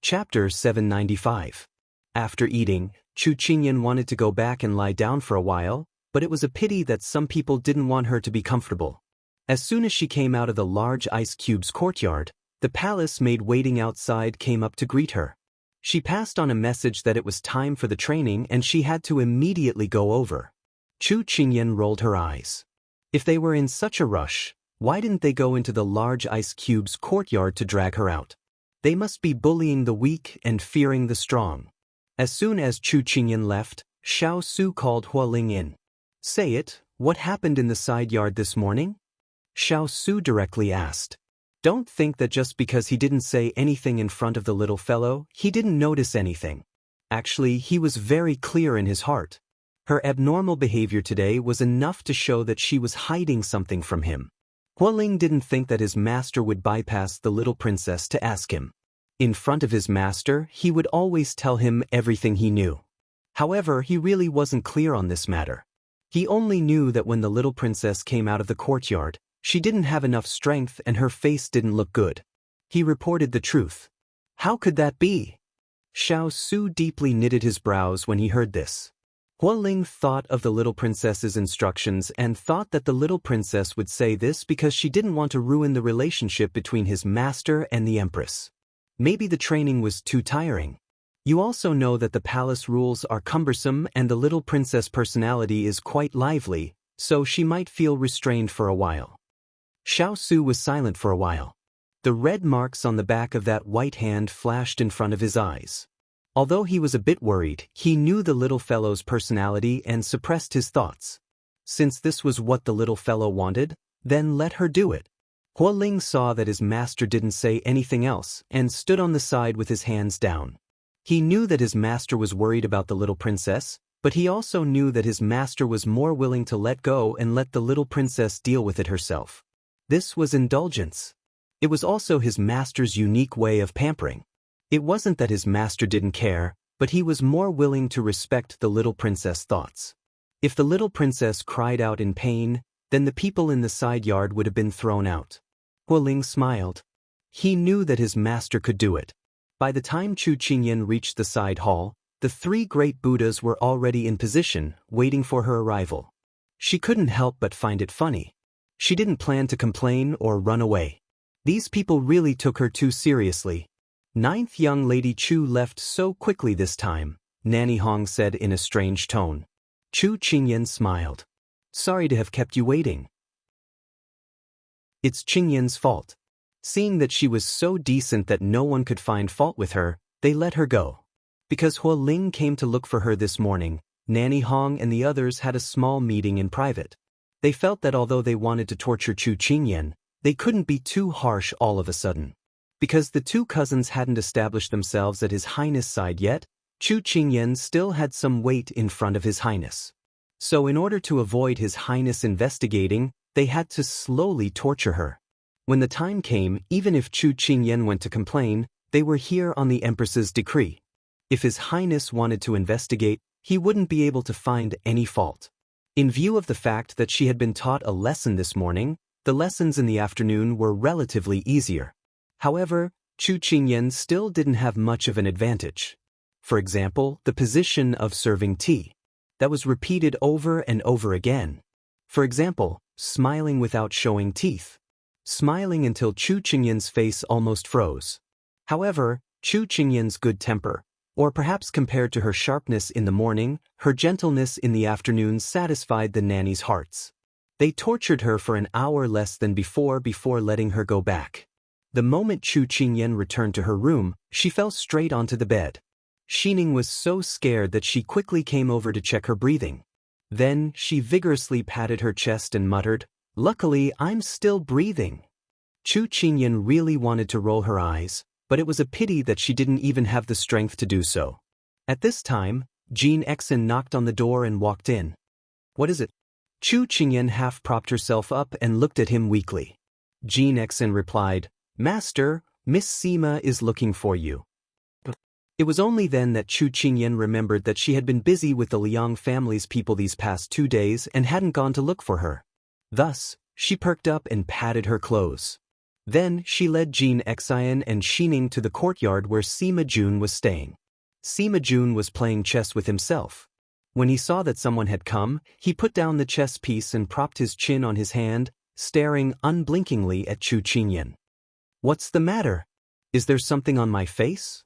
Chapter 795. After eating, Chu Qingyan wanted to go back and lie down for a while, but it was a pity that some people didn't want her to be comfortable. As soon as she came out of the large ice cube's courtyard, the palace maid waiting outside came up to greet her. She passed on a message that it was time for the training and she had to immediately go over. Chu Qingyan rolled her eyes. If they were in such a rush, why didn't they go into the large ice cube's courtyard to drag her out? They must be bullying the weak and fearing the strong. As soon as Chu Qingyan left, Xiao Su called Hua Ling in. Say it, what happened in the side yard this morning? Xiao Su directly asked. Don't think that just because he didn't say anything in front of the little fellow, he didn't notice anything. Actually, he was very clear in his heart. Her abnormal behavior today was enough to show that she was hiding something from him. Hua Ling didn't think that his master would bypass the little princess to ask him. In front of his master, he would always tell him everything he knew. However, he really wasn't clear on this matter. He only knew that when the little princess came out of the courtyard, she didn't have enough strength and her face didn't look good. He reported the truth. How could that be? Xiao Su deeply knitted his brows when he heard this. Hua Ling thought of the little princess's instructions and thought that the little princess would say this because she didn't want to ruin the relationship between his master and the empress. Maybe the training was too tiring. You also know that the palace rules are cumbersome and the little princess' personality is quite lively, so she might feel restrained for a while. Xiao Su was silent for a while. The red marks on the back of that white hand flashed in front of his eyes. Although he was a bit worried, he knew the little fellow's personality and suppressed his thoughts. Since this was what the little fellow wanted, then let her do it. Hua Ling saw that his master didn't say anything else and stood on the side with his hands down. He knew that his master was worried about the little princess, but he also knew that his master was more willing to let go and let the little princess deal with it herself. This was indulgence. It was also his master's unique way of pampering. It wasn't that his master didn't care, but he was more willing to respect the little princess' thoughts. If the little princess cried out in pain, then the people in the side yard would have been thrown out. Hua Ling smiled. He knew that his master could do it. By the time Chu Qingyan reached the side hall, the three great Buddhas were already in position, waiting for her arrival. She couldn't help but find it funny. She didn't plan to complain or run away. These people really took her too seriously. Ninth young lady Chu left so quickly this time, Nanny Hong said in a strange tone. Chu Qingyan smiled. Sorry to have kept you waiting. It's Qingyan's fault. Seeing that she was so decent that no one could find fault with her, they let her go. Because Hua Ling came to look for her this morning, Nanny Hong and the others had a small meeting in private. They felt that although they wanted to torture Chu Qingyan, they couldn't be too harsh all of a sudden. Because the two cousins hadn't established themselves at His Highness' side yet, Chu Qingyan still had some weight in front of His Highness. So in order to avoid His Highness investigating, they had to slowly torture her. When the time came, even if Chu Qingyan went to complain, they were here on the Empress's decree. If His Highness wanted to investigate, he wouldn't be able to find any fault. In view of the fact that she had been taught a lesson this morning, the lessons in the afternoon were relatively easier. However, Chu Qingyan still didn't have much of an advantage. For example, the position of serving tea. That was repeated over and over again. For example, smiling without showing teeth. Smiling until Chu Qingyan's face almost froze. However, Chu Qingyan's good temper, or perhaps compared to her sharpness in the morning, her gentleness in the afternoon satisfied the nanny's hearts. They tortured her for an hour less than before letting her go back. The moment Chu Qingyan returned to her room, she fell straight onto the bed. Xining was so scared that she quickly came over to check her breathing. Then, she vigorously patted her chest and muttered, "Luckily, I'm still breathing." Chu Qingyan really wanted to roll her eyes, but it was a pity that she didn't even have the strength to do so. At this time, Jean Exon knocked on the door and walked in. "What is it?" Chu Qingyan half propped herself up and looked at him weakly. Jean Exon replied, "Master, Miss Sima is looking for you." It was only then that Chu Qingyan remembered that she had been busy with the Liang family's people these past 2 days and hadn't gone to look for her. Thus, she perked up and patted her clothes. Then she led Jin Xian and Xining to the courtyard where Sima Jun was staying. Sima Jun was playing chess with himself. When he saw that someone had come, he put down the chess piece and propped his chin on his hand, staring unblinkingly at Chu Qingyan. "What's the matter? Is there something on my face?"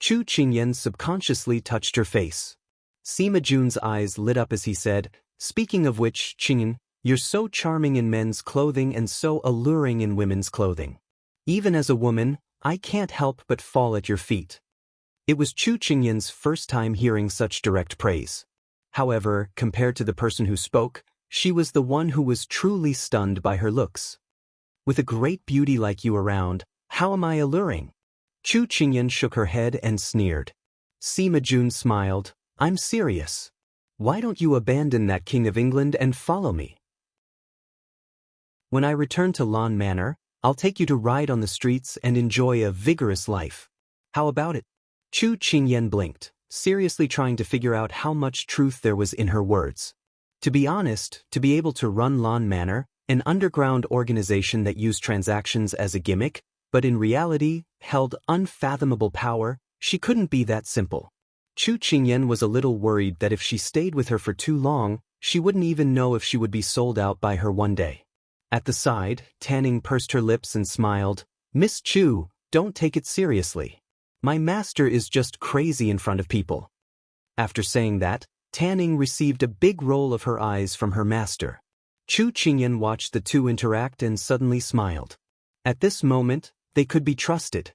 Chu Qingyan subconsciously touched her face. Sima Jun's eyes lit up as he said, "Speaking of which, Qingyan, you're so charming in men's clothing and so alluring in women's clothing. Even as a woman, I can't help but fall at your feet." It was Chu Qingyan's first time hearing such direct praise. However, compared to the person who spoke, she was the one who was truly stunned by her looks. "With a great beauty like you around, how am I alluring?" Chu Qingyan shook her head and sneered. Sima Jun smiled, "I'm serious. Why don't you abandon that King of England and follow me? When I return to Lan Manor, I'll take you to ride on the streets and enjoy a vigorous life. How about it?" Chu Qingyan blinked, seriously trying to figure out how much truth there was in her words. To be honest, to be able to run Lan Manor, an underground organization that used transactions as a gimmick, but in reality held unfathomable power, she couldn't be that simple. Chu Qingyan was a little worried that if she stayed with her for too long, she wouldn't even know if she would be sold out by her one day. At the side, Tanning pursed her lips and smiled, "Miss Chu, don't take it seriously. My master is just crazy in front of people." After saying that, Tanning received a big roll of her eyes from her master. Chu Qingyan watched the two interact and suddenly smiled. At this moment, they could be trusted.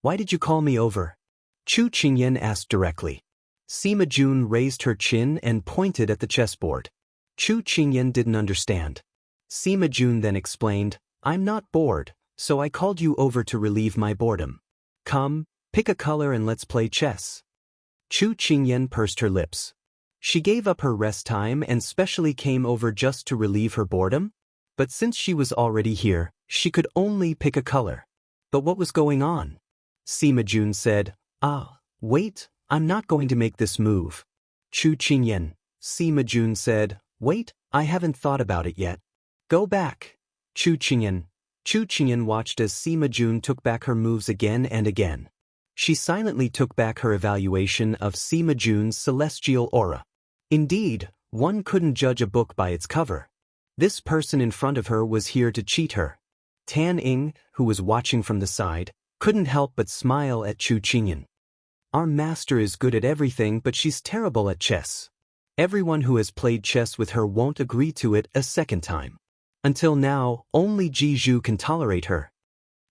"Why did you call me over?" Chu Qingyan asked directly. Sima Jun raised her chin and pointed at the chessboard. Chu Qingyan didn't understand. Sima Jun then explained, "I'm not bored, so I called you over to relieve my boredom. Come, pick a color and let's play chess." Chu Qingyan pursed her lips. She gave up her rest time and specially came over just to relieve her boredom? But since she was already here, she could only pick a color. But what was going on? Sima Jun said, "Wait, I'm not going to make this move." Chu Qingyan. Sima Jun said, "Wait, I haven't thought about it yet." "Go back." Chu Qingyan. Chu Qingyan watched as Sima Jun took back her moves again and again. She silently took back her evaluation of Sima Jun's celestial aura. Indeed, one couldn't judge a book by its cover. This person in front of her was here to cheat her. Tan Ing, who was watching from the side, couldn't help but smile at Chu Qingyan. "Our master is good at everything, but she's terrible at chess. Everyone who has played chess with her won't agree to it a second time. Until now, only Ji Zhu can tolerate her."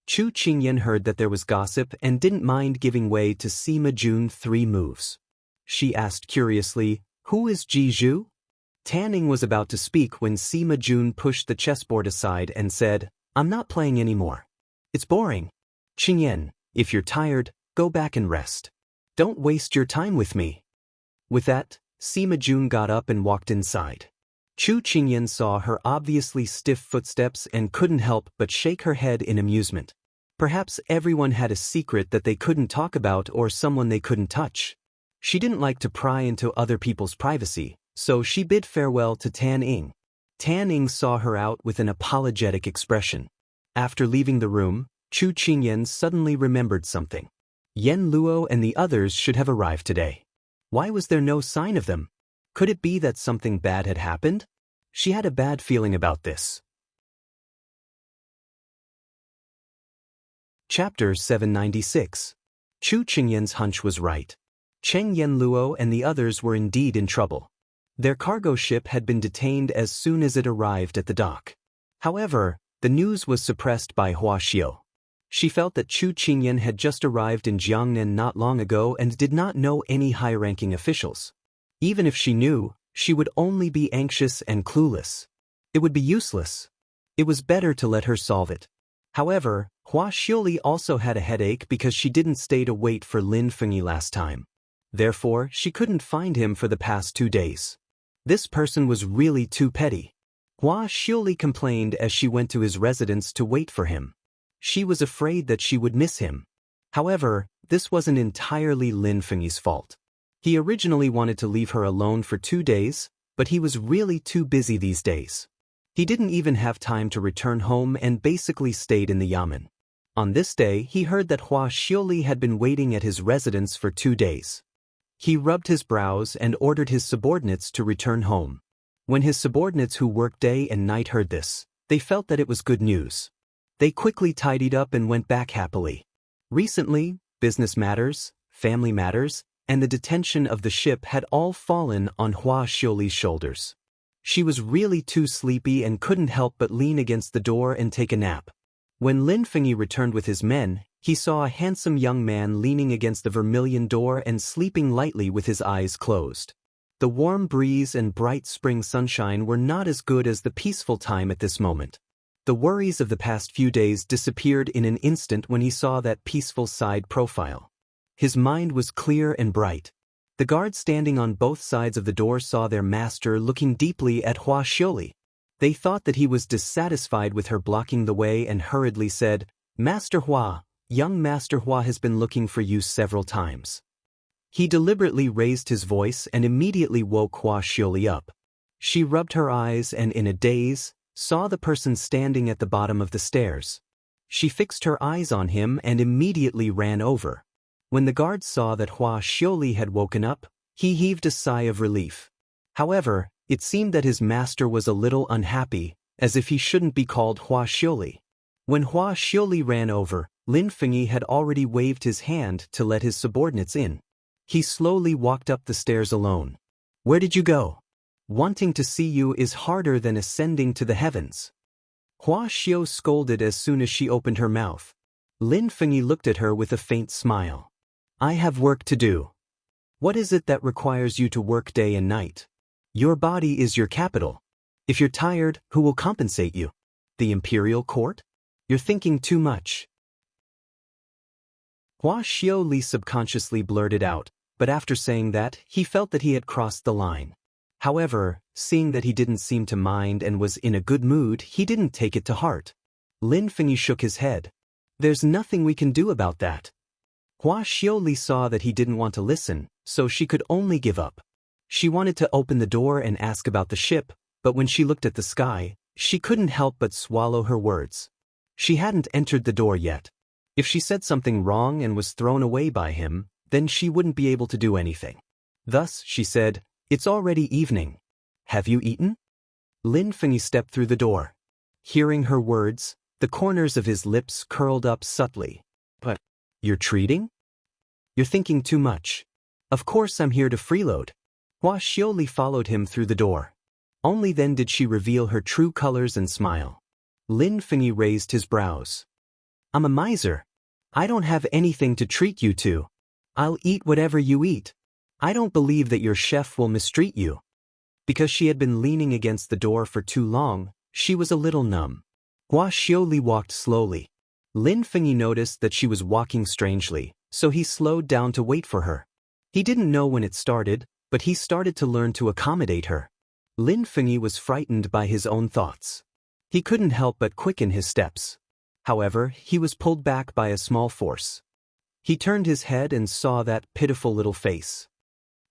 Chu Qingyan heard that there was gossip and didn't mind giving way to Sima Jun 3 moves. She asked curiously, "Who is Ji Zhu?" Tanning was about to speak when Sima Jun pushed the chessboard aside and said, "I'm not playing anymore. It's boring. Qingyan, if you're tired, go back and rest. Don't waste your time with me." With that, Sima Jun got up and walked inside. Chu Qingyan saw her obviously stiff footsteps and couldn't help but shake her head in amusement. Perhaps everyone had a secret that they couldn't talk about or someone they couldn't touch. She didn't like to pry into other people's privacy, so she bid farewell to Tan Ing. Tan Ing saw her out with an apologetic expression. After leaving the room, Chu Qingyan suddenly remembered something. Yen Luo and the others should have arrived today. Why was there no sign of them? Could it be that something bad had happened? She had a bad feeling about this. Chapter 796. Chu Qingyan's hunch was right. Cheng Yenluo and the others were indeed in trouble. Their cargo ship had been detained as soon as it arrived at the dock. However, the news was suppressed by Hua Xiao. She felt that Chu Qingyan had just arrived in Jiangnan not long ago and did not know any high-ranking officials. Even if she knew, she would only be anxious and clueless. It would be useless. It was better to let her solve it. However, Hua Xiaoli also had a headache because she didn't stay to wait for Lin Fengyi last time. Therefore, she couldn't find him for the past 2 days. This person was really too petty. Hua Xiaoli complained as she went to his residence to wait for him. She was afraid that she would miss him. However, this wasn't entirely Lin Fengyi's fault. He originally wanted to leave her alone for 2 days, but he was really too busy these days. He didn't even have time to return home and basically stayed in the yamen. On this day, he heard that Hua Xiuli had been waiting at his residence for 2 days. He rubbed his brows and ordered his subordinates to return home. When his subordinates who worked day and night heard this, they felt that it was good news. They quickly tidied up and went back happily. Recently, business matters, family matters, and the detention of the ship had all fallen on Hua Xiuli's shoulders. She was really too sleepy and couldn't help but lean against the door and take a nap. When Lin Fengyi returned with his men, he saw a handsome young man leaning against the vermilion door and sleeping lightly with his eyes closed. The warm breeze and bright spring sunshine were not as good as the peaceful time at this moment. The worries of the past few days disappeared in an instant when he saw that peaceful side profile. His mind was clear and bright. The guards standing on both sides of the door saw their master looking deeply at Hua Xiuli. They thought that he was dissatisfied with her blocking the way and hurriedly said, "Master Hua, young Master Hua has been looking for you several times." He deliberately raised his voice and immediately woke Hua Xiuli up. She rubbed her eyes and in a daze, saw the person standing at the bottom of the stairs. She fixed her eyes on him and immediately ran over. When the guards saw that Hua Xiuli had woken up, he heaved a sigh of relief. However, it seemed that his master was a little unhappy, as if he shouldn't be called Hua Xiuli. When Hua Xiuli ran over, Lin Fengyi had already waved his hand to let his subordinates in. He slowly walked up the stairs alone. "Where did you go? Wanting to see you is harder than ascending to the heavens." Hua Xiu scolded as soon as she opened her mouth. Lin Fengyi looked at her with a faint smile. "I have work to do." "What is it that requires you to work day and night? Your body is your capital. If you're tired, who will compensate you? The imperial court? You're thinking too much." Hua Xiuli subconsciously blurted out, but after saying that, he felt that he had crossed the line. However, seeing that he didn't seem to mind and was in a good mood, he didn't take it to heart. Lin Fengyi shook his head. "There's nothing we can do about that." Hua Xiuli saw that he didn't want to listen, so she could only give up. She wanted to open the door and ask about the ship, but when she looked at the sky, she couldn't help but swallow her words. She hadn't entered the door yet. If she said something wrong and was thrown away by him, then she wouldn't be able to do anything. Thus, she said, "It's already evening. Have you eaten?" Lin Fengyi stepped through the door. Hearing her words, the corners of his lips curled up subtly. "But, you're treating? You're thinking too much. Of course I'm here to freeload." Hua Xiuli followed him through the door. Only then did she reveal her true colors and smile. Lin Fengyi raised his brows. "I'm a miser. I don't have anything to treat you to. I'll eat whatever you eat. I don't believe that your chef will mistreat you." Because she had been leaning against the door for too long, she was a little numb. Hua Xiuli walked slowly. Lin Fengyi noticed that she was walking strangely, so he slowed down to wait for her. He didn't know when it started, but he started to learn to accommodate her. Lin Fengyi was frightened by his own thoughts. He couldn't help but quicken his steps. However, he was pulled back by a small force. He turned his head and saw that pitiful little face.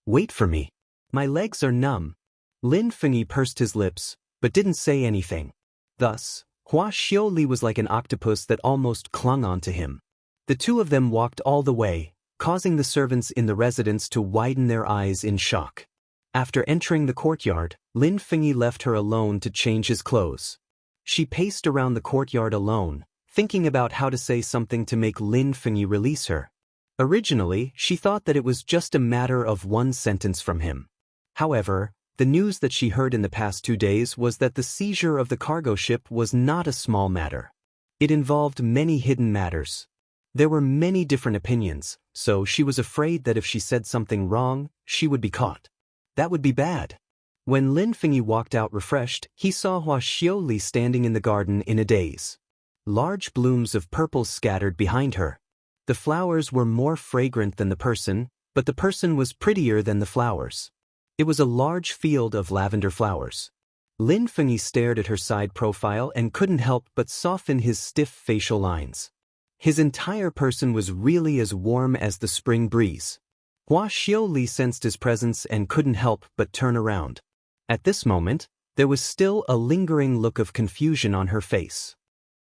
"Wait for me. My legs are numb." Lin Fengyi pursed his lips, but didn't say anything. Thus, Hua Xiuli was like an octopus that almost clung onto him. The two of them walked all the way, causing the servants in the residence to widen their eyes in shock. After entering the courtyard, Lin Fengyi left her alone to change his clothes. She paced around the courtyard alone, thinking about how to say something to make Lin Fengyi release her. Originally, she thought that it was just a matter of one sentence from him. However, the news that she heard in the past 2 days was that the seizure of the cargo ship was not a small matter. It involved many hidden matters. There were many different opinions, so she was afraid that if she said something wrong, she would be caught. That would be bad. When Lin Fengyi walked out refreshed, he saw Hua Xiuli standing in the garden in a daze. Large blooms of purple scattered behind her. The flowers were more fragrant than the person, but the person was prettier than the flowers. It was a large field of lavender flowers. Lin Fengyi stared at her side profile and couldn't help but soften his stiff facial lines. His entire person was really as warm as the spring breeze. Hua Xiuli sensed his presence and couldn't help but turn around. At this moment, There was still a lingering look of confusion on her face.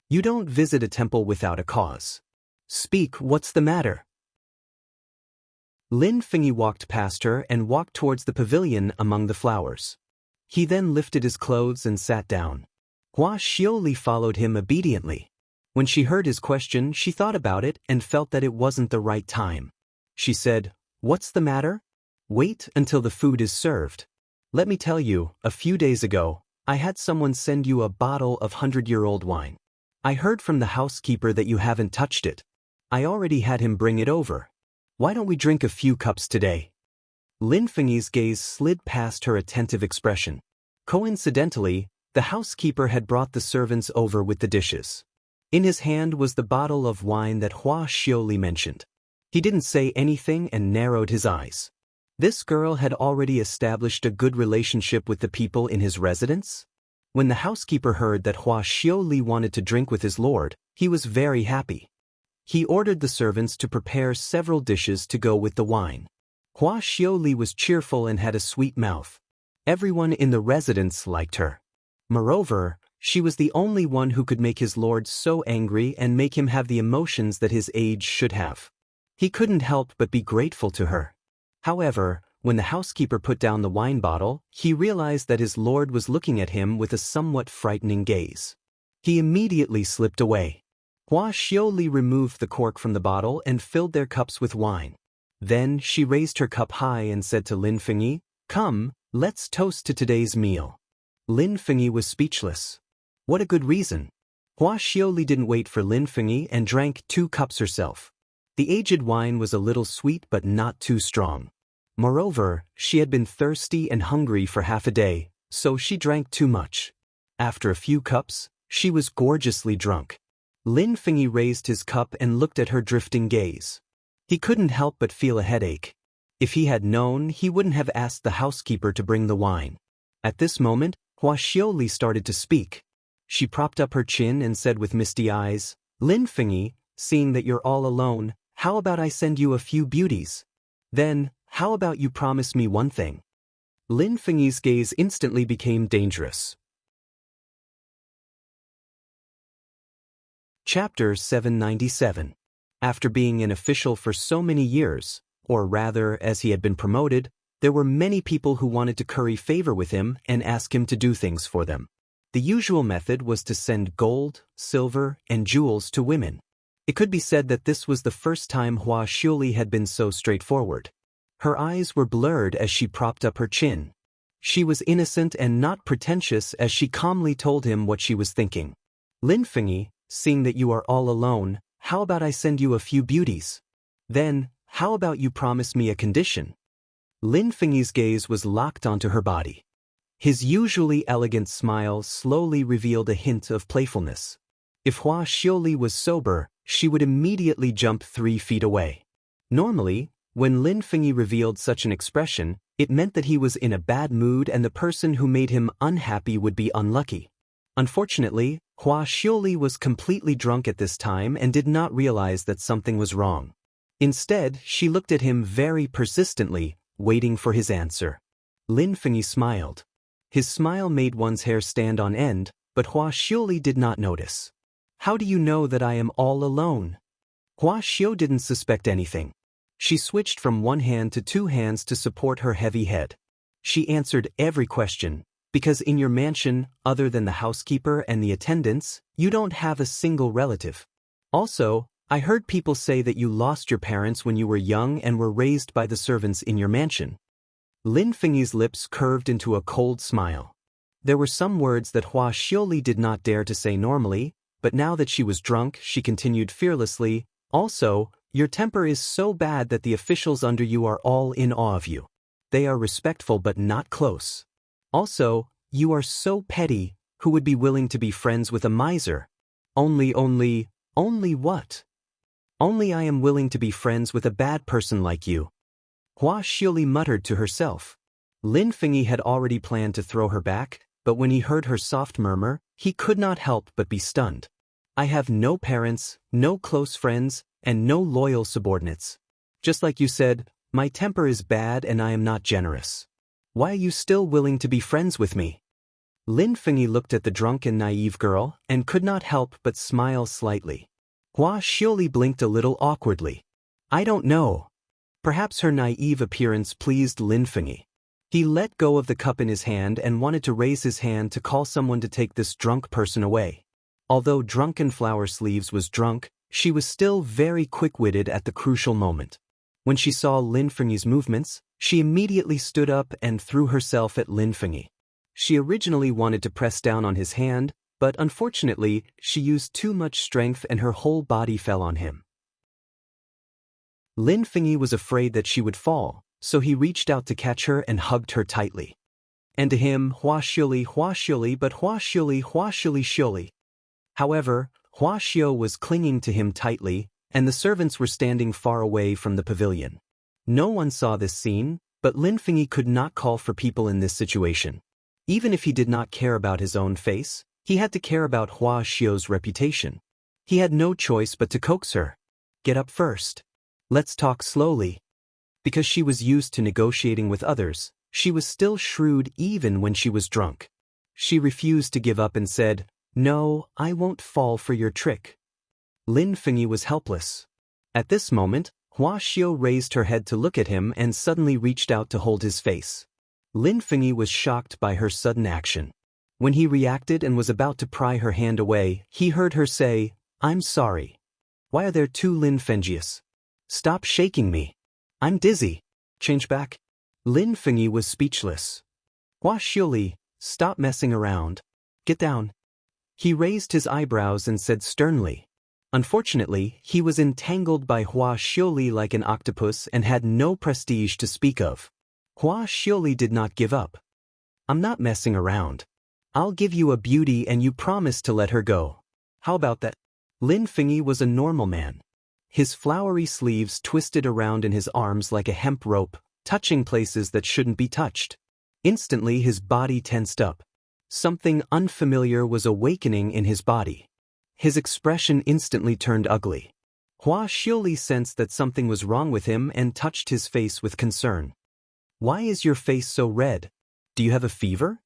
You don't visit a temple without a cause. Speak, what's the matter? Lin Fengyi walked past her and walked towards the pavilion among the flowers. He then lifted his clothes and sat down. Hua Xiaoli followed him obediently. When she heard his question, she thought about it and felt that it wasn't the right time. She said, "What's the matter? Wait until the food is served. Let me tell you, a few days ago, I had someone send you a bottle of 100-year-old wine. I heard from the housekeeper that you haven't touched it. I already had him bring it over. Why don't we drink a few cups today?" Lin Fengyi's gaze slid past her attentive expression. Coincidentally, the housekeeper had brought the servants over with the dishes. In his hand was the bottle of wine that Hua Xiaoli mentioned. He didn't say anything and narrowed his eyes. This girl had already established a good relationship with the people in his residence? When the housekeeper heard that Hua Xiaoli wanted to drink with his lord, he was very happy. He ordered the servants to prepare several dishes to go with the wine. Hua Xiaoli was cheerful and had a sweet mouth. Everyone in the residence liked her. Moreover, she was the only one who could make his lord so angry and make him have the emotions that his age should have. He couldn't help but be grateful to her. However, when the housekeeper put down the wine bottle, he realized that his lord was looking at him with a somewhat frightening gaze. He immediately slipped away. Hua Xiaoli removed the cork from the bottle and filled their cups with wine. Then she raised her cup high and said to Lin Fengyi, "Come, let's toast to today's meal." Lin Fengyi was speechless. What a good reason. Hua Xiaoli didn't wait for Lin Fengyi and drank 2 cups herself. The aged wine was a little sweet but not too strong. Moreover, she had been thirsty and hungry for half a day, so she drank too much. After a few cups, she was gorgeously drunk. Lin Fengyi raised his cup and looked at her drifting gaze. He couldn't help but feel a headache. If he had known, he wouldn't have asked the housekeeper to bring the wine. At this moment, Hua Xiaoli started to speak. She propped up her chin and said with misty eyes, "Lin Fengyi, seeing that you're all alone, how about I send you a few beauties? Then, how about you promise me one thing?" Lin Fengyi's gaze instantly became dangerous. Chapter 797. After being an official for so many years, or rather as he had been promoted, there were many people who wanted to curry favor with him and ask him to do things for them. The usual method was to send gold, silver, and jewels to women. It could be said that this was the first time Hua Xiaoli had been so straightforward. Her eyes were blurred as she propped up her chin. She was innocent and not pretentious as she calmly told him what she was thinking. "Lin Fengyi, seeing that you are all alone, how about I send you a few beauties? Then, how about you promise me a condition?" Lin Fengyi's gaze was locked onto her body. His usually elegant smile slowly revealed a hint of playfulness. If Hua Xiaoli was sober, she would immediately jump 3 feet away. Normally, when Lin Fengyi revealed such an expression, it meant that he was in a bad mood and the person who made him unhappy would be unlucky. Unfortunately, Hua Xiaoli was completely drunk at this time and did not realize that something was wrong. Instead, she looked at him very persistently, waiting for his answer. Lin Fengyi smiled. His smile made one's hair stand on end, but Hua Xiaoli did not notice. "How do you know that I am all alone?" Hua Xiao didn't suspect anything. She switched from one hand to 2 hands to support her heavy head. She answered every question, "Because in your mansion, other than the housekeeper and the attendants, you don't have a single relative. Also, I heard people say that you lost your parents when you were young and were raised by the servants in your mansion." Lin Fengyi's lips curved into a cold smile. There were some words that Hua Xiaoli did not dare to say normally, but now that she was drunk, she continued fearlessly, "Also, your temper is so bad that the officials under you are all in awe of you. They are respectful but not close. Also, you are so petty, who would be willing to be friends with a miser? Only what? Only I am willing to be friends with a bad person like you." Hua Xiaoli muttered to herself. Lin Fengyi had already planned to throw her back, but when he heard her soft murmur, he could not help but be stunned. "I have no parents, no close friends, and no loyal subordinates. Just like you said, my temper is bad and I am not generous. Why are you still willing to be friends with me?" Lin Fengyi looked at the drunk and naive girl and could not help but smile slightly. Hua Xiaoli blinked a little awkwardly. I don't know. Perhaps her naive appearance pleased Lin Fengyi. He let go of the cup in his hand and wanted to raise his hand to call someone to take this drunk person away. Although Drunken Flower Sleeves was drunk, she was still very quick-witted at the crucial moment. When she saw Lin Fengyi's movements, she immediately stood up and threw herself at Lin Fengyi. She originally wanted to press down on his hand, but unfortunately, she used too much strength and her whole body fell on him. Lin Fengyi was afraid that she would fall, so he reached out to catch her and hugged her tightly. And to him, Hua Xiaoli, but Hua Xiaoli. However, Hua Xiao was clinging to him tightly, and the servants were standing far away from the pavilion. No one saw this scene, but Lin Fengyi could not call for people in this situation. Even if he did not care about his own face, he had to care about Hua Xiao's reputation. He had no choice but to coax her. Get up first. Let's talk slowly. Because she was used to negotiating with others, she was still shrewd even when she was drunk. She refused to give up and said, No, I won't fall for your trick. Lin Fengyi was helpless. At this moment, Hua Xiao raised her head to look at him and suddenly reached out to hold his face. Lin Fengyi was shocked by her sudden action. When he reacted and was about to pry her hand away, he heard her say, I'm sorry. Why are there two Lin Fengyis? Stop shaking me. I'm dizzy. Change back. Lin Fengyi was speechless. Hua Xiaoli, stop messing around. Get down. He raised his eyebrows and said sternly. Unfortunately, he was entangled by Hua Xiaoli like an octopus and had no prestige to speak of. Hua Xiaoli did not give up. I'm not messing around. I'll give you a beauty and you promise to let her go. How about that? Lin Fengyi was a normal man. His flowery sleeves twisted around in his arms like a hemp rope, touching places that shouldn't be touched. Instantly his body tensed up. Something unfamiliar was awakening in his body. His expression instantly turned ugly. Hua Xiaoli sensed that something was wrong with him and touched his face with concern. Why is your face so red? Do you have a fever?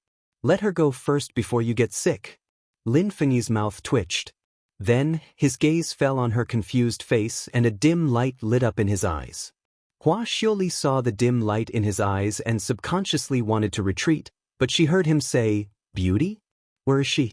Let her go first before you get sick. Lin Fengyi's mouth twitched. Then, his gaze fell on her confused face and a dim light lit up in his eyes. Hua Xiaoli saw the dim light in his eyes and subconsciously wanted to retreat, but she heard him say, Beauty? Where is she?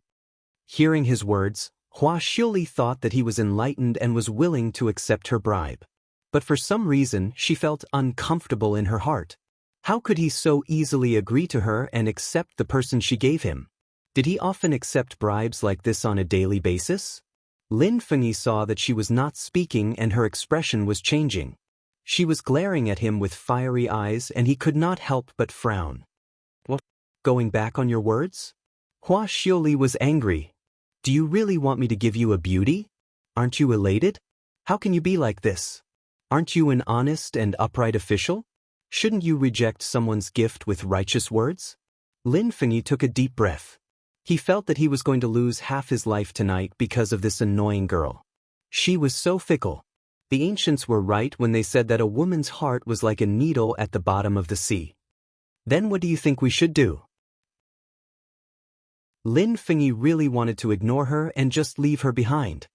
Hearing his words, Hua Xiaoli thought that he was enlightened and was willing to accept her bribe. But for some reason, she felt uncomfortable in her heart. How could he so easily agree to her and accept the person she gave him? Did he often accept bribes like this on a daily basis? Lin Fengyi saw that she was not speaking and her expression was changing. She was glaring at him with fiery eyes and he could not help but frown. What? Going back on your words? Hua Xiaoli was angry. Do you really want me to give you a beauty? Aren't you elated? How can you be like this? Aren't you an honest and upright official? Shouldn't you reject someone's gift with righteous words? Lin Fengyi took a deep breath. He felt that he was going to lose half his life tonight because of this annoying girl. She was so fickle. The ancients were right when they said that a woman's heart was like a needle at the bottom of the sea. Then what do you think we should do? Lin Fengyi really wanted to ignore her and just leave her behind.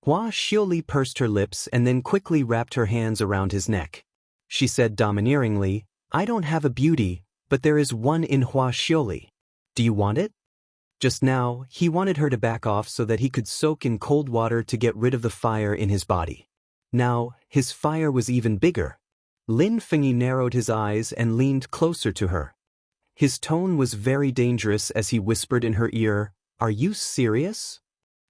Hua Xiaoli pursed her lips and then quickly wrapped her hands around his neck. She said domineeringly, I don't have a beauty, but there is one in Hua Xiaoli. Do you want it? Just now, he wanted her to back off so that he could soak in cold water to get rid of the fire in his body. Now, his fire was even bigger. Lin Fengyi narrowed his eyes and leaned closer to her. His tone was very dangerous as he whispered in her ear, Are you serious?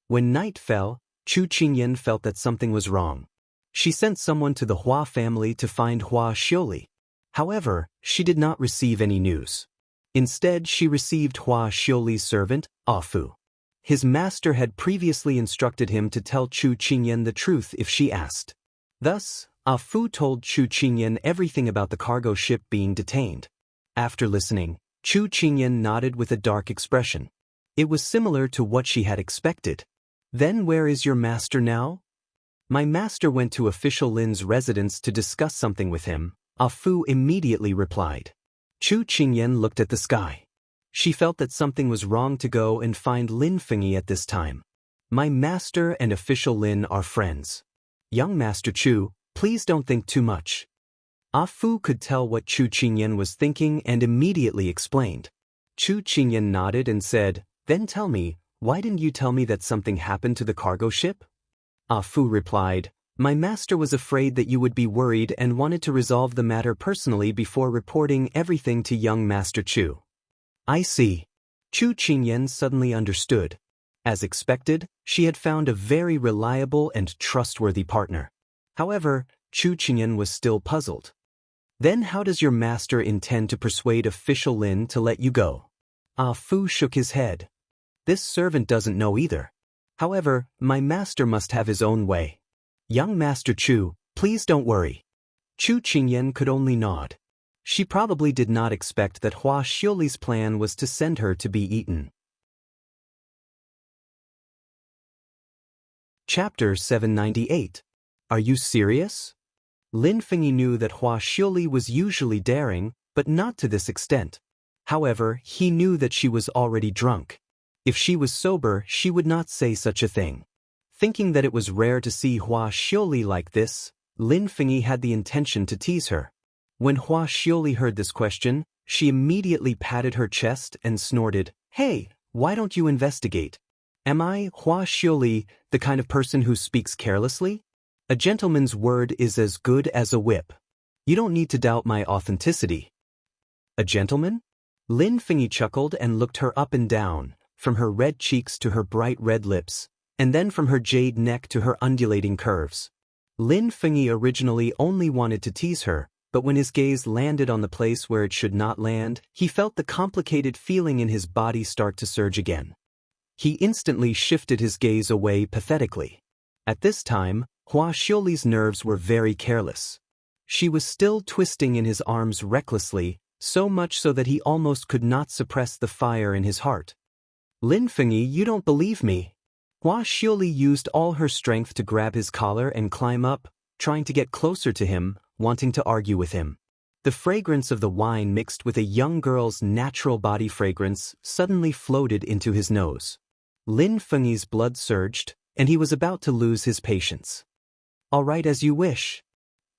When night fell, Chu Qingyan felt that something was wrong. She sent someone to the Hua family to find Hua Xiaoli. However, she did not receive any news. Instead, she received Hua Xiaoli's servant, Afu. His master had previously instructed him to tell Chu Qingyan the truth if she asked. Thus, Afu told Chu Qingyan everything about the cargo ship being detained. After listening, Chu Qingyan nodded with a dark expression. It was similar to what she had expected. Then where is your master now? My master went to official Lin's residence to discuss something with him, Afu immediately replied. Chu Qingyan looked at the sky. She felt that something was wrong to go and find Lin Fengyi at this time. My master and official Lin are friends. Young Master Chu, please don't think too much. Ah Fu could tell what Chu Qingyan was thinking and immediately explained. Chu Qingyan nodded and said, "Then tell me, why didn't you tell me that something happened to the cargo ship?" Ah Fu replied, "My master was afraid that you would be worried and wanted to resolve the matter personally before reporting everything to young Master Chu." I see. Chu Qingyan suddenly understood. As expected, she had found a very reliable and trustworthy partner. However, Chu Qingyan was still puzzled. Then how does your master intend to persuade official Lin to let you go? Ah Fu shook his head. This servant doesn't know either. However, my master must have his own way. Young Master Chu, please don't worry. Chu Qingyan could only nod. She probably did not expect that Hua Xiuli's plan was to send her to be eaten. Chapter 798. Are you serious? Lin Fengyi knew that Hua Xiuli was usually daring, but not to this extent. However, he knew that she was already drunk. If she was sober, she would not say such a thing. Thinking that it was rare to see Hua Xiuli like this, Lin Fengyi had the intention to tease her. When Hua Xiuli heard this question, she immediately patted her chest and snorted, "Hey, why don't you investigate? Am I, Hua Xiuli, the kind of person who speaks carelessly? A gentleman's word is as good as a whip. You don't need to doubt my authenticity." A gentleman? Lin Fengyi chuckled and looked her up and down, from her red cheeks to her bright red lips, and then from her jade neck to her undulating curves. Lin Fengyi originally only wanted to tease her, but when his gaze landed on the place where it should not land, he felt the complicated feeling in his body start to surge again. He instantly shifted his gaze away pathetically. At this time, Hua Xiuli's nerves were very careless. She was still twisting in his arms recklessly, so much so that he almost could not suppress the fire in his heart. "Lin Fengyi, you don't believe me." Hua Xiuli used all her strength to grab his collar and climb up, trying to get closer to him, wanting to argue with him. The fragrance of the wine mixed with a young girl's natural body fragrance suddenly floated into his nose. Lin Fengyi's blood surged, and he was about to lose his patience. "All right, as you wish."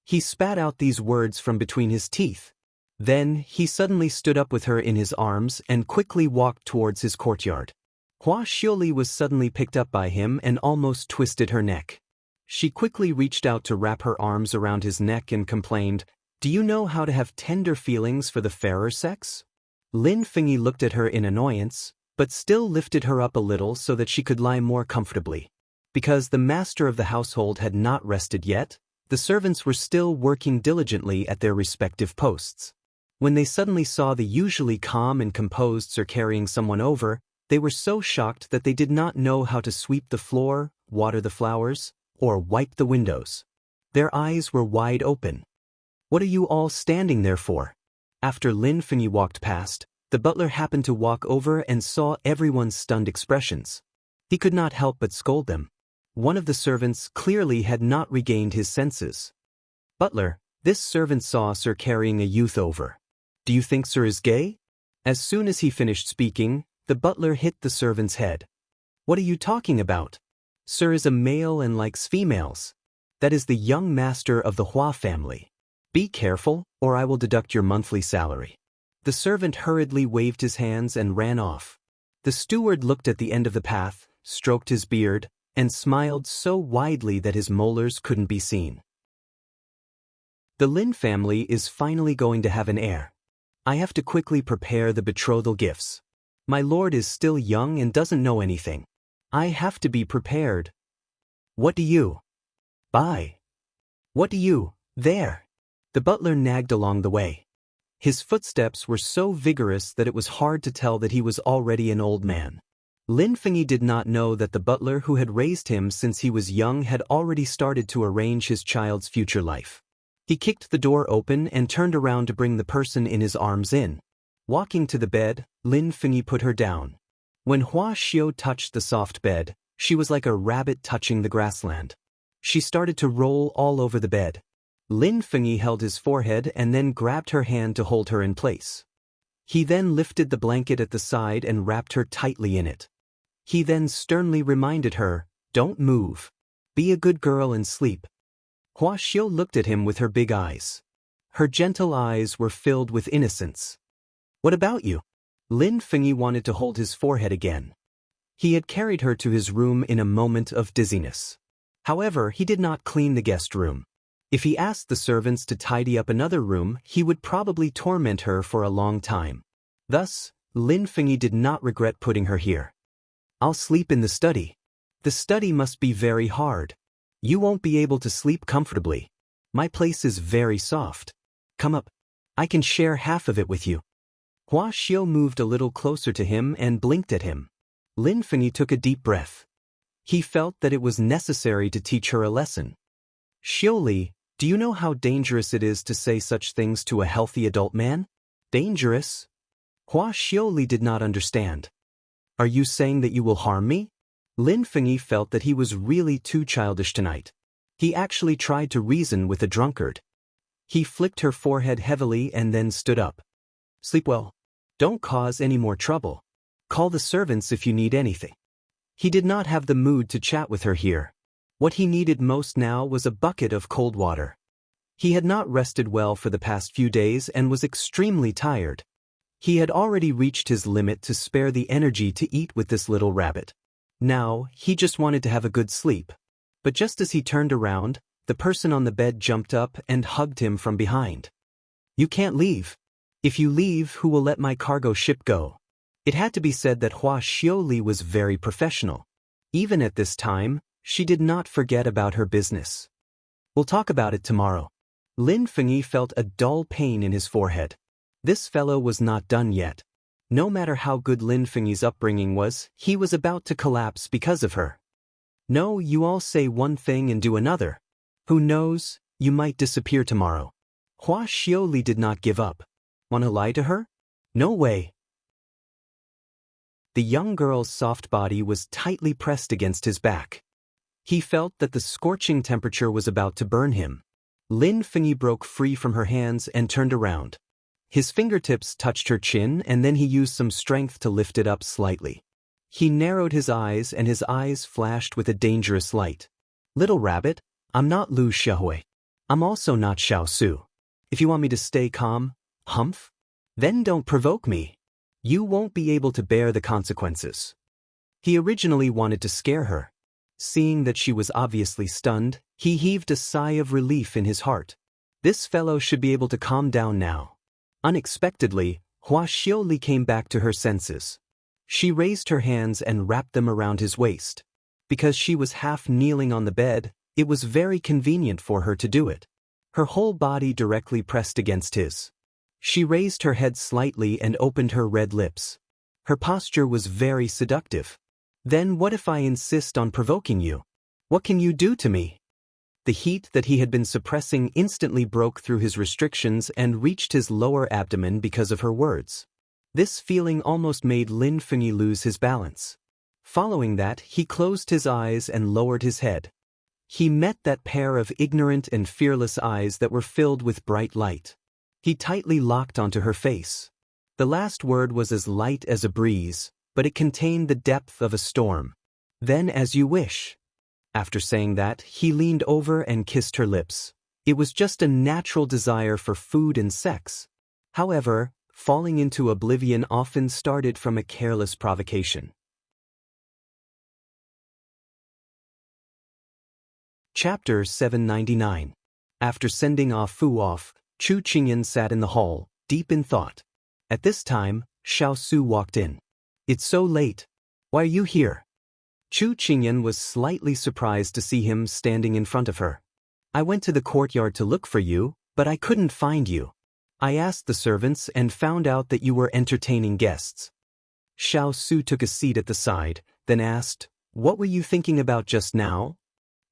He spat out these words from between his teeth. Then, he suddenly stood up with her in his arms and quickly walked towards his courtyard. Hua Xiuli was suddenly picked up by him and almost twisted her neck. She quickly reached out to wrap her arms around his neck and complained, "Do you know how to have tender feelings for the fairer sex?" Lin Fengyi looked at her in annoyance, but still lifted her up a little so that she could lie more comfortably. Because the master of the household had not rested yet, the servants were still working diligently at their respective posts. When they suddenly saw the usually calm and composed Sir carrying someone over, they were so shocked that they did not know how to sweep the floor, water the flowers, or wipe the windows. Their eyes were wide open. "What are you all standing there for?" After Lin Fengyi walked past, the butler happened to walk over and saw everyone's stunned expressions. He could not help but scold them. One of the servants clearly had not regained his senses. "Butler, this servant saw Sir carrying a youth over. Do you think Sir is gay?" As soon as he finished speaking, the butler hit the servant's head. "What are you talking about? Sir is a male and likes females. That is the young master of the Hua family. Be careful, or I will deduct your monthly salary." The servant hurriedly waved his hands and ran off. The steward looked at the end of the path, stroked his beard, and smiled so widely that his molars couldn't be seen. The Lin family is finally going to have an heir. I have to quickly prepare the betrothal gifts. My lord is still young and doesn't know anything. I have to be prepared. What do you buy? What do you there? The butler nagged along the way. His footsteps were so vigorous that it was hard to tell that he was already an old man. Lin Fengyi did not know that the butler who had raised him since he was young had already started to arrange his child's future life. He kicked the door open and turned around to bring the person in his arms in. Walking to the bed, Lin Fengyi put her down. When Hua Xiu touched the soft bed, she was like a rabbit touching the grassland. She started to roll all over the bed. Lin Fengyi held his forehead and then grabbed her hand to hold her in place. He then lifted the blanket at the side and wrapped her tightly in it. He then sternly reminded her, "Don't move. Be a good girl and sleep." Xiao looked at him with her big eyes. Her gentle eyes were filled with innocence. "What about you?" Lin Fengyi wanted to hold his forehead again. He had carried her to his room in a moment of dizziness. However, he did not clean the guest room. If he asked the servants to tidy up another room, he would probably torment her for a long time. Thus, Lin Fengyi did not regret putting her here. "I'll sleep in the study. The study must be very hard. You won't be able to sleep comfortably. My place is very soft. Come up. I can share half of it with you." Xiao moved a little closer to him and blinked at him. Lin Fengyi took a deep breath. He felt that it was necessary to teach her a lesson. "Xiaoli, do you know how dangerous it is to say such things to a healthy adult man?" "Dangerous?" Xiaoli did not understand. "Are you saying that you will harm me?" Lin Fengyi felt that he was really too childish tonight. He actually tried to reason with a drunkard. He flicked her forehead heavily and then stood up. "Sleep well. Don't cause any more trouble. Call the servants if you need anything." He did not have the mood to chat with her here. What he needed most now was a bucket of cold water. He had not rested well for the past few days and was extremely tired. He had already reached his limit to spare the energy to eat with this little rabbit. Now, he just wanted to have a good sleep. But just as he turned around, the person on the bed jumped up and hugged him from behind. "You can't leave. If you leave, who will let my cargo ship go?" It had to be said that Xiaoli was very professional. Even at this time, she did not forget about her business. "We'll talk about it tomorrow." Lin Fengyi felt a dull pain in his forehead. This fellow was not done yet. No matter how good Lin Fengyi's upbringing was, he was about to collapse because of her. "No, you all say one thing and do another. Who knows, you might disappear tomorrow." Xiaoli did not give up. "Wanna lie to her? No way." The young girl's soft body was tightly pressed against his back. He felt that the scorching temperature was about to burn him. Lin Fengyi broke free from her hands and turned around. His fingertips touched her chin and then he used some strength to lift it up slightly. He narrowed his eyes and his eyes flashed with a dangerous light. "Little rabbit, I'm not Lu Xiaohui. I'm also not Xiao Su. If you want me to stay calm, humph, then don't provoke me. You won't be able to bear the consequences." He originally wanted to scare her. Seeing that she was obviously stunned, he heaved a sigh of relief in his heart. This fellow should be able to calm down now. Unexpectedly, Xiaoli came back to her senses. She raised her hands and wrapped them around his waist. Because she was half kneeling on the bed, it was very convenient for her to do it. Her whole body directly pressed against his. She raised her head slightly and opened her red lips. Her posture was very seductive. "Then what if I insist on provoking you? What can you do to me?" The heat that he had been suppressing instantly broke through his restrictions and reached his lower abdomen because of her words. This feeling almost made Lin Fengyi lose his balance. Following that, he closed his eyes and lowered his head. He met that pair of ignorant and fearless eyes that were filled with bright light. He tightly locked onto her face. The last word was as light as a breeze, but it contained the depth of a storm. "Then as you wish." After saying that, he leaned over and kissed her lips. It was just a natural desire for food and sex. However, falling into oblivion often started from a careless provocation. Chapter 799. After sending Fu off, Chu Qingyan sat in the hall, deep in thought. At this time, Xiao Su walked in. "It's so late. Why are you here?" Chu Qingyan was slightly surprised to see him standing in front of her. "I went to the courtyard to look for you, but I couldn't find you. I asked the servants and found out that you were entertaining guests." Xiao Su took a seat at the side, then asked, "What were you thinking about just now?"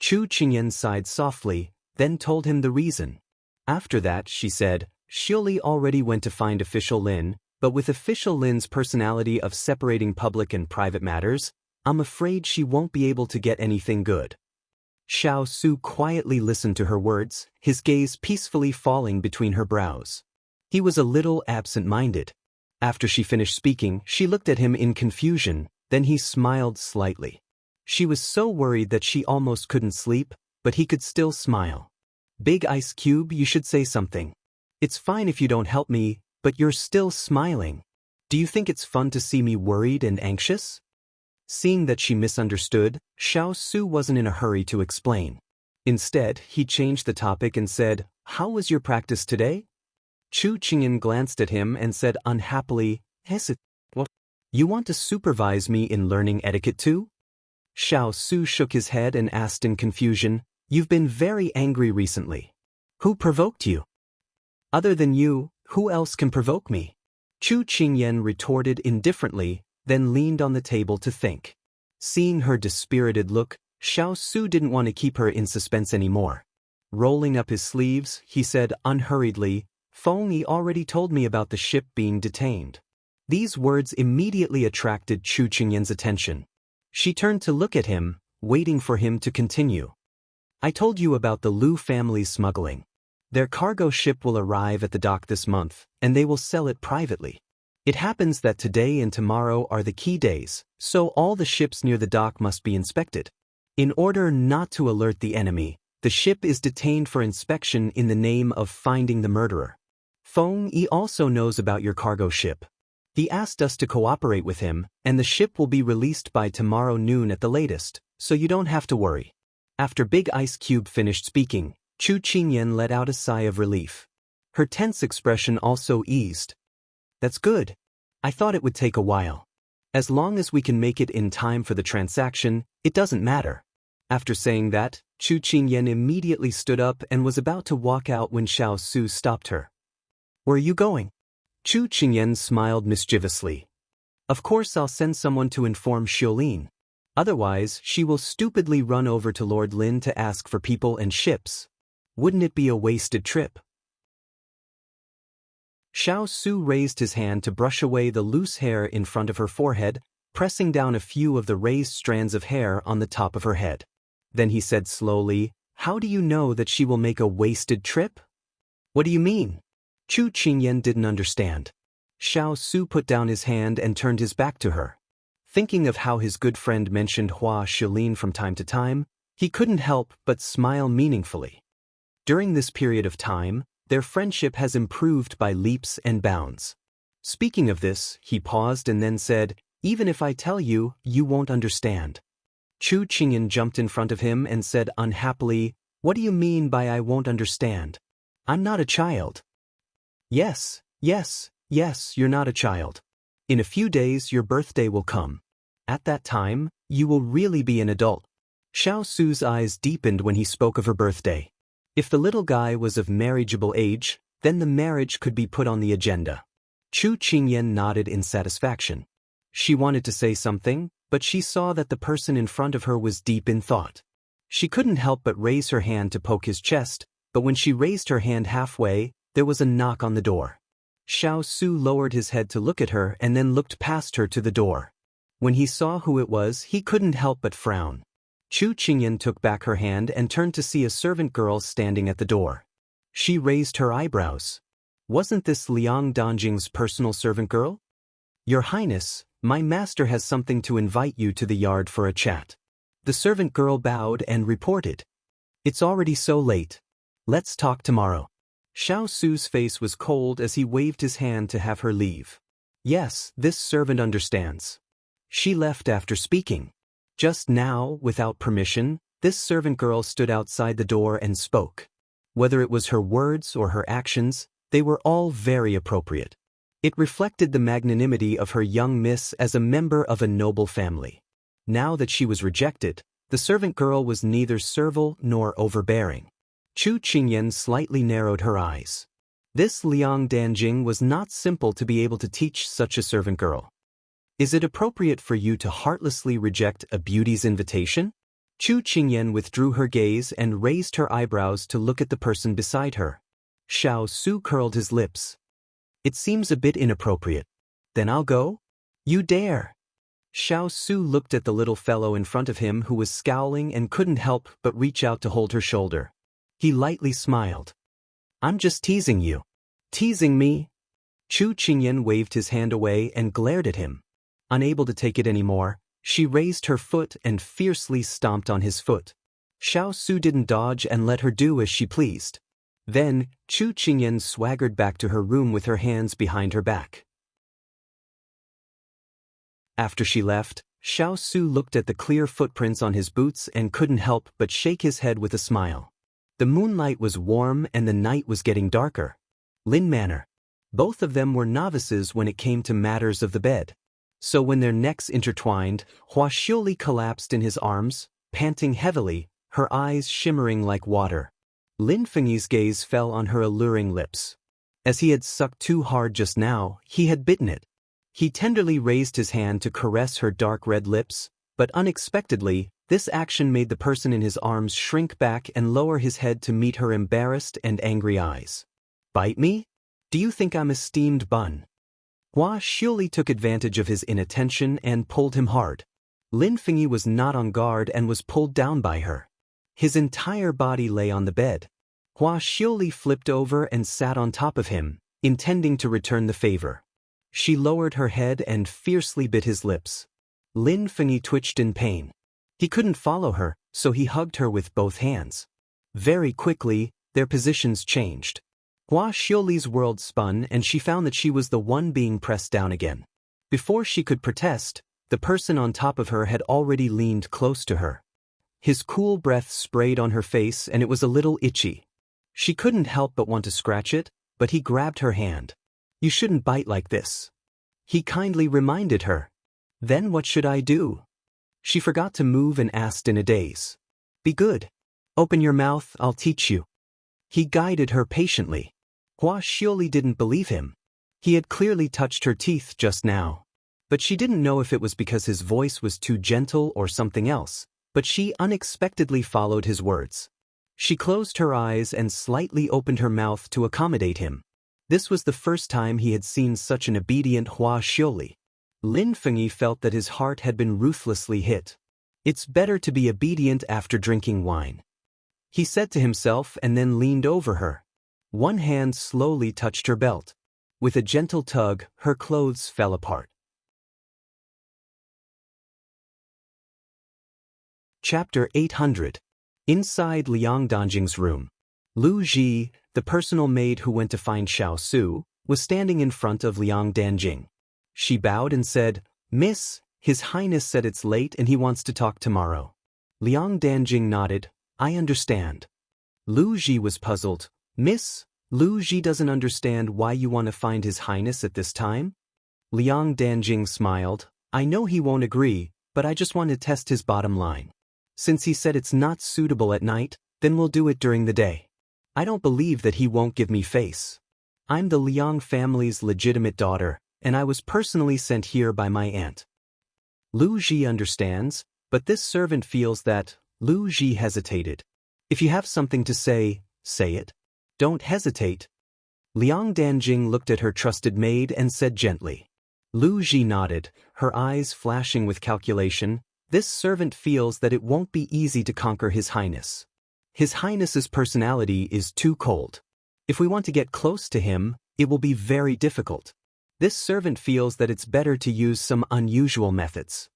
Chu Qingyan sighed softly, then told him the reason. After that, she said, "Xiaoli already went to find official Lin, but with official Lin's personality of separating public and private matters, I'm afraid she won't be able to get anything good." Xiao Su quietly listened to her words, his gaze peacefully falling between her brows. He was a little absent-minded. After she finished speaking, she looked at him in confusion, then he smiled slightly. She was so worried that she almost couldn't sleep, but he could still smile. Big Ice Cube, you should say something. It's fine if you don't help me, but you're still smiling. Do you think it's fun to see me worried and anxious? Seeing that she misunderstood, Xiao Su wasn't in a hurry to explain. Instead, he changed the topic and said, "How was your practice today?" Chu Qingyan glanced at him and said unhappily, "What? You want to supervise me in learning etiquette too?" Xiao Su shook his head and asked in confusion, "You've been very angry recently. Who provoked you? Other than you, who else can provoke me?" Chu Qingyan retorted indifferently, then leaned on the table to think. Seeing her dispirited look, Xiao Su didn't want to keep her in suspense anymore. Rolling up his sleeves, he said unhurriedly, "Feng Yi already told me about the ship being detained." These words immediately attracted Chu Qingyan's attention. She turned to look at him, waiting for him to continue. "I told you about the Liu family's smuggling. Their cargo ship will arrive at the dock this month, and they will sell it privately. It happens that today and tomorrow are the key days, so all the ships near the dock must be inspected. In order not to alert the enemy, the ship is detained for inspection in the name of finding the murderer. Feng Yi also knows about your cargo ship. He asked us to cooperate with him, and the ship will be released by tomorrow noon at the latest, so you don't have to worry." After Big Ice Cube finished speaking, Chu Qingyan let out a sigh of relief. Her tense expression also eased. "That's good. I thought it would take a while. As long as we can make it in time for the transaction, it doesn't matter." After saying that, Chu Qingyan immediately stood up and was about to walk out when Xiao Su stopped her. "Where are you going?" Chu Qingyan smiled mischievously. "Of course I'll send someone to inform Xiaolin. Otherwise, she will stupidly run over to Lord Lin to ask for people and ships. Wouldn't it be a wasted trip?" Xiao Su raised his hand to brush away the loose hair in front of her forehead, pressing down a few of the raised strands of hair on the top of her head. Then he said slowly, "How do you know that she will make a wasted trip?" "What do you mean?" Chu Qingyan didn't understand. Xiao Su put down his hand and turned his back to her. Thinking of how his good friend mentioned Hua Shilin from time to time, he couldn't help but smile meaningfully. During this period of time, their friendship has improved by leaps and bounds. Speaking of this, he paused and then said, "Even if I tell you, you won't understand." Chu Qingyan jumped in front of him and said unhappily, "What do you mean by I won't understand? I'm not a child." Yes, you're not a child. In a few days your birthday will come. At that time, you will really be an adult." Xiao Su's eyes deepened when he spoke of her birthday. If the little guy was of marriageable age, then the marriage could be put on the agenda. Chu Qingyan nodded in satisfaction. She wanted to say something, but she saw that the person in front of her was deep in thought. She couldn't help but raise her hand to poke his chest, but when she raised her hand halfway, there was a knock on the door. Xiao Su lowered his head to look at her and then looked past her to the door. When he saw who it was, he couldn't help but frown. Chu Qingyan took back her hand and turned to see a servant girl standing at the door. She raised her eyebrows. "Wasn't this Liang Danjing's personal servant girl?" "Your Highness, my master has something to invite you to the yard for a chat." The servant girl bowed and reported. "It's already so late. Let's talk tomorrow." Xiao Su's face was cold as he waved his hand to have her leave. Yes, this servant understands. She left after speaking. Just now, without permission, this servant girl stood outside the door and spoke. Whether it was her words or her actions, they were all very appropriate. It reflected the magnanimity of her young miss as a member of a noble family. Now that she was rejected, the servant girl was neither servile nor overbearing. Chu Qingyan slightly narrowed her eyes. This Liang Danjing was not simple to be able to teach such a servant girl. "Is it appropriate for you to heartlessly reject a beauty's invitation?" Chu Qingyan withdrew her gaze and raised her eyebrows to look at the person beside her. Xiao Su curled his lips. "It seems a bit inappropriate. Then I'll go?" "You dare!" Xiao Su looked at the little fellow in front of him who was scowling and couldn't help but reach out to hold her shoulder. He lightly smiled. "I'm just teasing you." "Teasing me?" Chu Qingyan waved his hand away and glared at him. Unable to take it anymore, she raised her foot and fiercely stomped on his foot. Xiao Su didn't dodge and let her do as she pleased. Then, Chu Qingyan swaggered back to her room with her hands behind her back. After she left, Xiao Su looked at the clear footprints on his boots and couldn't help but shake his head with a smile. The moonlight was warm and the night was getting darker. Lin Manor. Both of them were novices when it came to matters of the bed. So when their necks intertwined, Hua Xiuli collapsed in his arms, panting heavily, her eyes shimmering like water. Lin Fengyi's gaze fell on her alluring lips. As he had sucked too hard just now, he had bitten it. He tenderly raised his hand to caress her dark red lips, but unexpectedly, this action made the person in his arms shrink back and lower his head to meet her embarrassed and angry eyes. "Bite me? Do you think I'm a steamed bun?" Hua Xiuli took advantage of his inattention and pulled him hard. Lin Fengyi was not on guard and was pulled down by her. His entire body lay on the bed. Hua Xiuli flipped over and sat on top of him, intending to return the favor. She lowered her head and fiercely bit his lips. Lin Fengyi twitched in pain. He couldn't follow her, so he hugged her with both hands. Very quickly, their positions changed. Hua Xiuli's world spun and she found that she was the one being pressed down again. Before she could protest, the person on top of her had already leaned close to her. His cool breath sprayed on her face and it was a little itchy. She couldn't help but want to scratch it, but he grabbed her hand. "You shouldn't bite like this," he kindly reminded her. "Then what should I do?" She forgot to move and asked in a daze. "Be good. Open your mouth, I'll teach you." He guided her patiently. Hua Xiuli didn't believe him. He had clearly touched her teeth just now. But she didn't know if it was because his voice was too gentle or something else, but she unexpectedly followed his words. She closed her eyes and slightly opened her mouth to accommodate him. This was the first time he had seen such an obedient Hua Xiuli. Lin Fengyi felt that his heart had been ruthlessly hit. It's better to be obedient after drinking wine, he said to himself and then leaned over her. One hand slowly touched her belt. With a gentle tug, her clothes fell apart. Chapter 800. Inside Liang Danjing's room. Lu Ji, the personal maid who went to find Xiao Su, was standing in front of Liang Danjing. She bowed and said, "Miss, His Highness said it's late and he wants to talk tomorrow." Liang Danjing nodded. "I understand." Lu Ji was puzzled. "Miss, Lu Ji doesn't understand why you want to find His Highness at this time?" Liang Danjing smiled. "I know he won't agree, but I just want to test his bottom line. Since he said it's not suitable at night, then we'll do it during the day. I don't believe that he won't give me face. I'm the Liang family's legitimate daughter, and I was personally sent here by my aunt." Lu Ji understands, but this servant feels that. Lu Ji hesitated. "If you have something to say, say it. Don't hesitate." Liang Danjing looked at her trusted maid and said gently. Lu Ji nodded, her eyes flashing with calculation. This servant feels that it won't be easy to conquer His Highness. His Highness's personality is too cold. If we want to get close to him, it will be very difficult. This servant feels that it's better to use some unusual methods.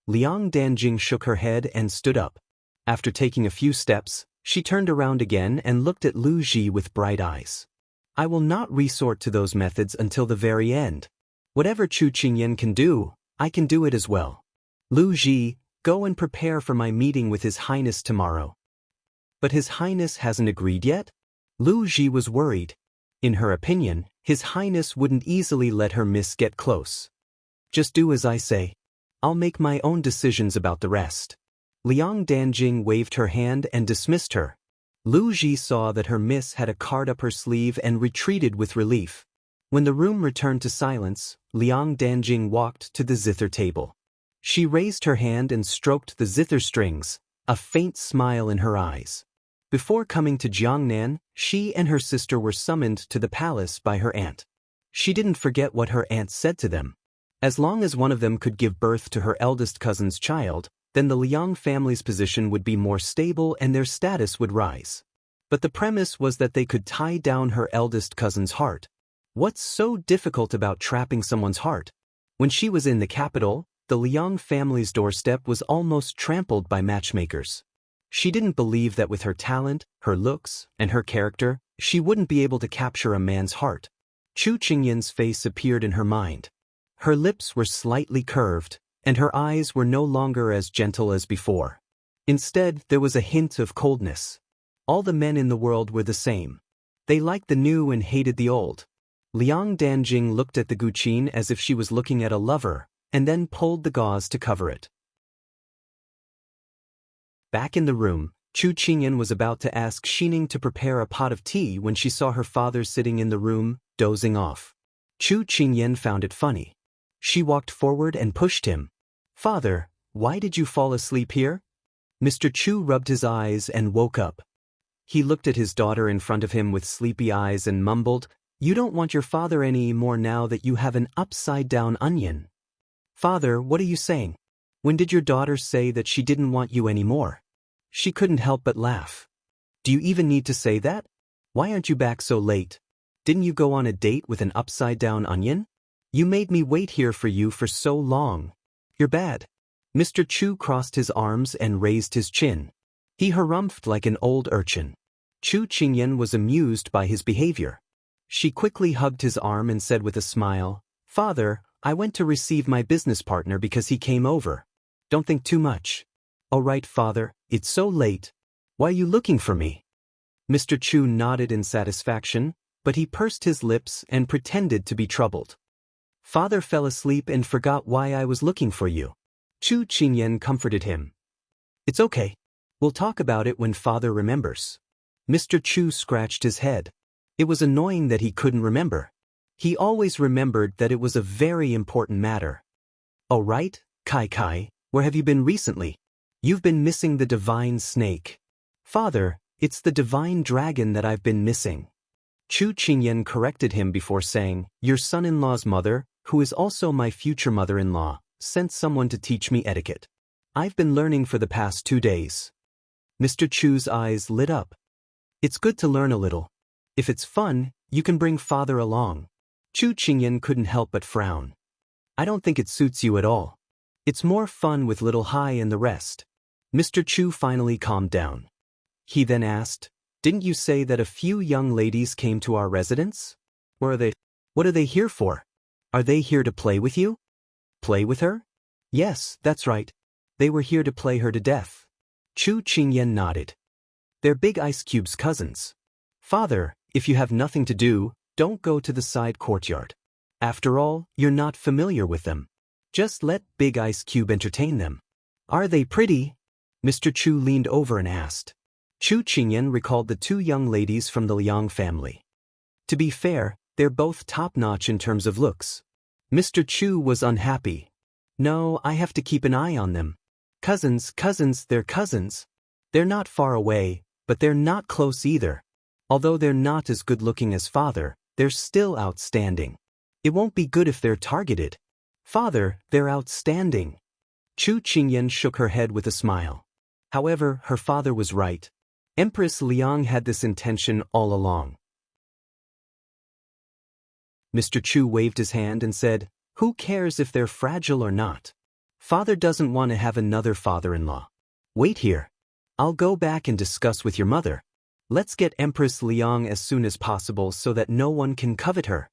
Liang Danjing shook her head and stood up. After taking a few steps, she turned around again and looked at Lu Ji with bright eyes. "I will not resort to those methods until the very end. Whatever Chu Qingyan can do, I can do it as well. Lu Ji, go and prepare for my meeting with His Highness tomorrow." "But His Highness hasn't agreed yet?" Lu Ji was worried. In her opinion, His Highness wouldn't easily let her miss get close. "Just do as I say. I'll make my own decisions about the rest." Liang Danjing waved her hand and dismissed her. Lu Ji saw that her miss had a card up her sleeve and retreated with relief. When the room returned to silence, Liang Danjing walked to the zither table. She raised her hand and stroked the zither strings, a faint smile in her eyes. Before coming to Jiangnan, she and her sister were summoned to the palace by her aunt. She didn't forget what her aunt said to them. As long as one of them could give birth to her eldest cousin's child, then the Liang family's position would be more stable and their status would rise. But the premise was that they could tie down her eldest cousin's heart. What's so difficult about trapping someone's heart? When she was in the capital, the Liang family's doorstep was almost trampled by matchmakers. She didn't believe that with her talent, her looks, and her character, she wouldn't be able to capture a man's heart. Chu Qingyan's face appeared in her mind. Her lips were slightly curved, and her eyes were no longer as gentle as before. Instead, there was a hint of coldness. All the men in the world were the same. They liked the new and hated the old. Liang Danjing looked at the Guqin as if she was looking at a lover, and then pulled the gauze to cover it. Back in the room, Chu Qingyan was about to ask Xining to prepare a pot of tea when she saw her father sitting in the room, dozing off. Chu Qingyan found it funny. She walked forward and pushed him. "Father, why did you fall asleep here?" Mr. Chu rubbed his eyes and woke up. He looked at his daughter in front of him with sleepy eyes and mumbled, "You don't want your father any more now that you have an upside-down onion." "Father, what are you saying? When did your daughter say that she didn't want you anymore?" She couldn't help but laugh. "Do you even need to say that? Why aren't you back so late? Didn't you go on a date with an upside-down onion? You made me wait here for you for so long. You're bad." Mr. Chu crossed his arms and raised his chin. He harumphed like an old urchin. Chu Qingyan was amused by his behavior. She quickly hugged his arm and said with a smile, "Father, I went to receive my business partner because he came over. Don't think too much." "All right, Father, it's so late. Why are you looking for me?" Mr. Chu nodded in satisfaction, but he pursed his lips and pretended to be troubled. "Father fell asleep and forgot why I was looking for you." Chu Qingyan comforted him. "It's okay. We'll talk about it when Father remembers." Mr. Chu scratched his head. It was annoying that he couldn't remember. He always remembered that it was a very important matter. "Oh right, Kai, where have you been recently? You've been missing the divine snake." "Father, it's the divine dragon that I've been missing." Chu Qingyan corrected him before saying, "Your son-in-law's mother, who is also my future mother-in-law, sent someone to teach me etiquette. I've been learning for the past 2 days." Mr. Chu's eyes lit up. "It's good to learn a little. If it's fun, you can bring Father along." Chu Qingyan couldn't help but frown. "I don't think it suits you at all. It's more fun with little Hai and the rest." Mr. Chu finally calmed down. He then asked, "Didn't you say that a few young ladies came to our residence? Where are they? What are they here for? Are they here to play with you?" "Play with her?" "Yes, that's right. They were here to play her to death." Chu Qingyan nodded. "They're Big Ice Cube's cousins. Father, if you have nothing to do, don't go to the side courtyard. After all, you're not familiar with them. Just let Big Ice Cube entertain them." "Are they pretty?" Mr. Chu leaned over and asked. Chu Qingyan recalled the 2 young ladies from the Liang family. To be fair, they're both top-notch in terms of looks. Mr. Chu was unhappy. "No, I have to keep an eye on them. Cousins, they're cousins. They're not far away, but they're not close either. Although they're not as good-looking as Father, they're still outstanding. It won't be good if they're targeted." "Father, they're outstanding." Chu Qingyan shook her head with a smile. However, her father was right. Empress Liang had this intention all along. Mr. Chu waved his hand and said, "Who cares if they're fragile or not? Father doesn't want to have another father-in-law. Wait here. I'll go back and discuss with your mother. Let's get Empress Liang as soon as possible so that no one can covet her."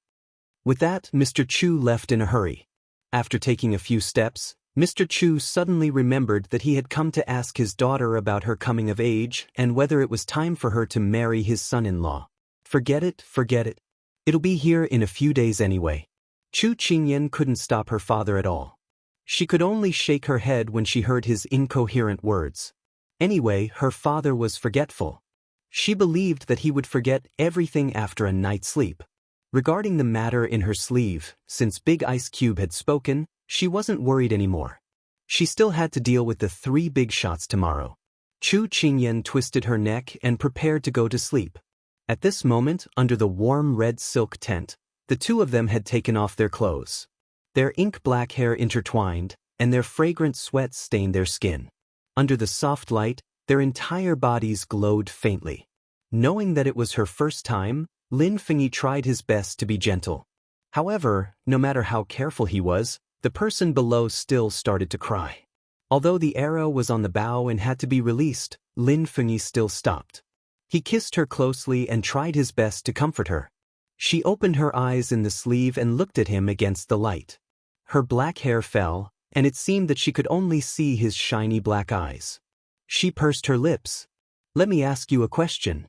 With that, Mr. Chu left in a hurry. After taking a few steps, Mr. Chu suddenly remembered that he had come to ask his daughter about her coming of age and whether it was time for her to marry his son-in-law. Forget it. It'll be here in a few days anyway. Chu Qingyan couldn't stop her father at all. She could only shake her head when she heard his incoherent words. Anyway, her father was forgetful. She believed that he would forget everything after a night's sleep. Regarding the matter in her sleeve, since Big Ice Cube had spoken, she wasn't worried anymore. She still had to deal with the 3 big shots tomorrow. Chu Qingyan twisted her neck and prepared to go to sleep. At this moment, under the warm red silk tent, the 2 of them had taken off their clothes. Their ink-black hair intertwined, and their fragrant sweat stained their skin. Under the soft light, their entire bodies glowed faintly. Knowing that it was her first time, Lin Fengyi tried his best to be gentle. However, no matter how careful he was, the person below still started to cry. Although the arrow was on the bow and had to be released, Lin Fengyi still stopped. He kissed her closely and tried his best to comfort her. She opened her eyes in the sleeve and looked at him against the light. Her black hair fell, and it seemed that she could only see his shiny black eyes. She pursed her lips. "Let me ask you a question."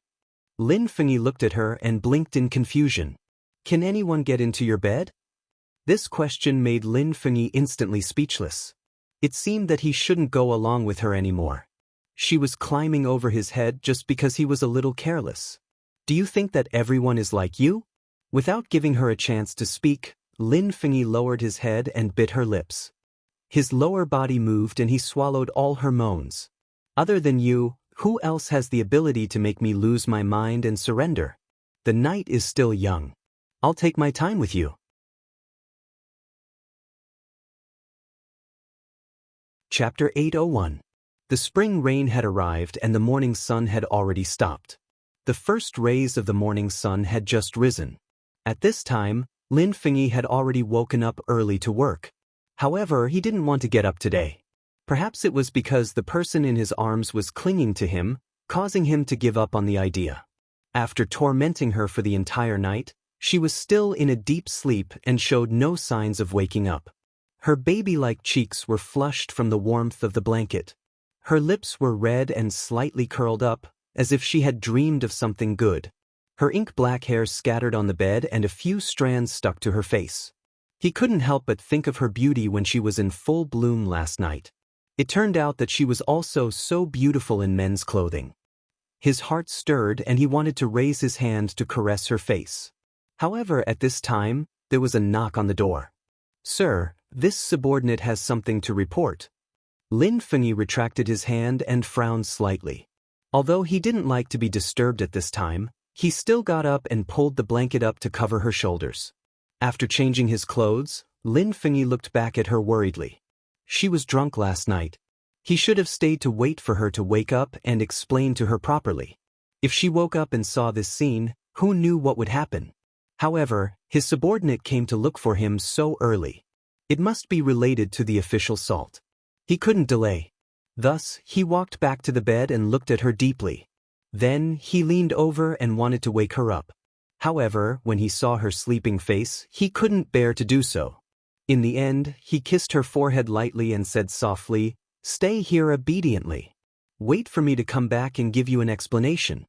Lin Fengyi looked at her and blinked in confusion. "Can anyone get into your bed?" This question made Lin Fengyi instantly speechless. It seemed that he shouldn't go along with her anymore. She was climbing over his head just because he was a little careless. "Do you think that everyone is like you?" Without giving her a chance to speak, Lin Fengyi lowered his head and bit her lips. His lower body moved and he swallowed all her moans. "Other than you, who else has the ability to make me lose my mind and surrender? The night is still young. I'll take my time with you." Chapter 801. The spring rain had arrived and the morning sun had already stopped. The first rays of the morning sun had just risen. At this time, Lin Fengyi had already woken up early to work. However, he didn't want to get up today. Perhaps it was because the person in his arms was clinging to him, causing him to give up on the idea. After tormenting her for the entire night, she was still in a deep sleep and showed no signs of waking up. Her baby-like cheeks were flushed from the warmth of the blanket. Her lips were red and slightly curled up, as if she had dreamed of something good. Her ink-black hair scattered on the bed and a few strands stuck to her face. He couldn't help but think of her beauty when she was in full bloom last night. It turned out that she was also so beautiful in men's clothing. His heart stirred and he wanted to raise his hand to caress her face. However, at this time, there was a knock on the door. "Sir, this subordinate has something to report." Lin Fengyi retracted his hand and frowned slightly. Although he didn't like to be disturbed at this time, he still got up and pulled the blanket up to cover her shoulders. After changing his clothes, Lin Fengyi looked back at her worriedly. She was drunk last night. He should have stayed to wait for her to wake up and explain to her properly. If she woke up and saw this scene, who knew what would happen? However, his subordinate came to look for him so early. It must be related to the official salt. He couldn't delay. Thus, he walked back to the bed and looked at her deeply. Then, he leaned over and wanted to wake her up. However, when he saw her sleeping face, he couldn't bear to do so. In the end, he kissed her forehead lightly and said softly, "Stay here obediently. Wait for me to come back and give you an explanation."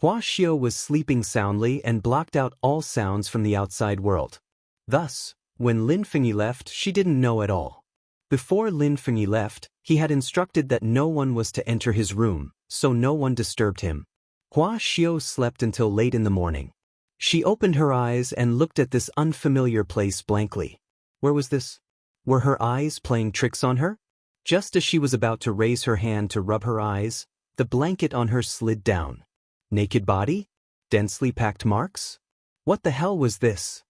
Xiao was sleeping soundly and blocked out all sounds from the outside world. Thus, when Lin Fengyi left, she didn't know at all. Before Lin Fengyi left, he had instructed that no one was to enter his room, so no one disturbed him. Xiao slept until late in the morning. She opened her eyes and looked at this unfamiliar place blankly. Where was this? Were her eyes playing tricks on her? Just as she was about to raise her hand to rub her eyes, the blanket on her slid down. Naked body? Densely packed marks? What the hell was this?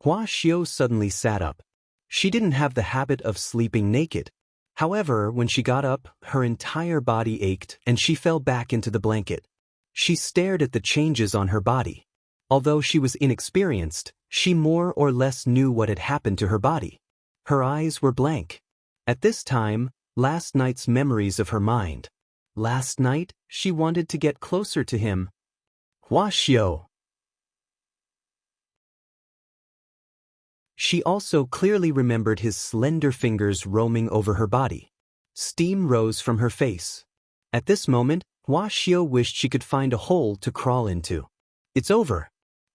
Xiao suddenly sat up. She didn't have the habit of sleeping naked. However, when she got up, her entire body ached and she fell back into the blanket. She stared at the changes on her body. Although she was inexperienced, she more or less knew what had happened to her body. Her eyes were blank. At this time, last night's memories of her mind. Last night, she wanted to get closer to him. Xiao. She also clearly remembered his slender fingers roaming over her body. Steam rose from her face. At this moment, Xiao wished she could find a hole to crawl into. It's over.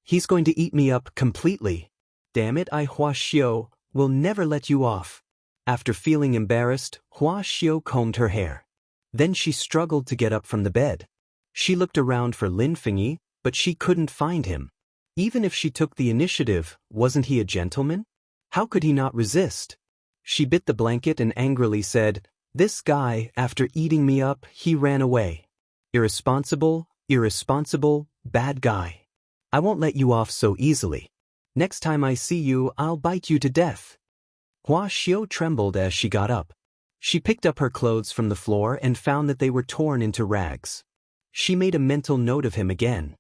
He's going to eat me up completely. Damn it, Xiao will never let you off. After feeling embarrassed, Xiao combed her hair. Then she struggled to get up from the bed. She looked around for Lin Fengyi, but she couldn't find him. Even if she took the initiative, wasn't he a gentleman? How could he not resist? She bit the blanket and angrily said, "This guy, after eating me up, he ran away. Irresponsible, irresponsible, bad guy. I won't let you off so easily. Next time I see you, I'll bite you to death." Xiao trembled as she got up. She picked up her clothes from the floor and found that they were torn into rags. She made a mental note of him again.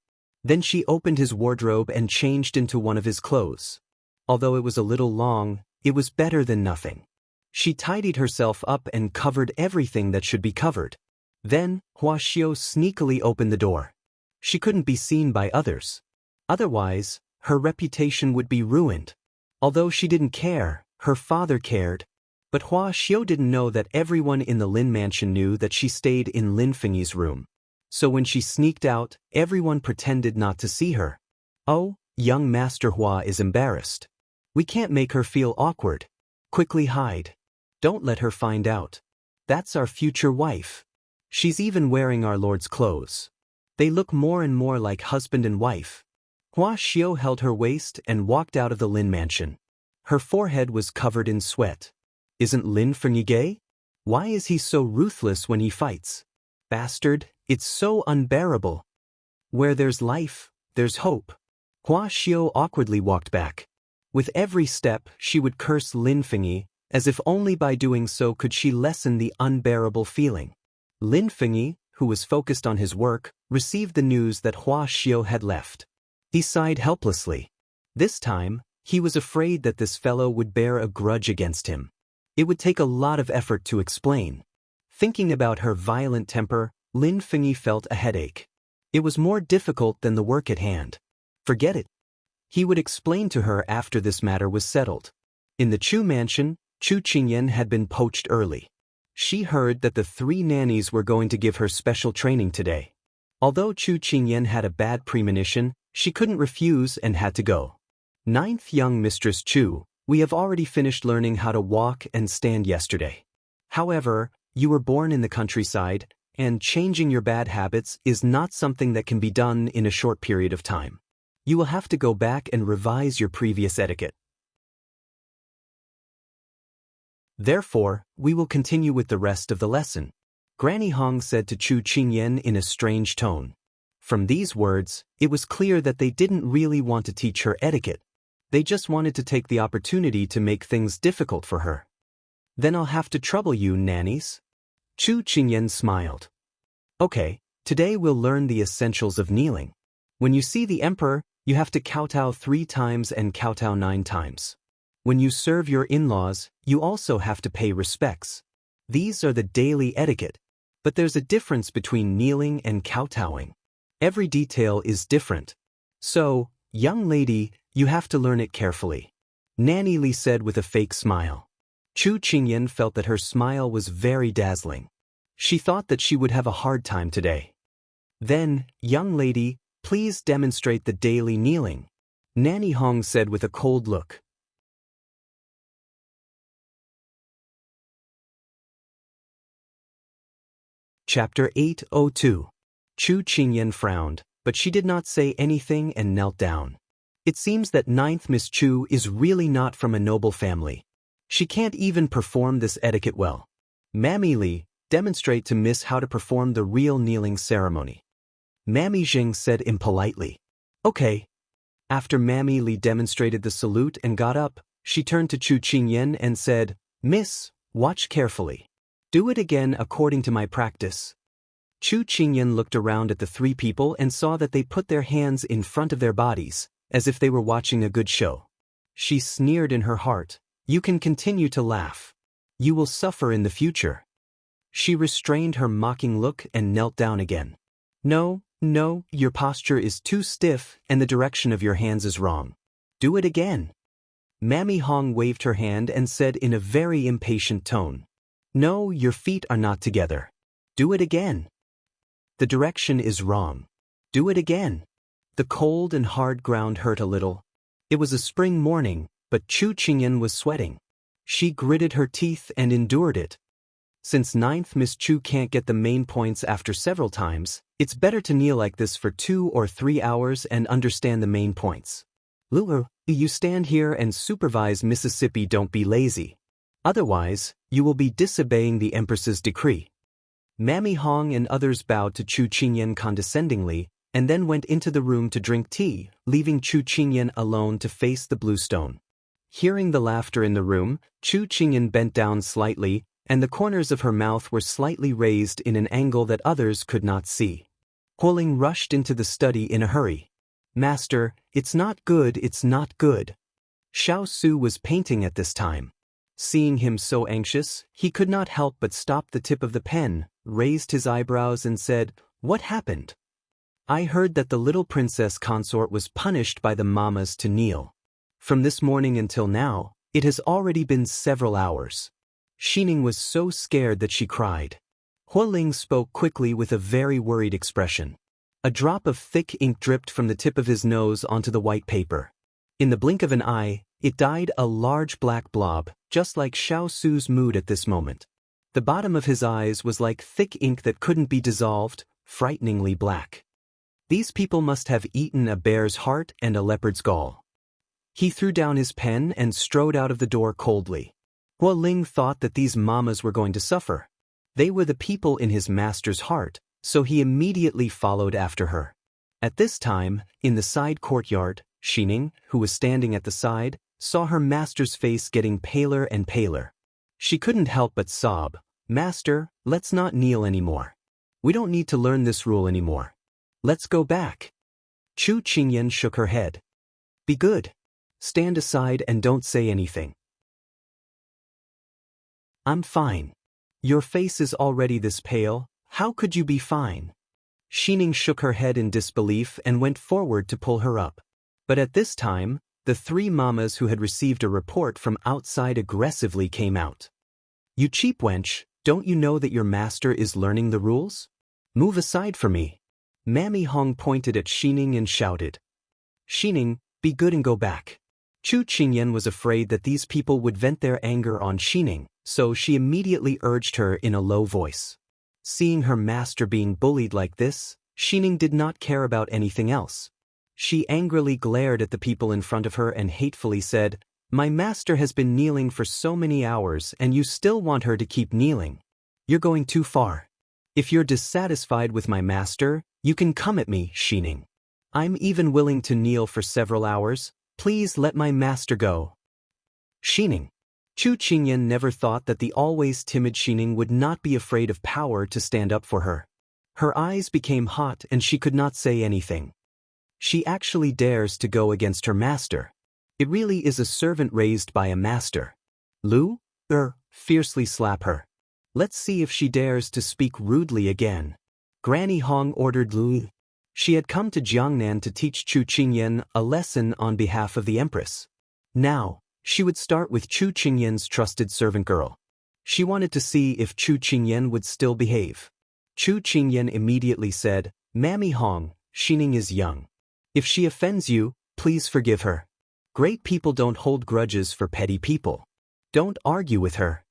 Then she opened his wardrobe and changed into one of his clothes. Although it was a little long, it was better than nothing. She tidied herself up and covered everything that should be covered. Then, Xiao sneakily opened the door. She couldn't be seen by others. Otherwise, her reputation would be ruined. Although she didn't care, her father cared. But Xiao didn't know that everyone in the Lin mansion knew that she stayed in Lin Fengyi's room. So when she sneaked out, everyone pretended not to see her. Oh, young Master Hua is embarrassed. We can't make her feel awkward. Quickly hide. Don't let her find out. That's our future wife. She's even wearing our Lord's clothes. They look more and more like husband and wife. Xiao held her waist and walked out of the Lin mansion. Her forehead was covered in sweat. Isn't Lin Fengyi gay? Why is he so ruthless when he fights? Bastard, it's so unbearable. Where there's life, there's hope. Xiao awkwardly walked back. With every step, she would curse Lin Fengyi, as if only by doing so could she lessen the unbearable feeling. Lin Fengyi, who was focused on his work, received the news that Xiao had left. He sighed helplessly. This time, he was afraid that this fellow would bear a grudge against him. It would take a lot of effort to explain. Thinking about her violent temper, Lin Fengyi felt a headache. It was more difficult than the work at hand. Forget it. He would explain to her after this matter was settled. In the Chu mansion, Chu Qingyan had been poached early. She heard that the 3 nannies were going to give her special training today. Although Chu Qingyan had a bad premonition, she couldn't refuse and had to go. 9th young Mistress Chu, we have already finished learning how to walk and stand yesterday. However, you were born in the countryside, and changing your bad habits is not something that can be done in a short period of time. You will have to go back and revise your previous etiquette. Therefore, we will continue with the rest of the lesson. Granny Hong said to Chu Qingyan in a strange tone. From these words, it was clear that they didn't really want to teach her etiquette. They just wanted to take the opportunity to make things difficult for her. Then I'll have to trouble you, nannies. Chu Qingyan smiled. Okay, today we'll learn the essentials of kneeling. When you see the emperor, you have to kowtow 3 times and kowtow 9 times. When you serve your in-laws, you also have to pay respects. These are the daily etiquette. But there's a difference between kneeling and kowtowing. Every detail is different. So, young lady, you have to learn it carefully. Nanny Li said with a fake smile. Chu Qingyan felt that her smile was very dazzling. She thought that she would have a hard time today. Then, young lady, please demonstrate the daily kneeling. Nanny Hong said with a cold look. Chapter 802. Chu Qingyan frowned, but she did not say anything and knelt down. It seems that 9th Miss Chu is really not from a noble family. She can't even perform this etiquette well. Mammy Li, demonstrate to Miss how to perform the real kneeling ceremony. Mammy Jing said impolitely. Okay. After Mammy Li demonstrated the salute and got up, she turned to Chu Qingyan and said, Miss, watch carefully. Do it again according to my practice. Chu Qingyan looked around at the 3 people and saw that they put their hands in front of their bodies, as if they were watching a good show. She sneered in her heart, you can continue to laugh. You will suffer in the future. She restrained her mocking look and knelt down again. No, your posture is too stiff and the direction of your hands is wrong. Do it again. Mammy Hong waved her hand and said in a very impatient tone. No, your feet are not together. Do it again. The direction is wrong. Do it again. The cold and hard ground hurt a little. It was a spring morning, but Chu Qingyan was sweating. She gritted her teeth and endured it. Since 9th Miss Chu can't get the main points after several times, it's better to kneel like this for 2 or 3 hours and understand the main points. Lulu, you stand here and supervise Mississippi, don't be lazy. Otherwise, you will be disobeying the Empress's decree. Mammy Hong and others bowed to Chu Qingyan condescendingly, and then went into the room to drink tea, leaving Chu Qingyan alone to face the blue stone. Hearing the laughter in the room, Chu Qingyan bent down slightly, and the corners of her mouth were slightly raised in an angle that others could not see. Huoling rushed into the study in a hurry. Master, it's not good, it's not good. Xiao Su was painting at this time. Seeing him so anxious, he could not help but stop the tip of the pen, raised his eyebrows and said, "What happened?" "I heard that the little princess consort was punished by the mamas to kneel. From this morning until now, it has already been several hours." Xining was so scared that she cried. Hualing spoke quickly with a very worried expression. A drop of thick ink dripped from the tip of his nose onto the white paper. In the blink of an eye, it dyed a large black blob, just like Xiao Su's mood at this moment. The bottom of his eyes was like thick ink that couldn't be dissolved, frighteningly black. These people must have eaten a bear's heart and a leopard's gall. He threw down his pen and strode out of the door coldly. Hualing thought that these mamas were going to suffer. They were the people in his master's heart, so he immediately followed after her. At this time, in the side courtyard, Xining, who was standing at the side, saw her master's face getting paler and paler. She couldn't help but sob, "Master, let's not kneel anymore. We don't need to learn this rule anymore. Let's go back." Chu Qingyan shook her head. "Be good. Stand aside and don't say anything." "I'm fine. Your face is already this pale, how could you be fine?" Xining shook her head in disbelief and went forward to pull her up. But at this time, the three mamas who had received a report from outside aggressively came out. "You cheap wench, don't you know that your master is learning the rules? Move aside for me." Mammy Hong pointed at Xining and shouted. "Xining, be good and go back." Chu Qingyan was afraid that these people would vent their anger on Xining, so she immediately urged her in a low voice. Seeing her master being bullied like this, Xining did not care about anything else. She angrily glared at the people in front of her and hatefully said, "My master has been kneeling for so many hours and you still want her to keep kneeling. You're going too far. If you're dissatisfied with my master, you can come at me, Xining. I'm even willing to kneel for several hours. Please let my master go." Xining. Chu Qingyan never thought that the always timid Xining would not be afraid of power to stand up for her. Her eyes became hot and she could not say anything. She actually dares to go against her master. It really is a servant raised by a master. Lu, fiercely slap her. Let's see if she dares to speak rudely again. Granny Hong ordered Lu. She had come to Jiangnan to teach Chu Qingyan a lesson on behalf of the empress. Now, she would start with Chu Qingyan's trusted servant girl. She wanted to see if Chu Qingyan would still behave. Chu Qingyan immediately said, "Mammy Hong, Xining is young. If she offends you, please forgive her. Great people don't hold grudges for petty people. Don't argue with her."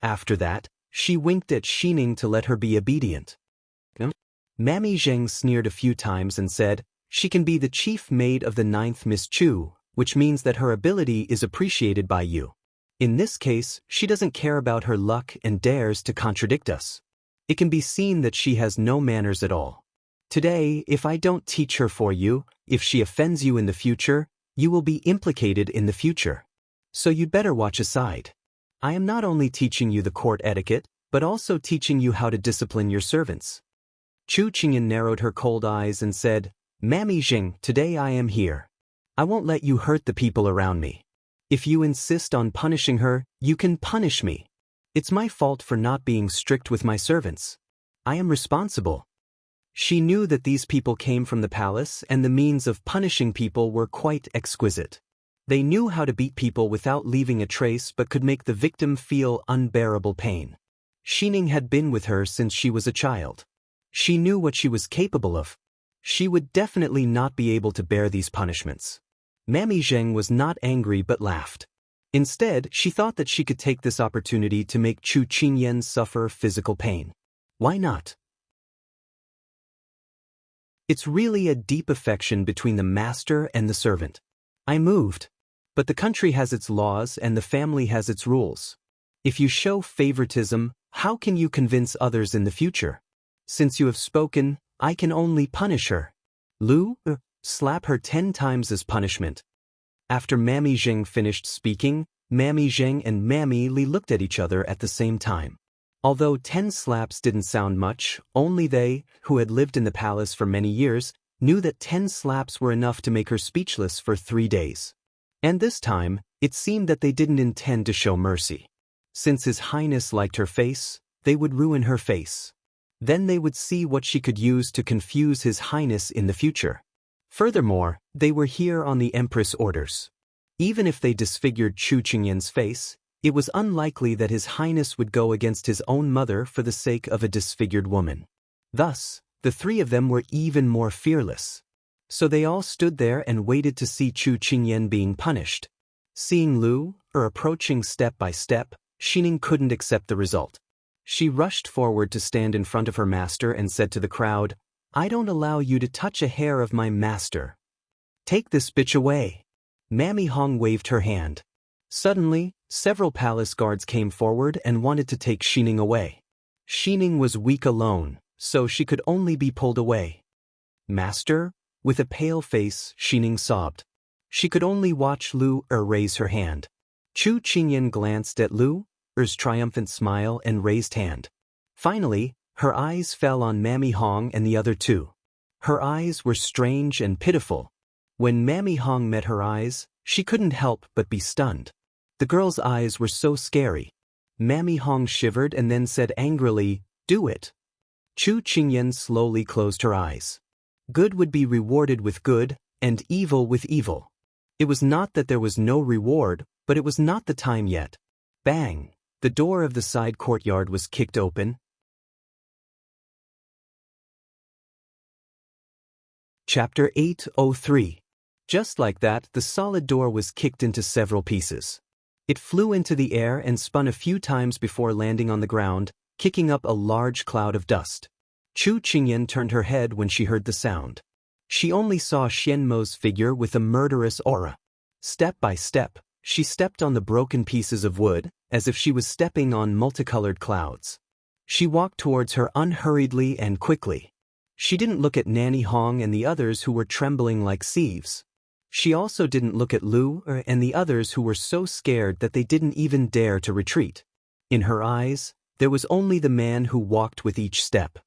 After that, she winked at Xining to let her be obedient. Mammy Zheng sneered a few times and said, "She can be the chief maid of the 9th Miss Chu, which means that her ability is appreciated by you. In this case, she doesn't care about her luck and dares to contradict us. It can be seen that she has no manners at all. Today, if I don't teach her for you, if she offends you in the future, you will be implicated in the future. So you'd better watch aside. I am not only teaching you the court etiquette, but also teaching you how to discipline your servants." Chu Qingyan narrowed her cold eyes and said, "Mammy Zheng, today I am here. I won't let you hurt the people around me. If you insist on punishing her, you can punish me. It's my fault for not being strict with my servants. I am responsible." She knew that these people came from the palace and the means of punishing people were quite exquisite. They knew how to beat people without leaving a trace but could make the victim feel unbearable pain. Xining had been with her since she was a child. She knew what she was capable of. She would definitely not be able to bear these punishments. Mammy Zheng was not angry but laughed. Instead, she thought that she could take this opportunity to make Chu Qingyan suffer physical pain. Why not? It's really a deep affection between the master and the servant. I moved. But the country has its laws and the family has its rules. If you show favoritism, how can you convince others in the future? Since you have spoken, I can only punish her. Lu, slap her 10 times as punishment. After Mammy Zheng finished speaking, Mammy Zheng and Mammy Li looked at each other at the same time. Although 10 slaps didn't sound much, only they, who had lived in the palace for many years, knew that 10 slaps were enough to make her speechless for 3 days. And this time, it seemed that they didn't intend to show mercy. Since His Highness liked her face, they would ruin her face. Then they would see what she could use to confuse His Highness in the future. Furthermore, they were here on the Empress' orders. Even if they disfigured Chu Qingyan's face, it was unlikely that His Highness would go against his own mother for the sake of a disfigured woman. Thus, the 3 of them were even more fearless. So they all stood there and waited to see Chu Qingyan being punished. Seeing Lu approaching step by step, Xining couldn't accept the result. She rushed forward to stand in front of her master and said to the crowd, "I don't allow you to touch a hair of my master. Take this bitch away." Mammy Hong waved her hand. Suddenly, several palace guards came forward and wanted to take Xining away. Xining was weak alone, so she could only be pulled away. "Master?" With a pale face, Xining sobbed. She could only watch Lu raise her hand. Chu Qingyan glanced at Lu's triumphant smile and raised hand. Finally, her eyes fell on Mammy Hong and the other 2. Her eyes were strange and pitiful. When Mammy Hong met her eyes, she couldn't help but be stunned. The girl's eyes were so scary. Mammy Hong shivered and then said angrily, "Do it." Chu Qingyan slowly closed her eyes. Good would be rewarded with good, and evil with evil. It was not that there was no reward, but it was not the time yet. Bang! The door of the side courtyard was kicked open. Chapter 803. Just like that, the solid door was kicked into several pieces. It flew into the air and spun a few times before landing on the ground, kicking up a large cloud of dust. Chu Qingyan turned her head when she heard the sound. She only saw Xianmo's figure with a murderous aura. Step by step, she stepped on the broken pieces of wood, as if she was stepping on multicolored clouds. She walked towards her unhurriedly and quickly. She didn't look at Nanny Hong and the others who were trembling like sieves. She also didn't look at Lu and the others who were so scared that they didn't even dare to retreat. In her eyes, there was only the man who walked with each step.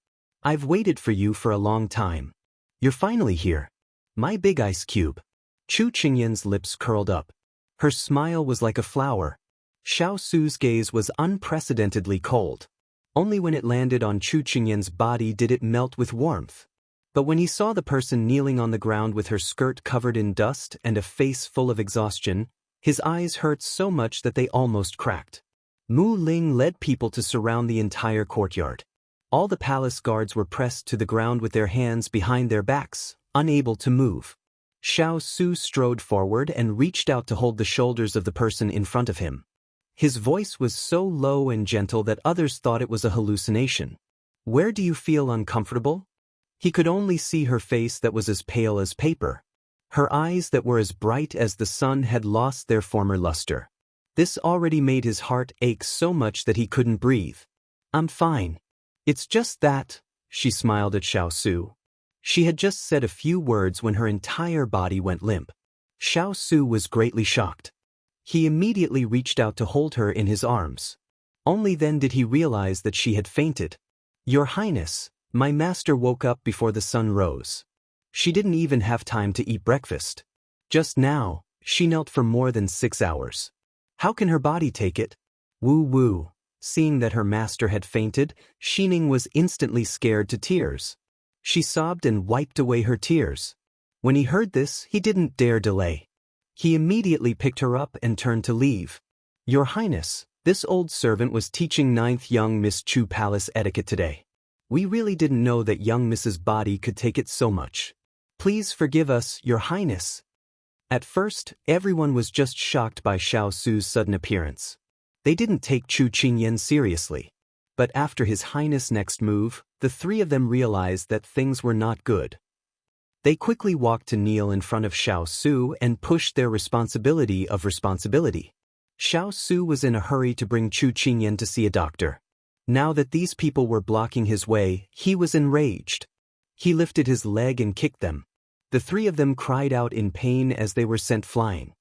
"I've waited for you for a long time. You're finally here. My big ice cube." Chu Qingyan's lips curled up. Her smile was like a flower. Xiao Su's gaze was unprecedentedly cold. Only when it landed on Chu Qingyan's body did it melt with warmth. But when he saw the person kneeling on the ground with her skirt covered in dust and a face full of exhaustion, his eyes hurt so much that they almost cracked. Mu Ling led people to surround the entire courtyard. All the palace guards were pressed to the ground with their hands behind their backs, unable to move. Xiao Su strode forward and reached out to hold the shoulders of the person in front of him. His voice was so low and gentle that others thought it was a hallucination. "Where do you feel uncomfortable?" He could only see her face that was as pale as paper. Her eyes that were as bright as the sun had lost their former luster. This already made his heart ache so much that he couldn't breathe. "I'm fine. It's just that," she smiled at Xiao Su. She had just said a few words when her entire body went limp. Xiao Su was greatly shocked. He immediately reached out to hold her in his arms. Only then did he realize that she had fainted. "Your Highness, my master woke up before the sun rose. She didn't even have time to eat breakfast. Just now, she knelt for more than 6 hours. How can her body take it?" Woo woo. Seeing that her master had fainted, Xining was instantly scared to tears. She sobbed and wiped away her tears. When he heard this, he didn't dare delay. He immediately picked her up and turned to leave. "Your Highness, this old servant was teaching 9th young Miss Chu palace etiquette today. We really didn't know that young Mrs. Body could take it so much. Please forgive us, Your Highness." At first, everyone was just shocked by Xiao Su's sudden appearance. They didn't take Chu Qingyan seriously. But after His Highness' next move, the 3 of them realized that things were not good. They quickly walked to kneel in front of Xiao Su and pushed their responsibility. Xiao Su was in a hurry to bring Chu Qingyan to see a doctor. Now that these people were blocking his way, he was enraged. He lifted his leg and kicked them. The 3 of them cried out in pain as they were sent flying.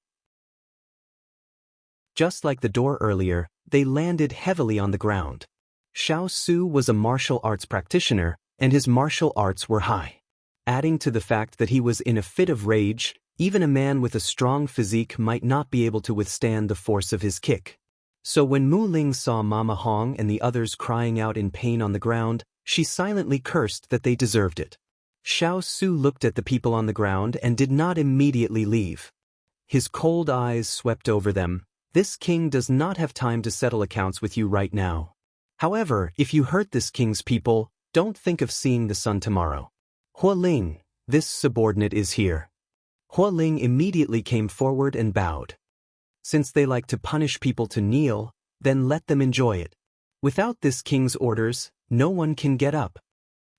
Just like the door earlier, they landed heavily on the ground. Xiao Su was a martial arts practitioner, and his martial arts were high. adding to the fact that he was in a fit of rage. Even a man with a strong physique might not be able to withstand the force of his kick. So when Mu Ling saw Mama Hong and the others crying out in pain on the ground, she silently cursed that they deserved it. Xiao Su looked at the people on the ground and did not immediately leave. His cold eyes swept over them. This king does not have time to settle accounts with you right now. However, if you hurt this king's people, don't think of seeing the sun tomorrow. Hua Ling, this subordinate is here. Hua Ling immediately came forward and bowed. Since they like to punish people to kneel, then let them enjoy it. Without this king's orders, no one can get up.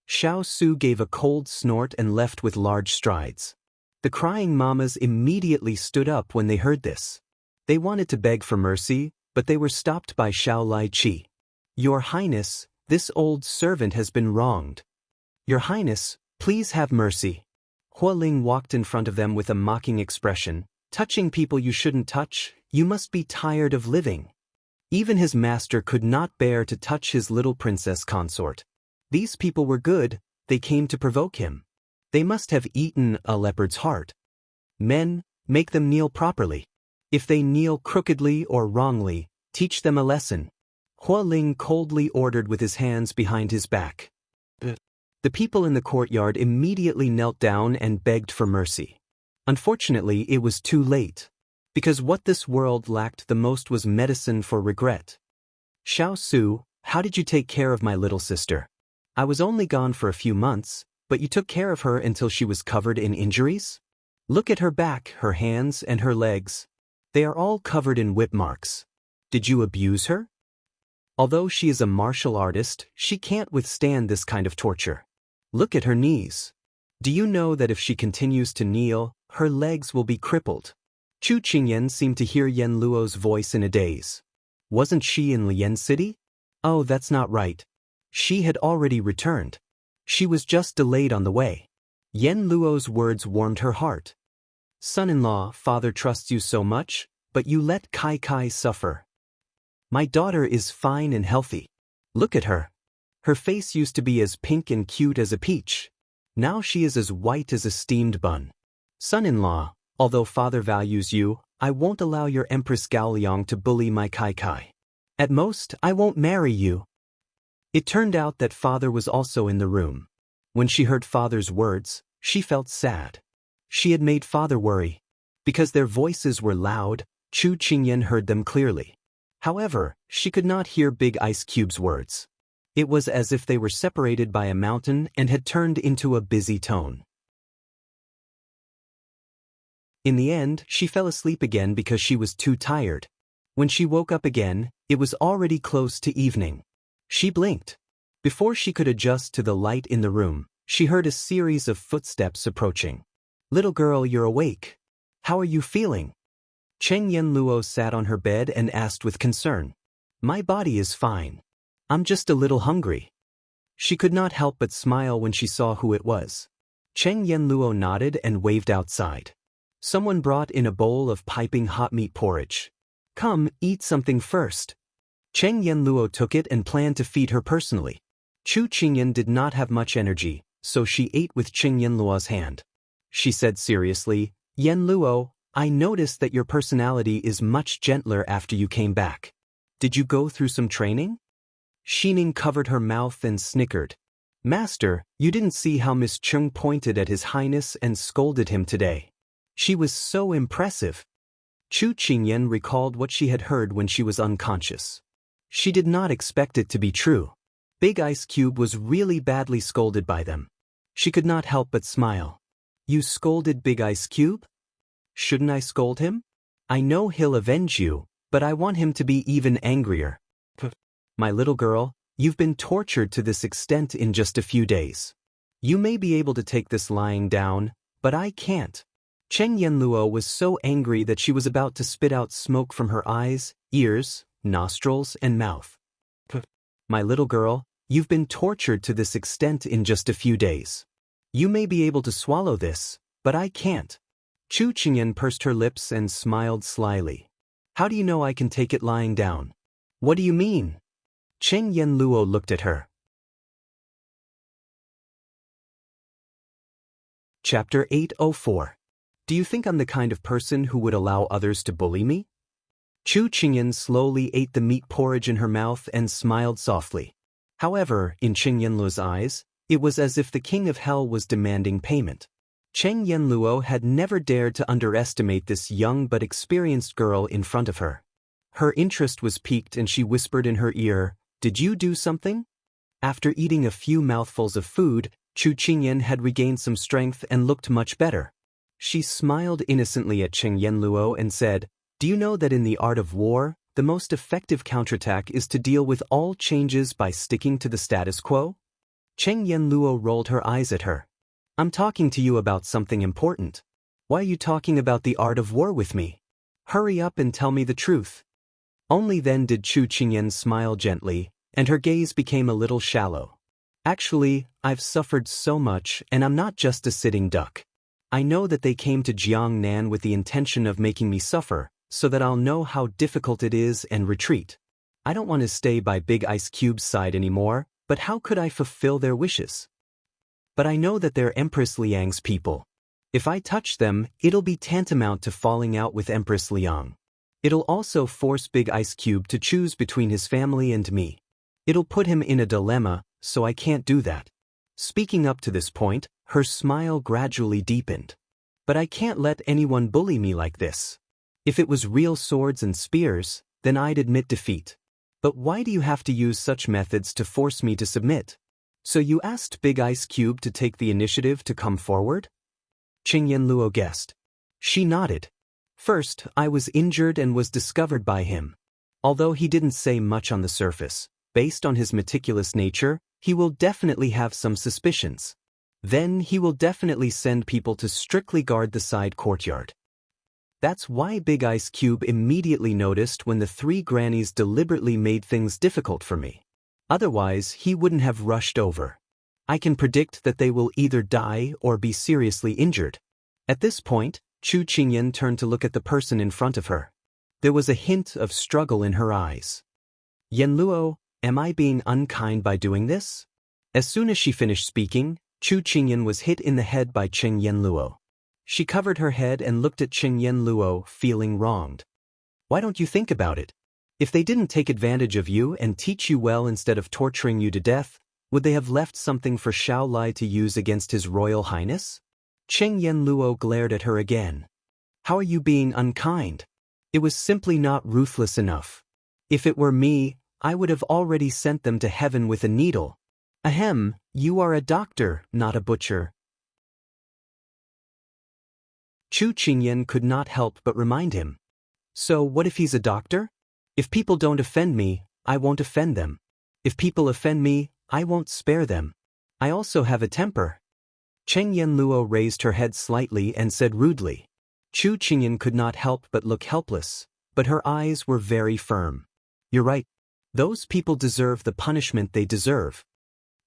Xiao Su gave a cold snort and left with large strides. The crying mamas immediately stood up when they heard this. They wanted to beg for mercy, but they were stopped by Xiao Lai Chi. Your Highness, this old servant has been wronged. Your Highness, please have mercy. Hua Ling walked in front of them with a mocking expression. Touching people you shouldn't touch, you must be tired of living. Even his master could not bear to touch his little princess consort. These people were good, they came to provoke him. They must have eaten a leopard's heart. Men, make them kneel properly. If they kneel crookedly or wrongly, teach them a lesson. Hua Ling coldly ordered with his hands behind his back. The people in the courtyard immediately knelt down and begged for mercy. Unfortunately, it was too late. Because what this world lacked the most was medicine for regret. Xiao Su, how did you take care of my little sister? I was only gone for a few months, but you took care of her until she was covered in injuries? Look at her back, her hands, and her legs. They are all covered in whip marks. Did you abuse her? Although she is a martial artist, she can't withstand this kind of torture. Look at her knees. Do you know that if she continues to kneel, her legs will be crippled? Chu Qingyan seemed to hear Yen Luo's voice in a daze. Wasn't she in Lian City? Oh, that's not right. She had already returned. She was just delayed on the way. Yen Luo's words warmed her heart. Son-in-law, father trusts you so much, but you let Kai Kai suffer. My daughter is fine and healthy. Look at her. Her face used to be as pink and cute as a peach. Now she is as white as a steamed bun. Son-in-law, although father values you, I won't allow your Empress Gaoliang to bully my Kai Kai. At most, I won't marry you. It turned out that father was also in the room. When she heard father's words, she felt sad. She had made father worry. Because their voices were loud, Chu Qingyan heard them clearly. However, she could not hear Big Ice Cube's words. It was as if they were separated by a mountain and had turned into a busy tone. In the end, she fell asleep again because she was too tired. When she woke up again, it was already close to evening. She blinked. Before she could adjust to the light in the room, she heard a series of footsteps approaching. Little girl, you're awake. How are you feeling? Cheng Yen Luo sat on her bed and asked with concern. My body is fine. I'm just a little hungry. She could not help but smile when she saw who it was. Cheng Yen Luo nodded and waved outside. Someone brought in a bowl of piping hot meat porridge. Come, eat something first. Cheng Yen Luo took it and planned to feed her personally. Chu Qingyan did not have much energy, so she ate with Cheng Yen Luo's hand. She said seriously, Yen Luo, I noticed that your personality is much gentler after you came back. Did you go through some training? Xining covered her mouth and snickered. Master, you didn't see how Miss Chung pointed at His Highness and scolded him today. She was so impressive. Chu Qingyan recalled what she had heard when she was unconscious. She did not expect it to be true. Big Ice Cube was really badly scolded by them. She could not help but smile. You scolded Big Ice Cube? Shouldn't I scold him? I know he'll avenge you, but I want him to be even angrier. My little girl, you've been tortured to this extent in just a few days. You may be able to take this lying down, but I can't. Cheng Yen Luo was so angry that she was about to spit out smoke from her eyes, ears, nostrils, and mouth. My little girl, you've been tortured to this extent in just a few days. You may be able to swallow this, but I can't. Chu Qingyan pursed her lips and smiled slyly. How do you know I can take it lying down? What do you mean? Cheng Yen Luo looked at her. Chapter 804. Do you think I'm the kind of person who would allow others to bully me? Chu Qingyan slowly ate the meat porridge in her mouth and smiled softly. However, in Cheng Yanluo's eyes, it was as if the king of hell was demanding payment. Cheng Yanluo had never dared to underestimate this young but experienced girl in front of her. Her interest was piqued and she whispered in her ear, "Did you do something?" After eating a few mouthfuls of food, Chu Qingyan had regained some strength and looked much better. She smiled innocently at Cheng Yanluo and said, "Do you know that in the art of war, the most effective counterattack is to deal with all changes by sticking to the status quo?" Cheng Yanluo rolled her eyes at her. "I'm talking to you about something important. Why are you talking about the art of war with me? Hurry up and tell me the truth." Only then did Chu Qingyan smile gently, and her gaze became a little shallow. "Actually, I've suffered so much, and I'm not just a sitting duck. I know that they came to Jiangnan with the intention of making me suffer, so that I'll know how difficult it is and retreat. I don't want to stay by Big Ice Cube's side anymore, but how could I fulfill their wishes? But I know that they're Empress Liang's people. If I touch them, it'll be tantamount to falling out with Empress Liang. It'll also force Big Ice Cube to choose between his family and me. It'll put him in a dilemma, so I can't do that." Speaking up to this point, her smile gradually deepened. "But I can't let anyone bully me like this. If it was real swords and spears, then I'd admit defeat. But why do you have to use such methods to force me to submit? So you asked Big Ice Cube to take the initiative to come forward?" Cheng Yanluo guessed. She nodded. "First, I was injured and was discovered by him. Although he didn't say much on the surface, based on his meticulous nature, he will definitely have some suspicions. Then he will definitely send people to strictly guard the side courtyard. That's why Big Ice Cube immediately noticed when the three grannies deliberately made things difficult for me. Otherwise, he wouldn't have rushed over. I can predict that they will either die or be seriously injured." At this point, Chu Qingyan turned to look at the person in front of her. There was a hint of struggle in her eyes. "Yanluo, am I being unkind by doing this?" As soon as she finished speaking, Chu Qingyan was hit in the head by Cheng Yanluo. She covered her head and looked at Cheng Yanluo, feeling wronged. "Why don't you think about it? If they didn't take advantage of you and teach you well instead of torturing you to death, would they have left something for Xiao Lai to use against His Royal Highness?" Cheng Yanluo glared at her again. "How are you being unkind? It was simply not ruthless enough. If it were me, I would have already sent them to heaven with a needle. Ahem, you are a doctor, not a butcher." Chu Qingyan could not help but remind him. "So what if he's a doctor? If people don't offend me, I won't offend them. If people offend me, I won't spare them. I also have a temper." Cheng Yanluo raised her head slightly and said rudely. Chu Qingyan could not help but look helpless, but her eyes were very firm. "You're right. Those people deserve the punishment they deserve."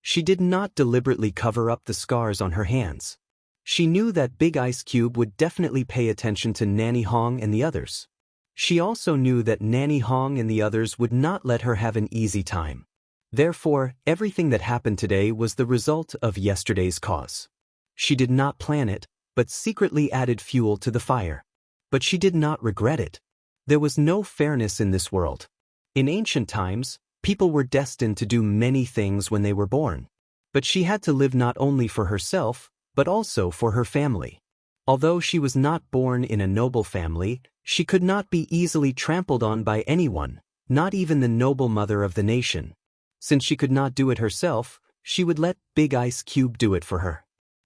She did not deliberately cover up the scars on her hands. She knew that Big Ice Cube would definitely pay attention to Nanny Hong and the others. She also knew that Nanny Hong and the others would not let her have an easy time. Therefore, everything that happened today was the result of yesterday's cause. She did not plan it, but secretly added fuel to the fire. But she did not regret it. There was no fairness in this world. In ancient times, people were destined to do many things when they were born. But she had to live not only for herself, but also for her family. Although she was not born in a noble family, she could not be easily trampled on by anyone, not even the noble mother of the nation. Since she could not do it herself, she would let Big Ice Cube do it for her.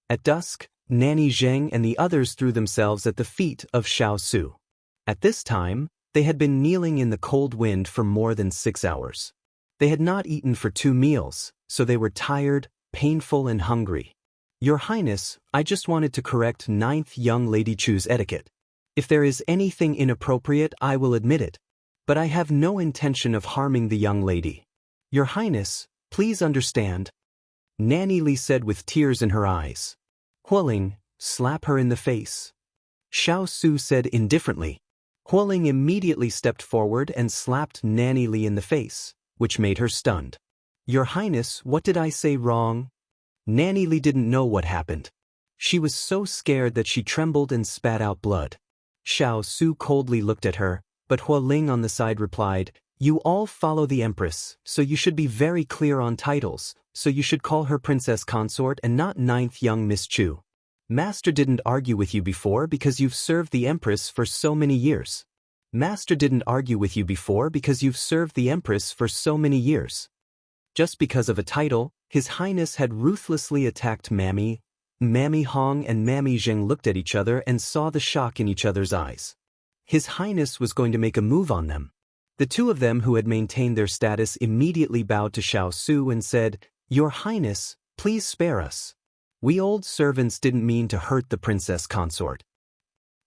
At dusk, Nanny Zheng and the others threw themselves at the feet of Xiao Su. At this time, they had been kneeling in the cold wind for more than 6 hours. They had not eaten for 2 meals, so they were tired, painful and hungry. "Your Highness, I just wanted to correct 9th young Lady Chu's etiquette. If there is anything inappropriate, I will admit it. But I have no intention of harming the young lady. Your Highness, please understand," Nanny Li said with tears in her eyes. "Huoling, slap her in the face." Xiao Su said indifferently. Huoling immediately stepped forward and slapped Nanny Li in the face, which made her stunned. "Your Highness, what did I say wrong?" Nanny Li didn't know what happened. She was so scared that she trembled and spat out blood. Xiao Su coldly looked at her, but Hua Ling on the side replied, "You all follow the Empress, so you should be very clear on titles, so you should call her Princess Consort and not ninth young Miss Chu. Master didn't argue with you before because you've served the Empress for so many years. Master didn't argue with you before because you've served the Empress for so many years." Just because of a title, His Highness had ruthlessly attacked Mammy Hong and Mammy Zheng looked at each other and saw the shock in each other's eyes. His Highness was going to make a move on them. The two of them who had maintained their status immediately bowed to Xiao Su and said, "Your Highness, please spare us. We old servants didn't mean to hurt the Princess Consort."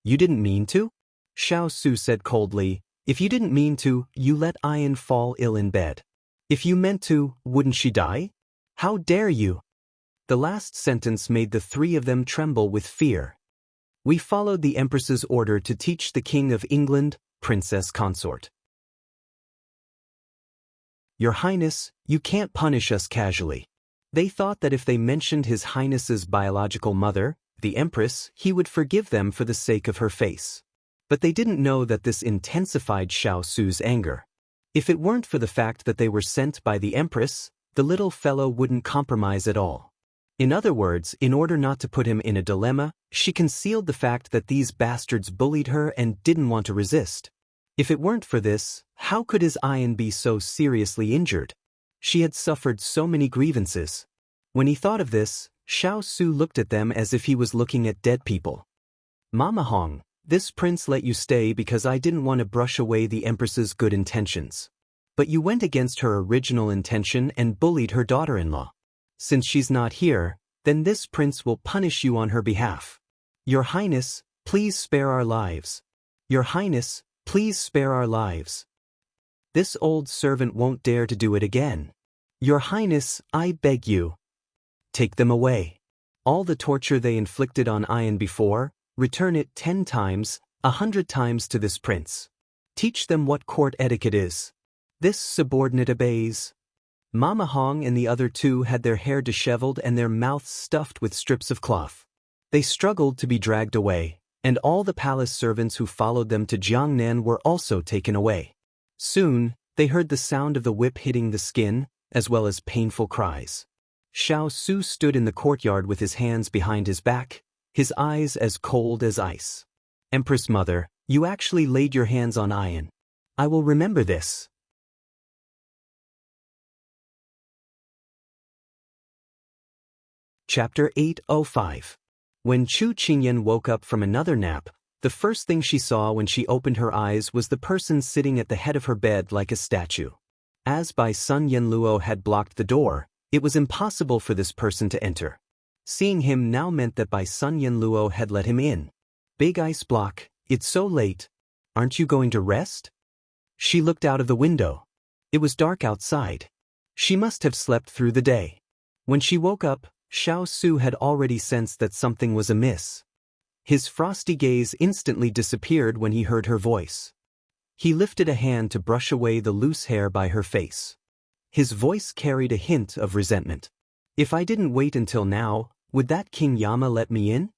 "You didn't mean to?" Xiao Su said coldly. "If you didn't mean to, you let Ayan fall ill in bed. If you meant to, wouldn't she die? How dare you?" The last sentence made the three of them tremble with fear. "We followed the Empress's order to teach the King of England, Princess Consort." "Your Highness, you can't punish us casually." They thought that if they mentioned His Highness's biological mother, the Empress, he would forgive them for the sake of her face. But they didn't know that this intensified Xiao Su's anger. If it weren't for the fact that they were sent by the Empress, the little fellow wouldn't compromise at all. In other words, in order not to put him in a dilemma, she concealed the fact that these bastards bullied her and didn't want to resist. If it weren't for this, how could his Ayan be so seriously injured? She had suffered so many grievances. When he thought of this, Xiao Su looked at them as if he was looking at dead people. "Mama Hong, this prince let you stay because I didn't want to brush away the Empress's good intentions. But you went against her original intention and bullied her daughter-in-law. Since she's not here, then this prince will punish you on her behalf. Your Highness, please spare our lives. Your Highness, please spare our lives. This old servant won't dare to do it again. Your Highness, I beg you. Take them away. All the torture they inflicted on Ayan before, return it 10 times, 100 times to this prince. Teach them what court etiquette is. This subordinate obeys." Mama Hong and the other two had their hair disheveled and their mouths stuffed with strips of cloth. They struggled to be dragged away, and all the palace servants who followed them to Jiangnan were also taken away. Soon, they heard the sound of the whip hitting the skin, as well as painful cries. Xiao Su stood in the courtyard with his hands behind his back, his eyes as cold as ice. "Empress Mother, you actually laid your hands on Ayan. I will remember this." Chapter 805. When Chu Qingyan woke up from another nap, the first thing she saw when she opened her eyes was the person sitting at the head of her bed like a statue. As Bai Sun Yanluo had blocked the door, it was impossible for this person to enter. Seeing him now meant that Bai Sun Yanluo had let him in. "Big ice block, it's so late. Aren't you going to rest?" She looked out of the window. It was dark outside. She must have slept through the day. When she woke up, Xiao Su had already sensed that something was amiss. His frosty gaze instantly disappeared when he heard her voice. He lifted a hand to brush away the loose hair by her face. His voice carried a hint of resentment. "If I didn't wait until now, would that King Yama let me in?"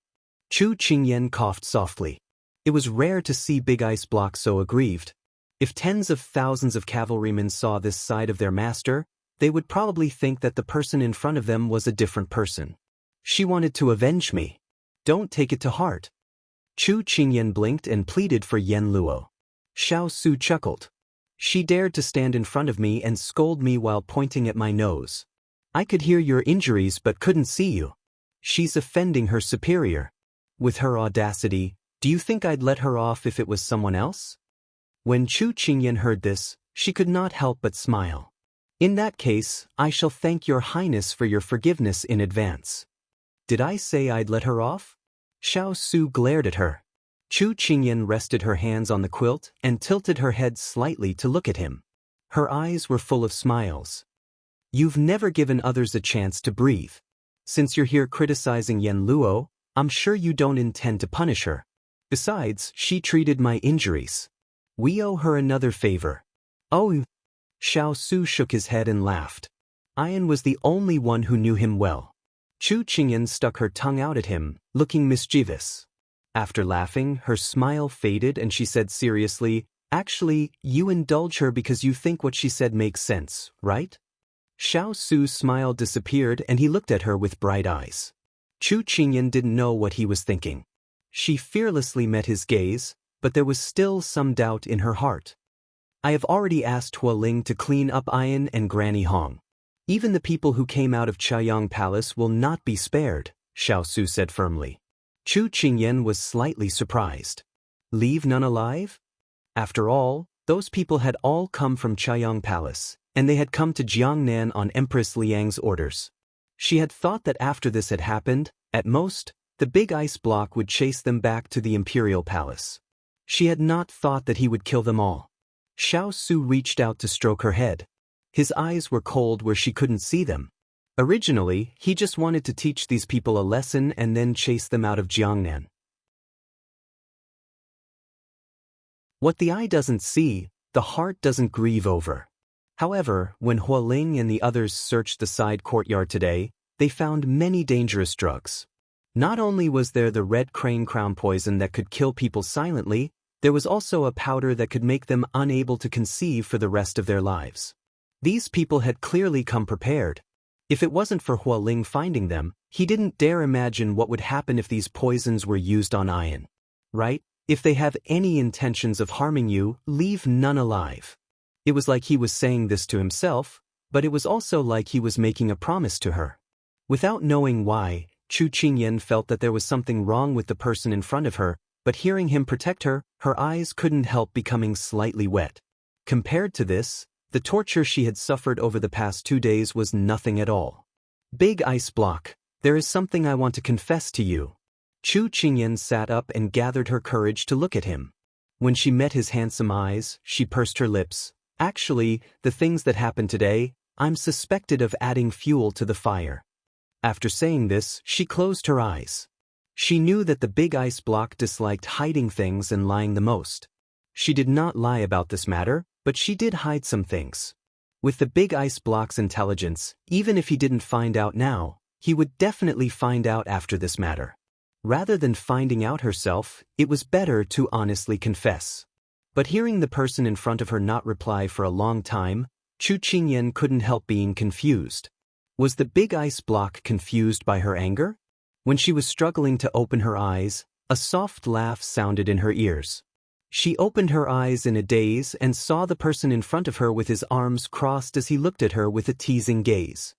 Chu Qingyan coughed softly. It was rare to see Big Ice Block so aggrieved. If tens of thousands of cavalrymen saw this side of their master, they would probably think that the person in front of them was a different person. "She wanted to avenge me. Don't take it to heart." Chu Qingyan blinked and pleaded for Yan Luo. Xiao Su chuckled. "She dared to stand in front of me and scold me while pointing at my nose. I could hear your injuries but couldn't see you. She's offending her superior. With her audacity, do you think I'd let her off if it was someone else?" When Chu Qingyan heard this, she could not help but smile. "In that case, I shall thank your Highness for your forgiveness in advance." "Did I say I'd let her off?" Xiao Su glared at her. Chu Qingyan rested her hands on the quilt and tilted her head slightly to look at him. Her eyes were full of smiles. "You've never given others a chance to breathe. Since you're here criticizing Yan Luo, I'm sure you don't intend to punish her. Besides, she treated my injuries. We owe her another favor." "Oh." Xiao Su shook his head and laughed. Ayan was the only one who knew him well. Chu Qingyan stuck her tongue out at him, looking mischievous. After laughing, her smile faded and she said seriously, "Actually, you indulge her because you think what she said makes sense, right?" Xiao Su's smile disappeared and he looked at her with bright eyes. Chu Qingyan didn't know what he was thinking. She fearlessly met his gaze, but there was still some doubt in her heart. "I have already asked Hualing to clean up Ayan and Granny Hong. Even the people who came out of Chaoyang Palace will not be spared," Xiao Su said firmly. Chu Qingyan was slightly surprised. Leave none alive? After all, those people had all come from Chaoyang Palace, and they had come to Jiangnan on Empress Liang's orders. She had thought that after this had happened, at most, the big ice block would chase them back to the imperial palace. She had not thought that he would kill them all. Xiao Su reached out to stroke her head. His eyes were cold where she couldn't see them. Originally, he just wanted to teach these people a lesson and then chase them out of Jiangnan. What the eye doesn't see, the heart doesn't grieve over. However, when Hualing and the others searched the side courtyard today, they found many dangerous drugs. Not only was there the red crane crown poison that could kill people silently, there was also a powder that could make them unable to conceive for the rest of their lives. These people had clearly come prepared. If it wasn't for Hualing finding them, he didn't dare imagine what would happen if these poisons were used on Ayan. Right? If they have any intentions of harming you, leave none alive. It was like he was saying this to himself, but it was also like he was making a promise to her. Without knowing why, Chu Qingyan felt that there was something wrong with the person in front of her, but hearing him protect her, her eyes couldn't help becoming slightly wet. Compared to this, the torture she had suffered over the past 2 days was nothing at all. "Big ice block, there is something I want to confess to you." Chu Qingyan sat up and gathered her courage to look at him. When she met his handsome eyes, she pursed her lips. "Actually, the things that happened today, I'm suspected of adding fuel to the fire." After saying this, she closed her eyes. She knew that the big ice block disliked hiding things and lying the most. She did not lie about this matter, but she did hide some things. With the big ice block's intelligence, even if he didn't find out now, he would definitely find out after this matter. Rather than finding out herself, it was better to honestly confess. But hearing the person in front of her not reply for a long time, Chu Qingyan couldn't help being confused. Was the big ice block confused by her anger? When she was struggling to open her eyes, a soft laugh sounded in her ears. She opened her eyes in a daze and saw the person in front of her with his arms crossed as he looked at her with a teasing gaze.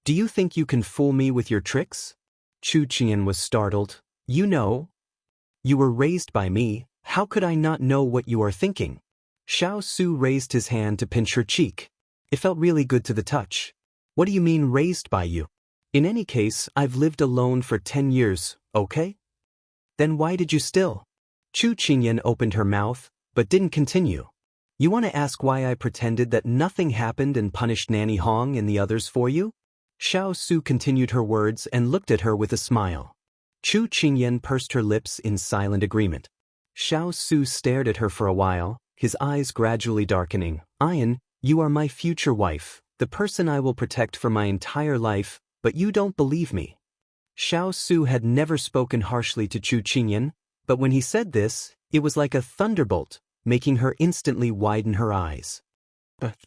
"Do you think you can fool me with your tricks?" Chu Qingyan was startled. "You know? You were raised by me, how could I not know what you are thinking?" Xiao Su raised his hand to pinch her cheek. It felt really good to the touch. "What do you mean raised by you? In any case, I've lived alone for 10 years, okay? Then why did you still?" Chu Qingyan opened her mouth, but didn't continue. "You want to ask why I pretended that nothing happened and punished Nanny Hong and the others for you?" Xiao Su continued her words and looked at her with a smile. Chu Qingyan pursed her lips in silent agreement. Xiao Su stared at her for a while, his eyes gradually darkening. "Ayan, you are my future wife, the person I will protect for my entire life, but you don't believe me." Xiao Su had never spoken harshly to Chu Qingyan, but when he said this, it was like a thunderbolt, making her instantly widen her eyes. But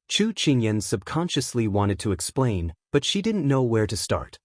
Chu Qingyan subconsciously wanted to explain, but she didn't know where to start.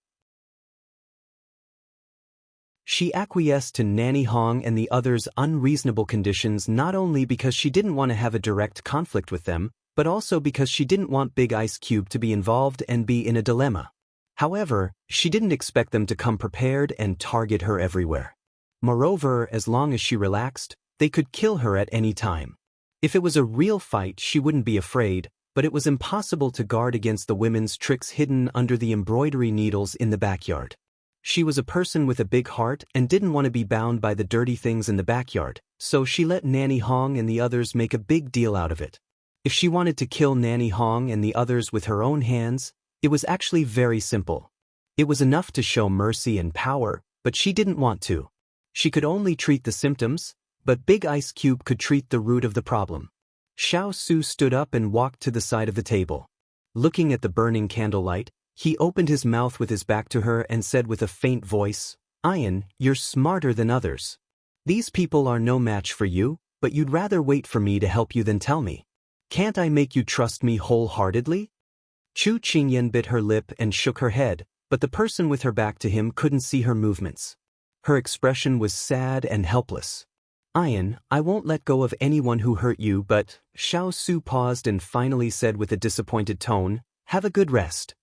She acquiesced to Nanny Hong and the others' unreasonable conditions not only because she didn't want to have a direct conflict with them, but also because she didn't want Big Ice Cube to be involved and be in a dilemma. However, she didn't expect them to come prepared and target her everywhere. Moreover, as long as she relaxed, they could kill her at any time. If it was a real fight, she wouldn't be afraid, but it was impossible to guard against the women's tricks hidden under the embroidery needles in the backyard. She was a person with a big heart and didn't want to be bound by the dirty things in the backyard, so she let Nanny Hong and the others make a big deal out of it. If she wanted to kill Nanny Hong and the others with her own hands, it was actually very simple. It was enough to show mercy and power, but she didn't want to. She could only treat the symptoms, but Big Ice Cube could treat the root of the problem. Xiao Su stood up and walked to the side of the table. Looking at the burning candlelight, He opened his mouth with his back to her and said with a faint voice, "Ian, you're smarter than others. These people are no match for you, but you'd rather wait for me to help you than tell me. Can't I make you trust me wholeheartedly?" Chu Qingyan bit her lip and shook her head, but the person with her back to him couldn't see her movements. Her expression was sad and helpless. "Ian, I won't let go of anyone who hurt you, but..." Xiao Su paused and finally said with a disappointed tone, "Have a good rest."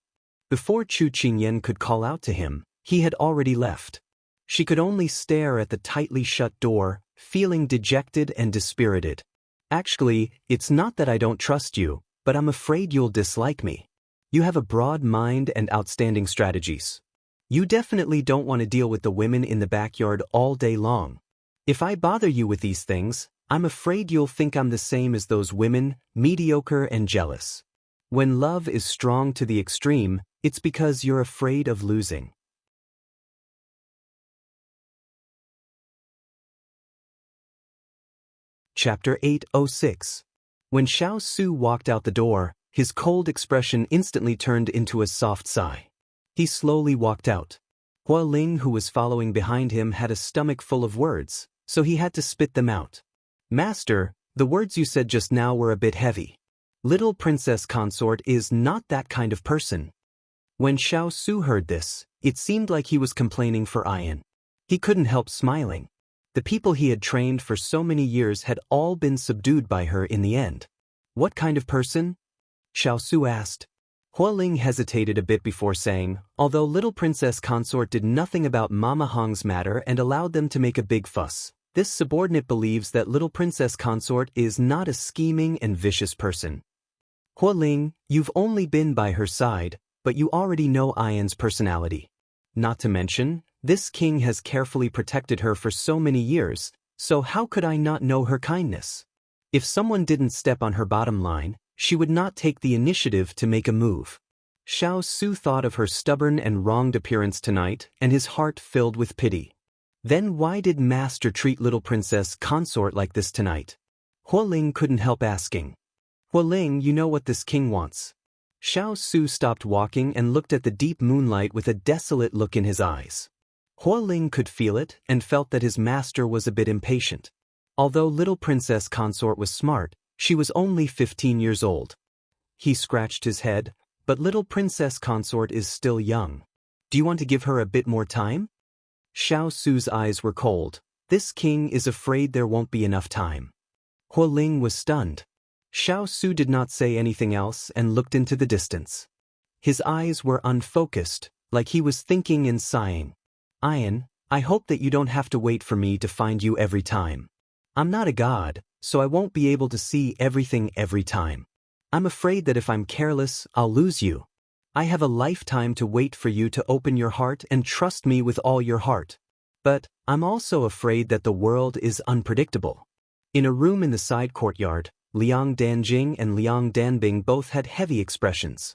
Before Chu Qingyan could call out to him, he had already left. She could only stare at the tightly shut door, feeling dejected and dispirited. "Actually, it's not that I don't trust you, but I'm afraid you'll dislike me. You have a broad mind and outstanding strategies. You definitely don't want to deal with the women in the backyard all day long. If I bother you with these things, I'm afraid you'll think I'm the same as those women, mediocre and jealous. When love is strong to the extreme, it's because you're afraid of losing." Chapter 806. When Xiao Su walked out the door, his cold expression instantly turned into a soft sigh. He slowly walked out. Hua Ling, who was following behind him, had a stomach full of words, so he had to spit them out. "Master, the words you said just now were a bit heavy. Little princess consort is not that kind of person." When Xiao Su heard this, it seemed like he was complaining for Ian. He couldn't help smiling. The people he had trained for so many years had all been subdued by her in the end. "What kind of person?" Xiao Su asked. Hua Ling hesitated a bit before saying, "Although little princess consort did nothing about Mama Hong's matter and allowed them to make a big fuss, this subordinate believes that little princess consort is not a scheming and vicious person." "Hua Ling, you've only been by her side, but you already know Ian's personality. Not to mention, this king has carefully protected her for so many years, so how could I not know her kindness? If someone didn't step on her bottom line, she would not take the initiative to make a move." Xiao Su thought of her stubborn and wronged appearance tonight, and his heart filled with pity. Then why did Master treat little princess consort like this tonight? Hua Ling couldn't help asking. "Hua Ling, you know what this king wants." Xiao Su stopped walking and looked at the deep moonlight with a desolate look in his eyes. Hua Ling could feel it and felt that his master was a bit impatient. Although little princess consort was smart, she was only 15 years old. He scratched his head, "But little princess consort is still young. Do you want to give her a bit more time?" Xiao Su's eyes were cold. This king is afraid there won't be enough time. Hua Ling was stunned. Xiao Su did not say anything else and looked into the distance. His eyes were unfocused, like he was thinking and sighing. "Ian, I hope that you don't have to wait for me to find you every time. I'm not a god, so I won't be able to see everything every time. I'm afraid that if I'm careless, I'll lose you. I have a lifetime to wait for you to open your heart and trust me with all your heart. But I'm also afraid that the world is unpredictable." In a room in the side courtyard, Liang Danjing and Liang Danbing both had heavy expressions.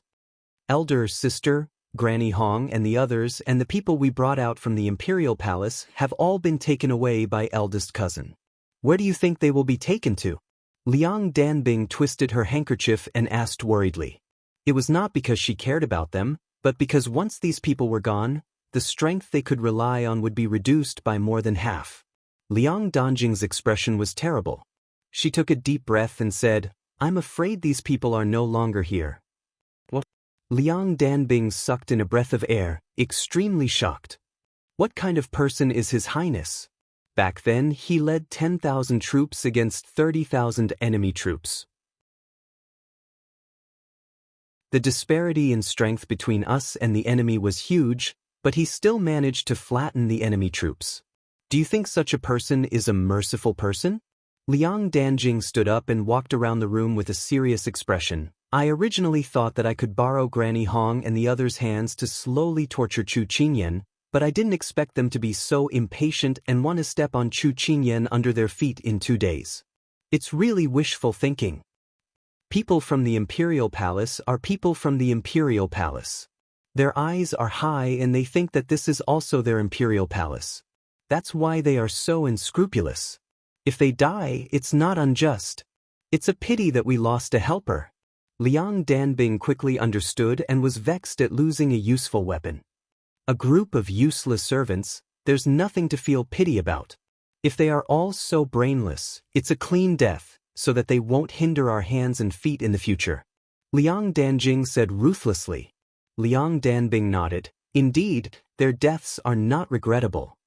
"Elder sister, Granny Hong and the others and the people we brought out from the Imperial Palace have all been taken away by eldest cousin. Where do you think they will be taken to?" Liang Danbing twisted her handkerchief and asked worriedly. It was not because she cared about them, but because once these people were gone, the strength they could rely on would be reduced by more than half. Liang Danjing's expression was terrible. She took a deep breath and said, "I'm afraid these people are no longer here." "What?" Liang Danbing sucked in a breath of air, extremely shocked. What kind of person is His Highness? Back then, he led 10,000 troops against 30,000 enemy troops. The disparity in strength between us and the enemy was huge, but he still managed to flatten the enemy troops. Do you think such a person is a merciful person? Liang Danjing stood up and walked around the room with a serious expression. "I originally thought that I could borrow Granny Hong and the others' hands to slowly torture Chu Qingyan, but I didn't expect them to be so impatient and want to step on Chu Qingyan under their feet in 2 days. It's really wishful thinking. People from the Imperial Palace are people from the Imperial Palace. Their eyes are high and they think that this is also their Imperial Palace. That's why they are so unscrupulous. If they die, it's not unjust. It's a pity that we lost a helper." Liang Danbing quickly understood and was vexed at losing a useful weapon. A group of useless servants, there's nothing to feel pity about. If they are all so brainless, it's a clean death, so that they won't hinder our hands and feet in the future. Liang Danjing said ruthlessly. Liang Danbing nodded. Indeed, their deaths are not regrettable.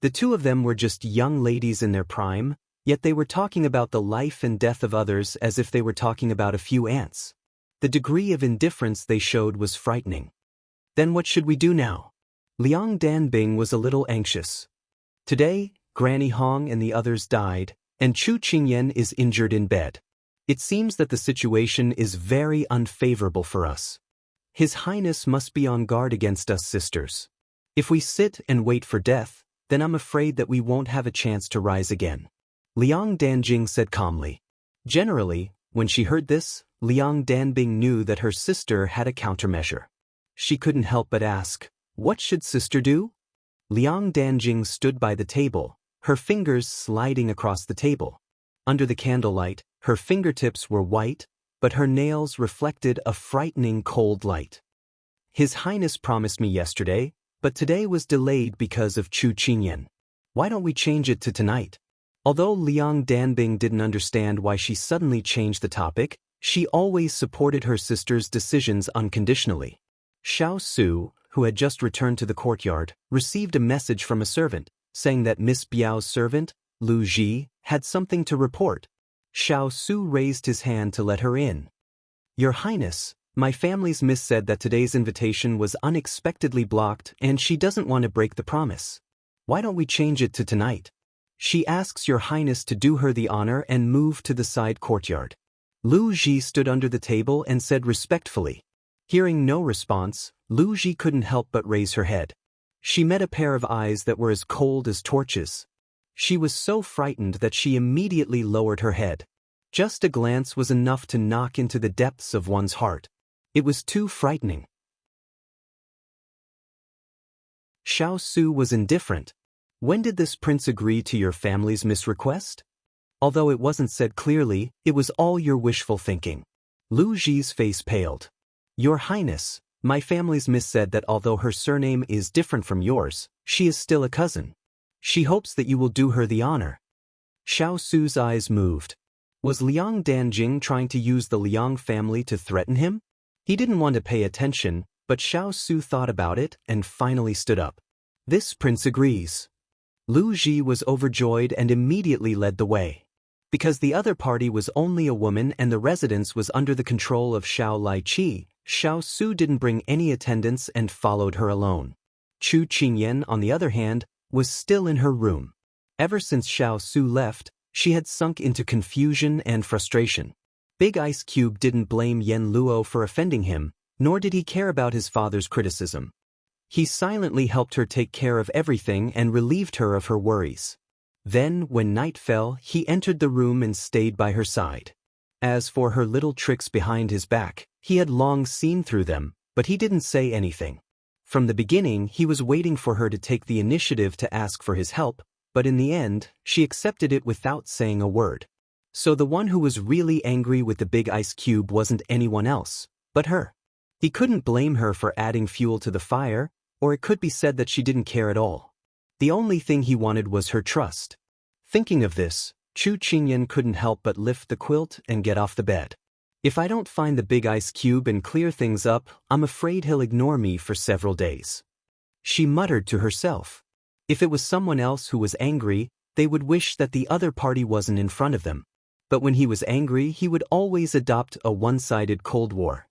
The two of them were just young ladies in their prime, yet they were talking about the life and death of others as if they were talking about a few ants. The degree of indifference they showed was frightening. Then what should we do now? Liang Danbing was a little anxious. Today, Granny Hong and the others died, and Chu Qingyan is injured in bed. It seems that the situation is very unfavorable for us. His Highness must be on guard against us sisters. If we sit and wait for death, then I'm afraid that we won't have a chance to rise again. Liang Danjing said calmly. Generally, when she heard this, Liang Danbing knew that her sister had a countermeasure. She couldn't help but ask, what should sister do? Liang Danjing stood by the table, her fingers sliding across the table. Under the candlelight, her fingertips were white, but her nails reflected a frightening cold light. His Highness promised me yesterday, but today was delayed because of Chu Qingyan. Why don't we change it to tonight? Although Liang Danbing didn't understand why she suddenly changed the topic, she always supported her sister's decisions unconditionally. Xiao Su, who had just returned to the courtyard, received a message from a servant, saying that Miss Biao's servant, Lu Ji, had something to report. Xiao Su raised his hand to let her in. Your Highness, my family's miss said that today's invitation was unexpectedly blocked and she doesn't want to break the promise. Why don't we change it to tonight? She asks your Highness to do her the honor and move to the side courtyard. Lu Ji stood under the table and said respectfully. Hearing no response, Lu Ji couldn't help but raise her head. She met a pair of eyes that were as cold as torches. She was so frightened that she immediately lowered her head. Just a glance was enough to knock into the depths of one's heart. It was too frightening. Xiao Su was indifferent. When did this prince agree to your family's misrequest? Although it wasn't said clearly, it was all your wishful thinking. Lu Ji's face paled. Your Highness, my family's miss said that although her surname is different from yours, she is still a cousin. She hopes that you will do her the honor. Xiao Su's eyes moved. Was Liang Danjing trying to use the Liang family to threaten him? He didn't want to pay attention, but Xiao Su thought about it and finally stood up. This prince agrees. Lu Ji was overjoyed and immediately led the way. Because the other party was only a woman and the residence was under the control of Xiao Lai-Chi, Xiao Su didn't bring any attendants and followed her alone. Chu Qingyan, on the other hand, was still in her room. Ever since Xiao Su left, she had sunk into confusion and frustration. Big Ice Cube didn't blame Yen Luo for offending him, nor did he care about his father's criticism. He silently helped her take care of everything and relieved her of her worries. Then, when night fell, he entered the room and stayed by her side. As for her little tricks behind his back, he had long seen through them, but he didn't say anything. From the beginning, he was waiting for her to take the initiative to ask for his help, but in the end, she accepted it without saying a word. So the one who was really angry with the big ice cube wasn't anyone else, but her. He couldn't blame her for adding fuel to the fire, or it could be said that she didn't care at all. The only thing he wanted was her trust. Thinking of this, Chu Qingyan couldn't help but lift the quilt and get off the bed. If I don't find the big ice cube and clear things up, I'm afraid he'll ignore me for several days. She muttered to herself. If it was someone else who was angry, they would wish that the other party wasn't in front of them. But when he was angry, he would always adopt a one-sided Cold War.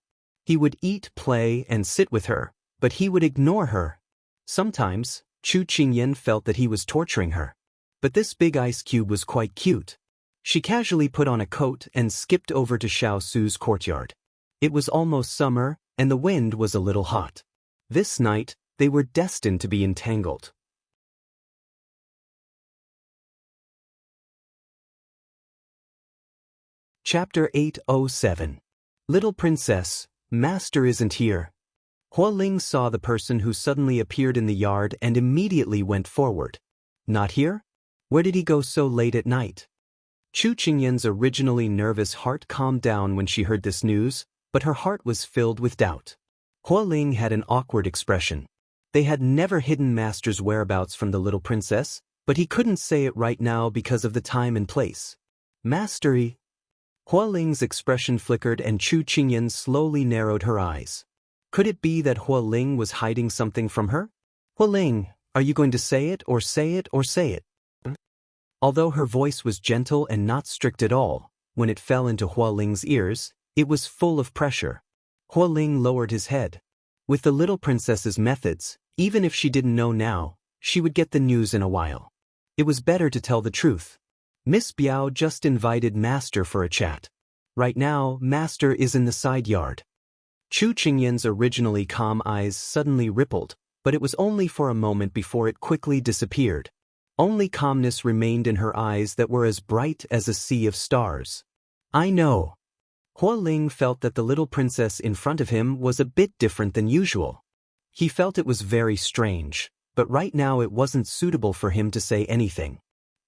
He would eat, play, and sit with her, but he would ignore her. Sometimes, Chu Qingyan felt that he was torturing her. But this big ice cube was quite cute. She casually put on a coat and skipped over to Xiao Su's courtyard. It was almost summer, and the wind was a little hot. This night, they were destined to be entangled. Chapter 807. Little Princess, Master isn't here. Hua Ling saw the person who suddenly appeared in the yard and immediately went forward. Not here? Where did he go so late at night? Chu Qingyan's originally nervous heart calmed down when she heard this news, but her heart was filled with doubt. Hua Ling had an awkward expression. They had never hidden Master's whereabouts from the little princess, but he couldn't say it right now because of the time and place. Mastery. Hua Ling's expression flickered and Chu Qingyan slowly narrowed her eyes. Could it be that Hua Ling was hiding something from her? Hua Ling, are you going to say it or say it or say it? Although her voice was gentle and not strict at all, when it fell into Hua Ling's ears, it was full of pressure. Hua Ling lowered his head. With the little princess's methods, even if she didn't know now, she would get the news in a while. It was better to tell the truth. Miss Biao just invited Master for a chat. Right now, Master is in the side yard. Chu Qingyan's originally calm eyes suddenly rippled, but it was only for a moment before it quickly disappeared. Only calmness remained in her eyes that were as bright as a sea of stars. I know. Hua Ling felt that the little princess in front of him was a bit different than usual. He felt it was very strange, but right now it wasn't suitable for him to say anything.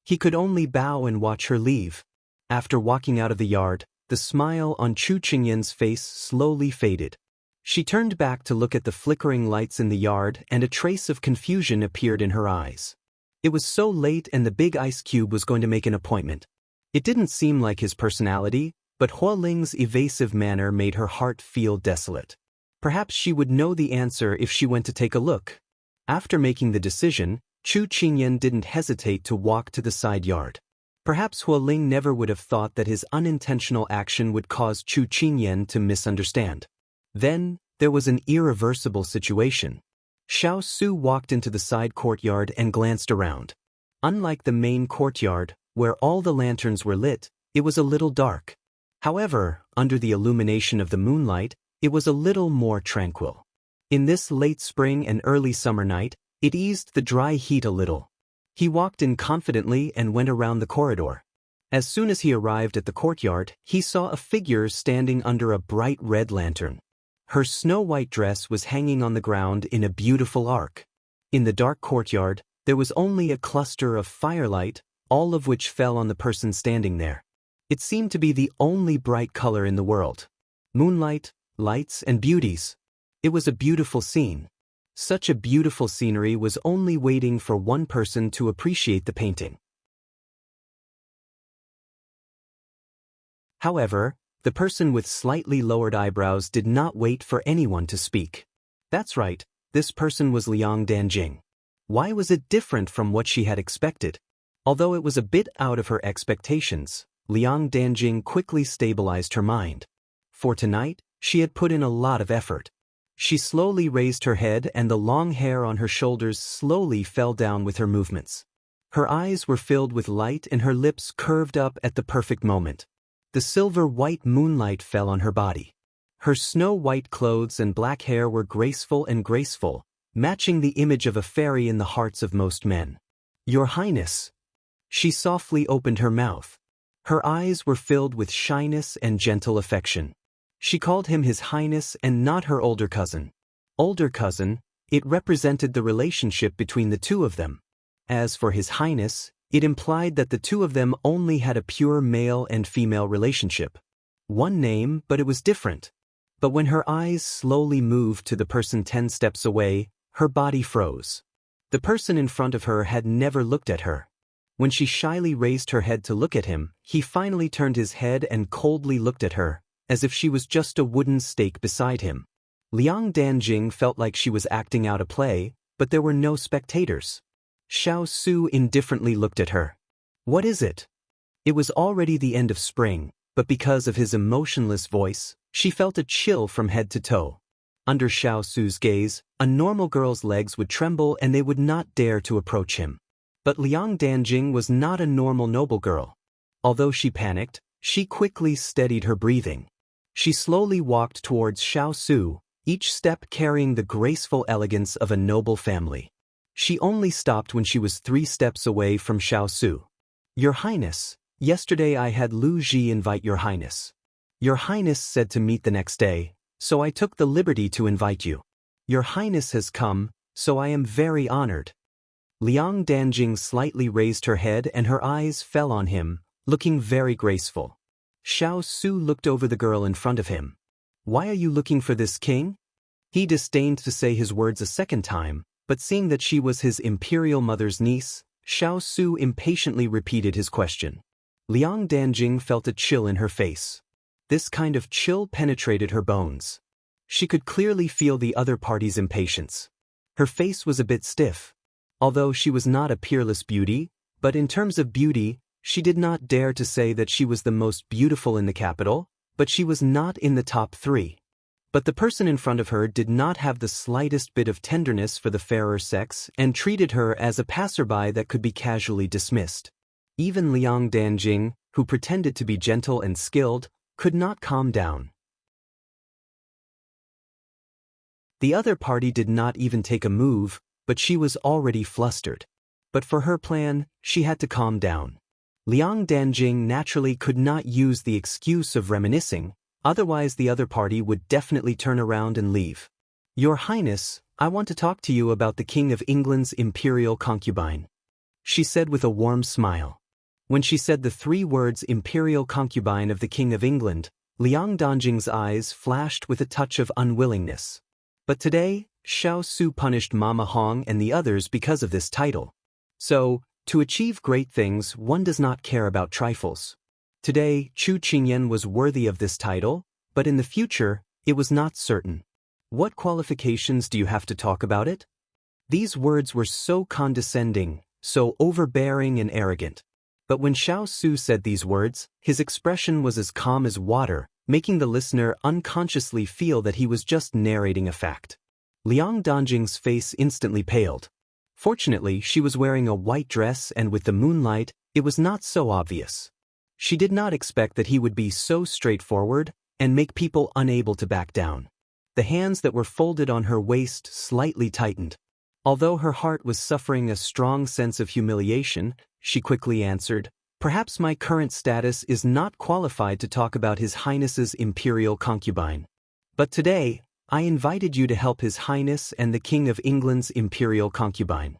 He could only bow and watch her leave. After walking out of the yard, the smile on Chu Qingyan's face slowly faded. She turned back to look at the flickering lights in the yard and a trace of confusion appeared in her eyes. It was so late and the big ice cube was going to make an appointment. It didn't seem like his personality, but Hua Ling's evasive manner made her heart feel desolate. Perhaps she would know the answer if she went to take a look. After making the decision, Chu Qingyan didn't hesitate to walk to the side yard. Perhaps Hua Ling never would have thought that his unintentional action would cause Chu Qingyan to misunderstand. Then, there was an irreversible situation. Xiao Su walked into the side courtyard and glanced around. Unlike the main courtyard, where all the lanterns were lit, it was a little dark. However, under the illumination of the moonlight, it was a little more tranquil. In this late spring and early summer night, it eased the dry heat a little. He walked in confidently and went around the corridor. As soon as he arrived at the courtyard, he saw a figure standing under a bright red lantern. Her snow-white dress was hanging on the ground in a beautiful arc. In the dark courtyard, there was only a cluster of firelight, all of which fell on the person standing there. It seemed to be the only bright color in the world. Moonlight, lights, and beauties. It was a beautiful scene. Such a beautiful scenery was only waiting for one person to appreciate the painting. However, the person with slightly lowered eyebrows did not wait for anyone to speak. That's right, this person was Liang Danjing. Why was it different from what she had expected? Although it was a bit out of her expectations, Liang Danjing quickly stabilized her mind. For tonight, she had put in a lot of effort. She slowly raised her head and the long hair on her shoulders slowly fell down with her movements. Her eyes were filled with light and her lips curved up at the perfect moment. The silver-white moonlight fell on her body. Her snow-white clothes and black hair were graceful, matching the image of a fairy in the hearts of most men. Your Highness. She softly opened her mouth. Her eyes were filled with shyness and gentle affection. She called him His Highness and not her older cousin. Older cousin, it represented the relationship between the two of them. As for His Highness, it implied that the two of them only had a pure male and female relationship. One name, but it was different. But when her eyes slowly moved to the person 10 steps away, her body froze. The person in front of her had never looked at her. When she shyly raised her head to look at him, he finally turned his head and coldly looked at her, as if she was just a wooden stake beside him. Liang Danjing felt like she was acting out a play, but there were no spectators. Xiao Su indifferently looked at her. What is it? It was already the end of spring, but because of his emotionless voice, she felt a chill from head to toe. Under Xiao Su's gaze, a normal girl's legs would tremble and they would not dare to approach him. But Liang Danjing was not a normal noble girl. Although she panicked, she quickly steadied her breathing. She slowly walked towards Xiao Su, each step carrying the graceful elegance of a noble family. She only stopped when she was 3 steps away from Xiao Su. Your Highness, yesterday I had Lu Ji invite Your Highness. Your Highness said to meet the next day, so I took the liberty to invite you. Your Highness has come, so I am very honored. Liang Danjing slightly raised her head and her eyes fell on him, looking very graceful. Xiao Su looked over the girl in front of him. Why are you looking for this king? He disdained to say his words a second time, but seeing that she was his imperial mother's niece, Xiao Su impatiently repeated his question. Liang Danjing felt a chill in her face. This kind of chill penetrated her bones. She could clearly feel the other party's impatience. Her face was a bit stiff. Although she was not a peerless beauty, but in terms of beauty, she did not dare to say that she was the most beautiful in the capital, but she was not in the top 3. But the person in front of her did not have the slightest bit of tenderness for the fairer sex and treated her as a passerby that could be casually dismissed. Even Liang Danjing, who pretended to be gentle and skilled, could not calm down. The other party did not even take a move, but she was already flustered. But for her plan, she had to calm down. Liang Danjing naturally could not use the excuse of reminiscing, otherwise the other party would definitely turn around and leave. Your Highness, I want to talk to you about the King of England's imperial concubine, she said with a warm smile. When she said the 3 words imperial concubine of the King of England, Liang Danjing's eyes flashed with a touch of unwillingness. But today, Xiao Su punished Mama Hong and the others because of this title. So, to achieve great things, one does not care about trifles. Today, Chu Qingyan was worthy of this title, but in the future, it was not certain. What qualifications do you have to talk about it? These words were so condescending, so overbearing and arrogant. But when Xiao Su said these words, his expression was as calm as water, making the listener unconsciously feel that he was just narrating a fact. Liang Danjing's face instantly paled. Fortunately, she was wearing a white dress and with the moonlight, it was not so obvious. She did not expect that he would be so straightforward and make people unable to back down. The hands that were folded on her waist slightly tightened. Although her heart was suffering a strong sense of humiliation, she quickly answered, "Perhaps my current status is not qualified to talk about His Highness's imperial concubine. But today, I invited you to help His Highness and the King of England's imperial concubine."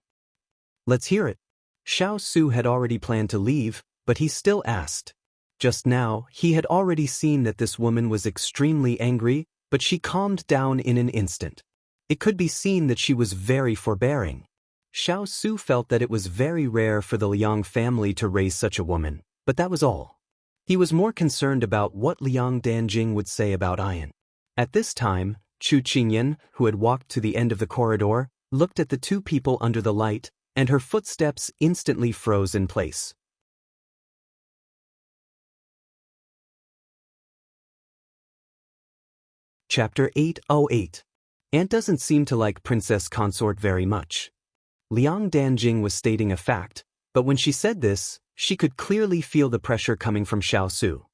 Let's hear it. Xiao Su had already planned to leave, but he still asked. Just now, he had already seen that this woman was extremely angry, but she calmed down in an instant. It could be seen that she was very forbearing. Xiao Su felt that it was very rare for the Liang family to raise such a woman, but that was all. He was more concerned about what Liang Danjing would say about Ian. At this time, Chu Qingyan, who had walked to the end of the corridor, looked at the 2 people under the light, and her footsteps instantly froze in place. Chapter 808. Aunt doesn't seem to like Princess Consort very much. Liang Danjing was stating a fact, but when she said this, she could clearly feel the pressure coming from Xiao Su.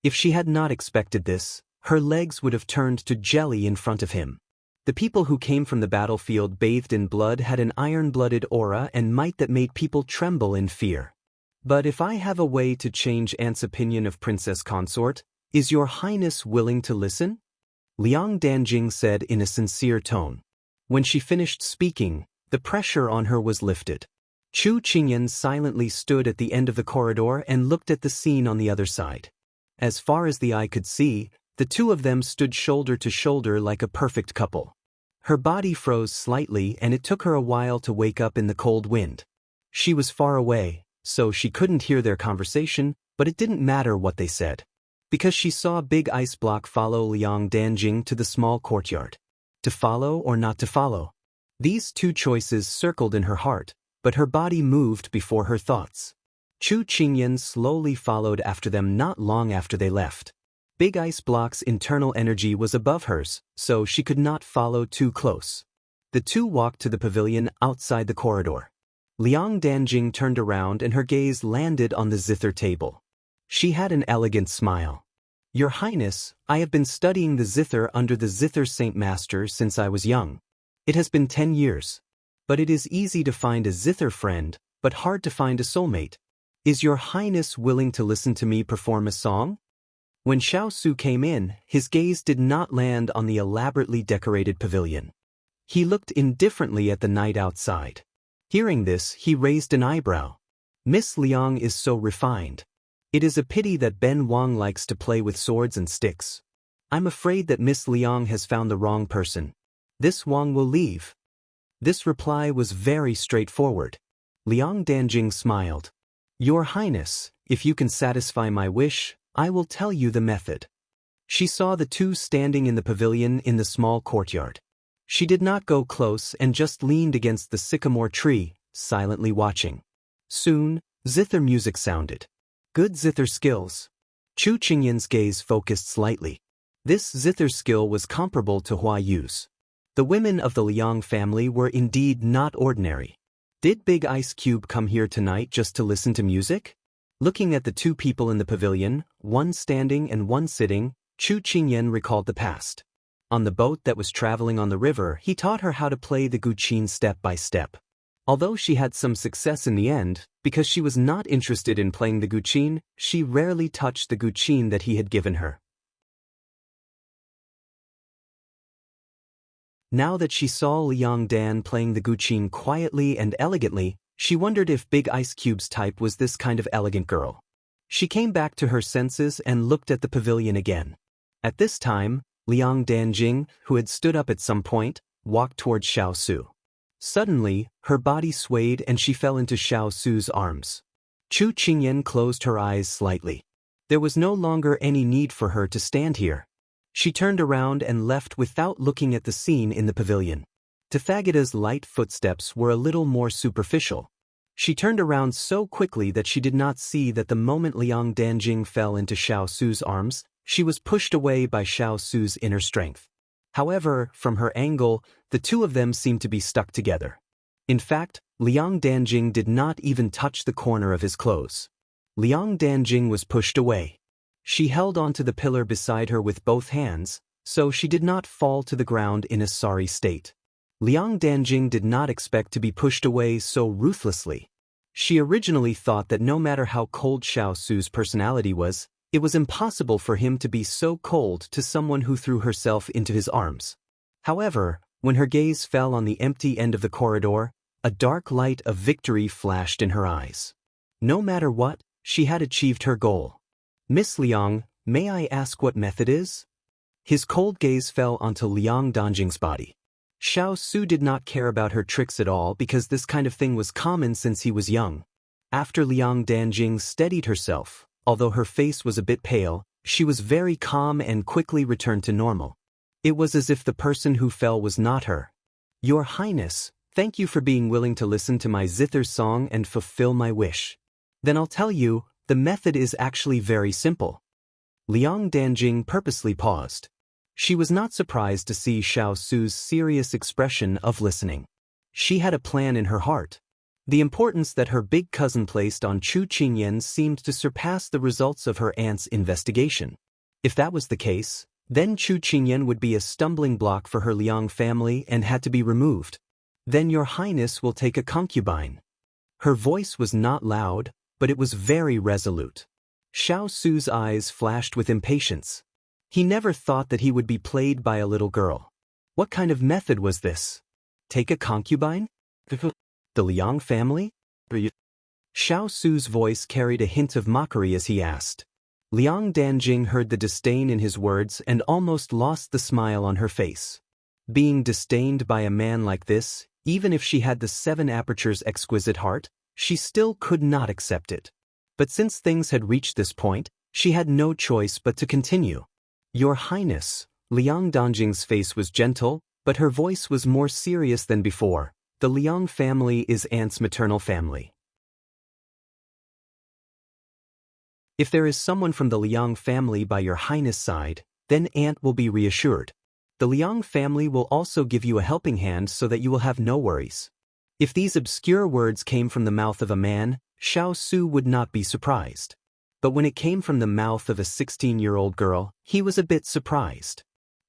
If she had not expected this, her legs would have turned to jelly in front of him. The people who came from the battlefield bathed in blood had an iron-blooded aura and might that made people tremble in fear. But if I have a way to change Aunt's opinion of Princess Consort, is your Highness willing to listen? Liang Danjing said in a sincere tone. When she finished speaking, the pressure on her was lifted. Chu Qingyan silently stood at the end of the corridor and looked at the scene on the other side. As far as the eye could see, the 2 of them stood shoulder to shoulder like a perfect couple. Her body froze slightly and it took her a while to wake up in the cold wind. She was far away, so she couldn't hear their conversation, but it didn't matter what they said. Because she saw a big ice block follow Liang Danjing to the small courtyard. To follow or not to follow? These 2 choices circled in her heart, but her body moved before her thoughts. Chu Qingyan slowly followed after them not long after they left. Big ice block's internal energy was above hers, so she could not follow too close. The 2 walked to the pavilion outside the corridor. Liang Danjing turned around and her gaze landed on the zither table. She had an elegant smile. "Your Highness, I have been studying the zither under the Zither Saint Master since I was young. It has been 10 years. But it is easy to find a zither friend, but hard to find a soulmate. Is your Highness willing to listen to me perform a song?" When Xiao Su came in, his gaze did not land on the elaborately decorated pavilion. He looked indifferently at the night outside. Hearing this, he raised an eyebrow. "Miss Liang is so refined. It is a pity that Ben Wang likes to play with swords and sticks. I'm afraid that Miss Liang has found the wrong person. This Wang will leave. This reply was very straightforward. Liang Danjing smiled. Your Highness, if you can satisfy my wish, I will tell you the method. She saw the two standing in the pavilion in the small courtyard. She did not go close and just leaned against the sycamore tree, silently watching. Soon, zither music sounded. Good zither skills. Chu Qingyan's gaze focused slightly. This zither skill was comparable to Hua Yu's. The women of the Liang family were indeed not ordinary. Did Big Ice Cube come here tonight just to listen to music? Looking at the two people in the pavilion, one standing and one sitting, Chu Qingyan recalled the past. On the boat that was traveling on the river, he taught her how to play the guqin step by step. Although she had some success in the end, because she was not interested in playing the guqin, she rarely touched the guqin that he had given her. Now that she saw Liang Dan playing the guqin quietly and elegantly, she wondered if Big Ice Cube's type was this kind of elegant girl. She came back to her senses and looked at the pavilion again. At this time, Liang Danjing, who had stood up at some point, walked towards Xiao Su. Suddenly, her body swayed and she fell into Xiao Su's arms. Chu Qingyan closed her eyes slightly. There was no longer any need for her to stand here. She turned around and left without looking at the scene in the pavilion. Tathagata's light footsteps were a little more superficial. She turned around so quickly that she did not see that the moment Liang Danjing fell into Xiao Su's arms, she was pushed away by Xiao Su's inner strength. However, from her angle, the two of them seemed to be stuck together. In fact, Liang Danjing did not even touch the corner of his clothes. Liang Danjing was pushed away. She held onto the pillar beside her with both hands, so she did not fall to the ground in a sorry state. Liang Danjing did not expect to be pushed away so ruthlessly. She originally thought that no matter how cold Xiao Su's personality was, it was impossible for him to be so cold to someone who threw herself into his arms. However, when her gaze fell on the empty end of the corridor, a dark light of victory flashed in her eyes. No matter what, she had achieved her goal. Miss Liang, may I ask what method is? His cold gaze fell onto Liang Danjing's body. Xiao Su did not care about her tricks at all because this kind of thing was common since he was young. After Liang Danjing steadied herself, although her face was a bit pale, she was very calm and quickly returned to normal. It was as if the person who fell was not her. Your Highness, thank you for being willing to listen to my zither song and fulfill my wish. Then I'll tell you, the method is actually very simple. Liang Danjing purposely paused. She was not surprised to see Xiao Su's serious expression of listening. She had a plan in her heart. The importance that her big cousin placed on Chu Qingyan seemed to surpass the results of her aunt's investigation. If that was the case, then Chu Qingyan would be a stumbling block for her Liang family and had to be removed. Then your Highness will take a concubine. Her voice was not loud, but it was very resolute. Xiao Su's eyes flashed with impatience. He never thought that he would be played by a little girl. What kind of method was this? Take a concubine? The Liang family? Xiao Su's voice carried a hint of mockery as he asked. Liang Danjing heard the disdain in his words and almost lost the smile on her face. Being disdained by a man like this, even if she had the 7 apertures exquisite heart, she still could not accept it. But since things had reached this point, she had no choice but to continue. Your Highness, Liang Danjing's face was gentle, but her voice was more serious than before. The Liang family is aunt's maternal family. If there is someone from the Liang family by your Highness' side, then aunt will be reassured. The Liang family will also give you a helping hand so that you will have no worries. If these obscure words came from the mouth of a man, Xiao Su would not be surprised. But when it came from the mouth of a 16-year-old girl, he was a bit surprised.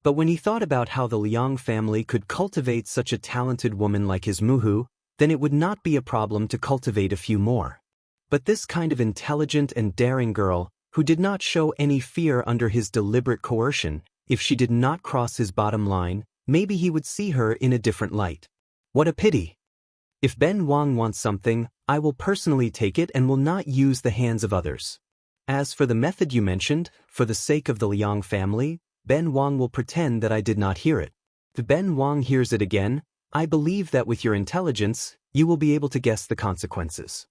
But when he thought about how the Liang family could cultivate such a talented woman like his Muhu, then it would not be a problem to cultivate a few more. But this kind of intelligent and daring girl, who did not show any fear under his deliberate coercion, if she did not cross his bottom line, maybe he would see her in a different light. What a pity! If Ben Wang wants something, I will personally take it and will not use the hands of others. As for the method you mentioned, for the sake of the Liang family, Ben Wang will pretend that I did not hear it. If Ben Wang hears it again, I believe that with your intelligence, you will be able to guess the consequences.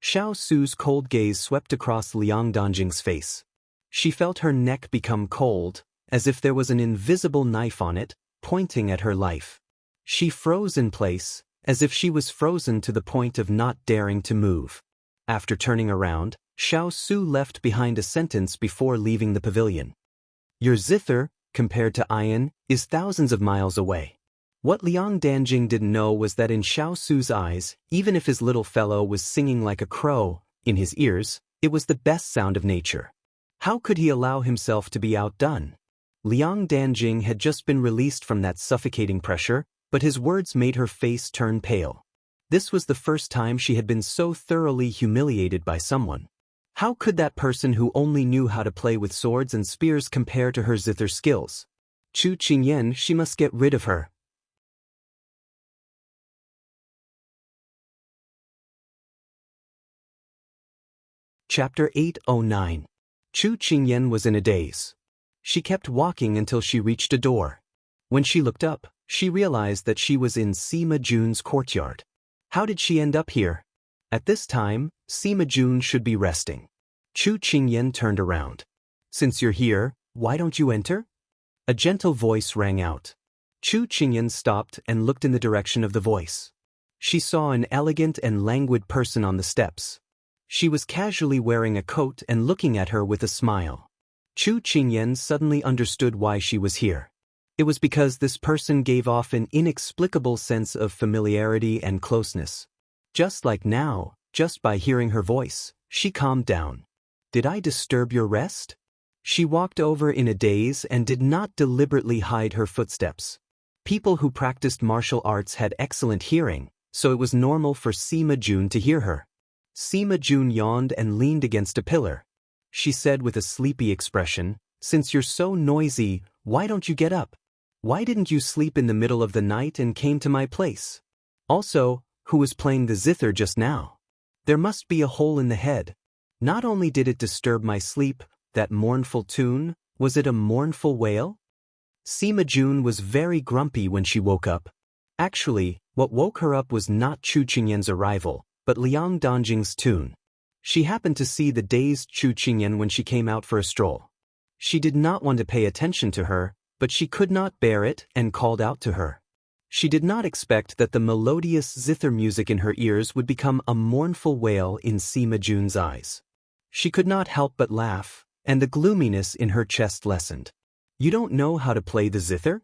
Xiao Su's cold gaze swept across Liang Danjing's face. She felt her neck become cold, as if there was an invisible knife on it, pointing at her life. She froze in place, as if she was frozen to the point of not daring to move. After turning around, Xiao Su left behind a sentence before leaving the pavilion. Your zither, compared to iron, is thousands of miles away. What Liang Danjing didn't know was that in Xiao Su's eyes, even if his little fellow was singing like a crow, in his ears, it was the best sound of nature. How could he allow himself to be outdone? Liang Danjing had just been released from that suffocating pressure, but his words made her face turn pale. This was the first time she had been so thoroughly humiliated by someone. How could that person who only knew how to play with swords and spears compare to her zither skills? Chu Qingyan, she must get rid of her. Chapter 809. Chu Qingyan was in a daze. She kept walking until she reached a door. When she looked up, she realized that she was in Sima Jun's courtyard. How did she end up here? At this time, Sima Jun should be resting. Chu Qingyan turned around. Since you're here, why don't you enter? A gentle voice rang out. Chu Qingyan stopped and looked in the direction of the voice. She saw an elegant and languid person on the steps. She was casually wearing a coat and looking at her with a smile. Chu Qingyan suddenly understood why she was here. It was because this person gave off an inexplicable sense of familiarity and closeness. Just like now, just by hearing her voice, she calmed down. Did I disturb your rest? She walked over in a daze and did not deliberately hide her footsteps. People who practiced martial arts had excellent hearing, so it was normal for Sima Jun to hear her. Sima Jun yawned and leaned against a pillar. She said with a sleepy expression, "Since you're so noisy, why don't you get up? Why didn't you sleep in the middle of the night and came to my place? Also, who was playing the zither just now? There must be a hole in the head. Not only did it disturb my sleep, that mournful tune, was it a mournful wail?" Sima Jun was very grumpy when she woke up. Actually, what woke her up was not Chu Qingyan's arrival, but Liang Danjing's tune. She happened to see the dazed Chu Qingyan when she came out for a stroll. She did not want to pay attention to her, but she could not bear it and called out to her. She did not expect that the melodious zither music in her ears would become a mournful wail in Sima Jun's eyes. She could not help but laugh, and the gloominess in her chest lessened. You don't know how to play the zither?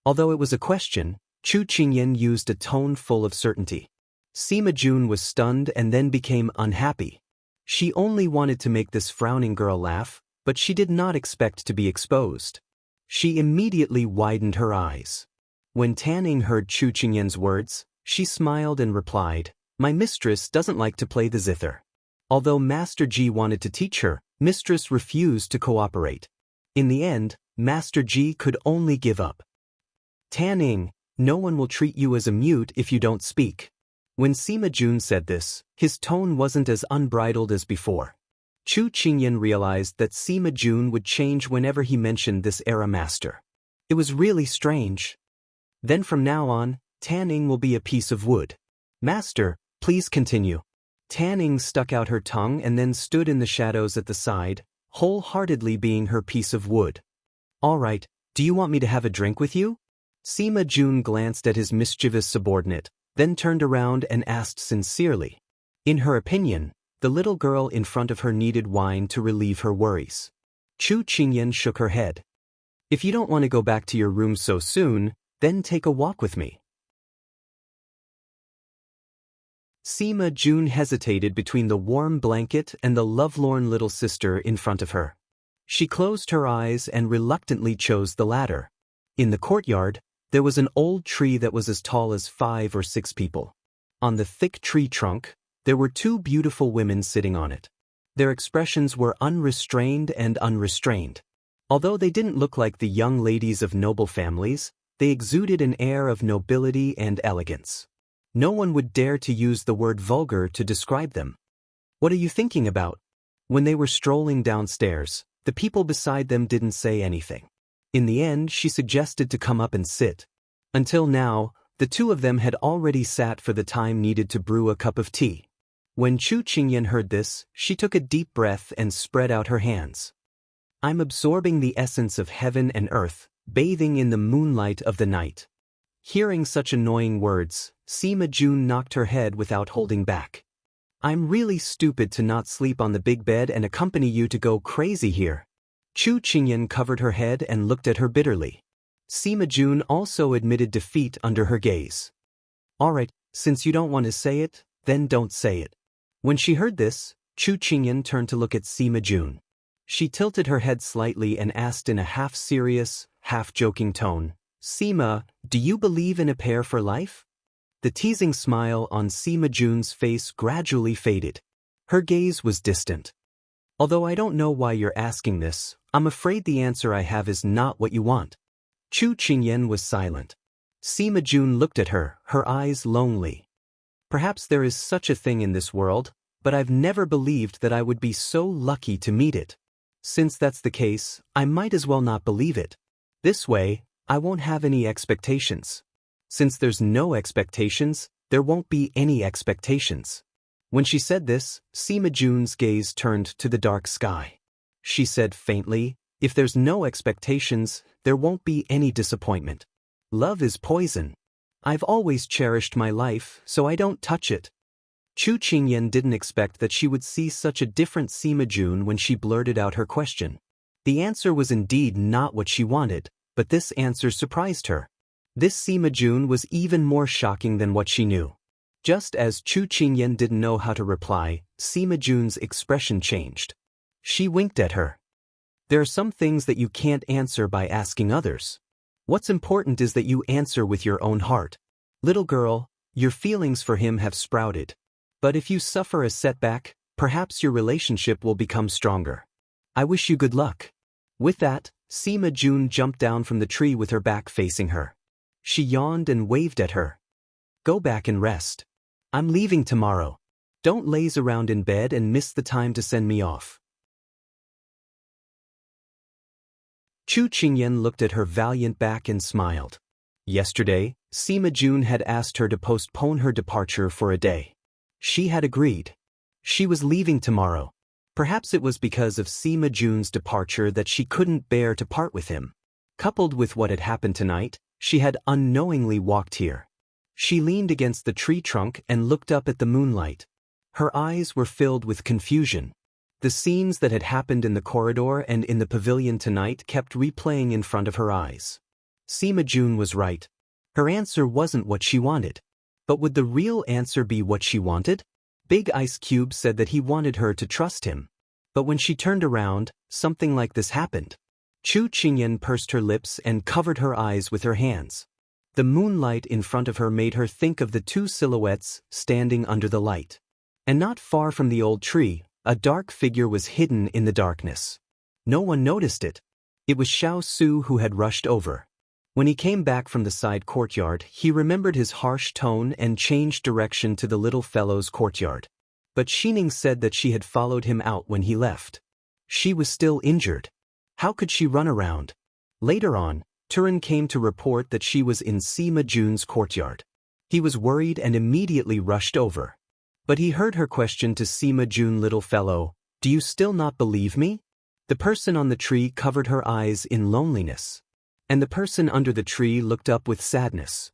Although it was a question, Chu Qingyan used a tone full of certainty. Sima Jun was stunned and then became unhappy. She only wanted to make this frowning girl laugh, but she did not expect to be exposed. She immediately widened her eyes. When Tanning heard Chu Qingyan's words, she smiled and replied, "My mistress doesn't like to play the zither." Although Master Ji wanted to teach her, Mistress refused to cooperate. In the end, Master Ji could only give up. "Tanning, no one will treat you as a mute if you don't speak." When Sima Jun said this, his tone wasn't as unbridled as before. Chu Qingyan realized that Sima Jun would change whenever he mentioned this era master. It was really strange. Then from now on, Tanning will be a piece of wood. "Master, please continue." Tanning stuck out her tongue and then stood in the shadows at the side, wholeheartedly being her piece of wood. "All right, do you want me to have a drink with you?" Sima Jun glanced at his mischievous subordinate, then turned around and asked sincerely. In her opinion, the little girl in front of her needed wine to relieve her worries. Chu Qingyan shook her head. "If you don't want to go back to your room so soon, then take a walk with me." Sima Jun hesitated between the warm blanket and the lovelorn little sister in front of her. She closed her eyes and reluctantly chose the latter. In the courtyard, there was an old tree that was as tall as 5 or 6 people. On the thick tree trunk, there were 2 beautiful women sitting on it. Their expressions were unrestrained and unrestrained. Although they didn't look like the young ladies of noble families, they exuded an air of nobility and elegance. No one would dare to use the word vulgar to describe them. "What are you thinking about?" When they were strolling downstairs, the people beside them didn't say anything. In the end, she suggested to come up and sit. Until now, the two of them had already sat for the time needed to brew a cup of tea. When Chu Qingyan heard this, she took a deep breath and spread out her hands. I'm absorbing the essence of heaven and earth, bathing in the moonlight of the night. Hearing such annoying words, Sima Jun knocked her head without holding back. I'm really stupid to not sleep on the big bed and accompany you to go crazy here. Chu Qingyan covered her head and looked at her bitterly. Sima Jun also admitted defeat under her gaze. Alright, since you don't want to say it, then don't say it. When she heard this, Chu Qingyan turned to look at Sima Jun. She tilted her head slightly and asked in a half-serious, half-joking tone, Sima, do you believe in a pair for life? The teasing smile on Sima Jun's face gradually faded. Her gaze was distant. Although I don't know why you're asking this, I'm afraid the answer I have is not what you want. Chu Qingyan was silent. Sima Jun looked at her eyes lonely. Perhaps there is such a thing in this world, but I've never believed that I would be so lucky to meet it. Since that's the case, I might as well not believe it. This way, I won't have any expectations. Since there's no expectations, there won't be any expectations. When she said this, Sima Jun's gaze turned to the dark sky. She said faintly, if there's no expectations, there won't be any disappointment. Love is poison. I've always cherished my life, so I don't touch it. Chu Qingyan didn't expect that she would see such a different Sima Jun when she blurted out her question. The answer was indeed not what she wanted, but this answer surprised her. This Sima Jun was even more shocking than what she knew. Just as Chu Qingyan didn't know how to reply, Sima Jun's expression changed. She winked at her. There are some things that you can't answer by asking others. What's important is that you answer with your own heart. Little girl, your feelings for him have sprouted. But if you suffer a setback, perhaps your relationship will become stronger. I wish you good luck. With that, Sima Jun jumped down from the tree with her back facing her. She yawned and waved at her. Go back and rest. I'm leaving tomorrow. Don't laze around in bed and miss the time to send me off. Chu Qingyan looked at her valiant back and smiled. Yesterday, Sima Jun had asked her to postpone her departure for a day. She had agreed. She was leaving tomorrow. Perhaps it was because of Sima Jun's departure that she couldn't bear to part with him. Coupled with what had happened tonight, she had unknowingly walked here. She leaned against the tree trunk and looked up at the moonlight. Her eyes were filled with confusion. The scenes that had happened in the corridor and in the pavilion tonight kept replaying in front of her eyes. Sima Jun was right. Her answer wasn't what she wanted. But would the real answer be what she wanted? Big Ice Cube said that he wanted her to trust him. But when she turned around, something like this happened. Chu Qingyan pursed her lips and covered her eyes with her hands. The moonlight in front of her made her think of the two silhouettes standing under the light. And not far from the old tree, a dark figure was hidden in the darkness. No one noticed it. It was Xiao Su who had rushed over. When he came back from the side courtyard, he remembered his harsh tone and changed direction to the little fellow's courtyard. But Xining said that she had followed him out when he left. She was still injured. How could she run around? Later on, Turin came to report that she was in Sima Jun's courtyard. He was worried and immediately rushed over. But he heard her question to Sima Jun, little fellow, do you still not believe me? The person on the tree covered her eyes in loneliness. And the person under the tree looked up with sadness.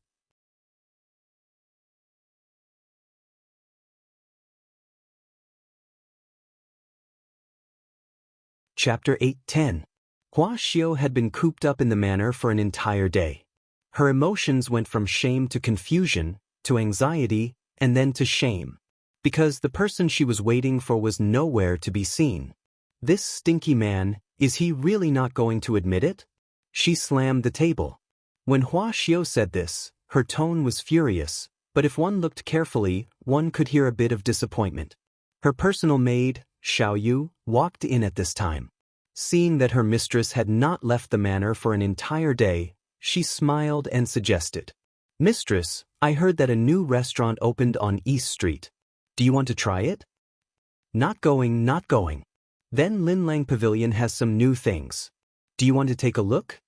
Chapter 8:10. Xiao had been cooped up in the manor for an entire day. Her emotions went from shame to confusion, to anxiety, and then to shame. Because the person she was waiting for was nowhere to be seen. This stinky man, is he really not going to admit it? She slammed the table. When Xiao said this, her tone was furious, but if one looked carefully, one could hear a bit of disappointment. Her personal maid, Xiao, walked in at this time. Seeing that her mistress had not left the manor for an entire day, she smiled and suggested, Mistress, I heard that a new restaurant opened on East Street. Do you want to try it? Not going, not going. Then Linlang Pavilion has some new things. Do you want to take a look?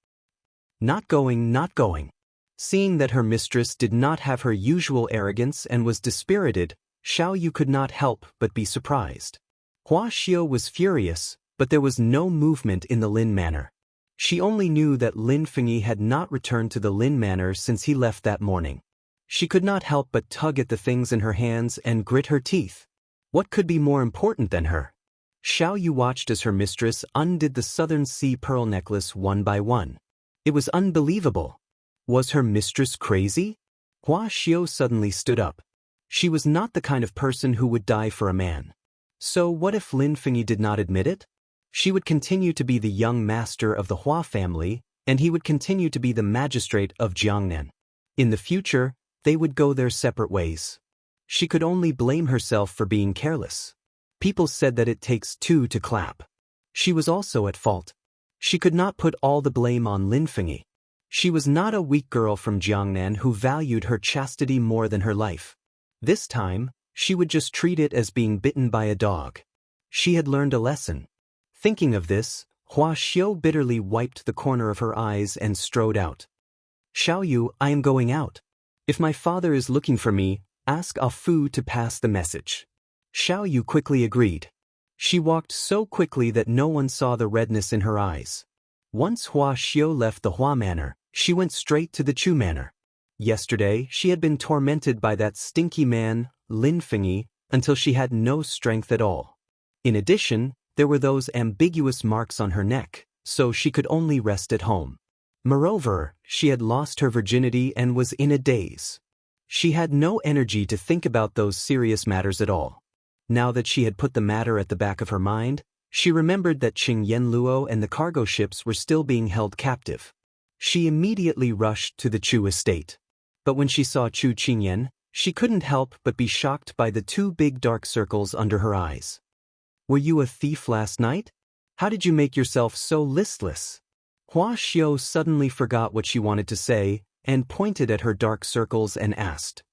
Not going, not going. Seeing that her mistress did not have her usual arrogance and was dispirited, Xiao Yu could not help but be surprised. Hua Xiao was furious, but there was no movement in the Lin Manor. She only knew that Lin Fengyi had not returned to the Lin Manor since he left that morning. She could not help but tug at the things in her hands and grit her teeth. What could be more important than her? Xiao Yu watched as her mistress undid the Southern Sea pearl necklace one by one. It was unbelievable. Was her mistress crazy? Hua Xiao suddenly stood up. She was not the kind of person who would die for a man. So what if Lin Fengyi did not admit it? She would continue to be the young master of the Hua family, and he would continue to be the magistrate of Jiangnan. In the future, they would go their separate ways. She could only blame herself for being careless. People said that it takes two to clap. She was also at fault. She could not put all the blame on Lin Fengyi. She was not a weak girl from Jiangnan who valued her chastity more than her life. This time, she would just treat it as being bitten by a dog. She had learned a lesson. Thinking of this, Hua Xiao bitterly wiped the corner of her eyes and strode out. Xiao Yu, I am going out. If my father is looking for me, ask Ah Fu to pass the message. Xiao Yu quickly agreed. She walked so quickly that no one saw the redness in her eyes. Once Hua Xiao left the Hua Manor, she went straight to the Chu Manor. Yesterday, she had been tormented by that stinky man, Lin Fengyi, until she had no strength at all. In addition, there were those ambiguous marks on her neck, so she could only rest at home. Moreover, she had lost her virginity and was in a daze. She had no energy to think about those serious matters at all. Now that she had put the matter at the back of her mind, she remembered that Qing Yanluo and the cargo ships were still being held captive. She immediately rushed to the Chu estate. But when she saw Chu Qingyan, she couldn't help but be shocked by the two big dark circles under her eyes. Were you a thief last night? How did you make yourself so listless? Hua Xiao suddenly forgot what she wanted to say and pointed at her dark circles and asked.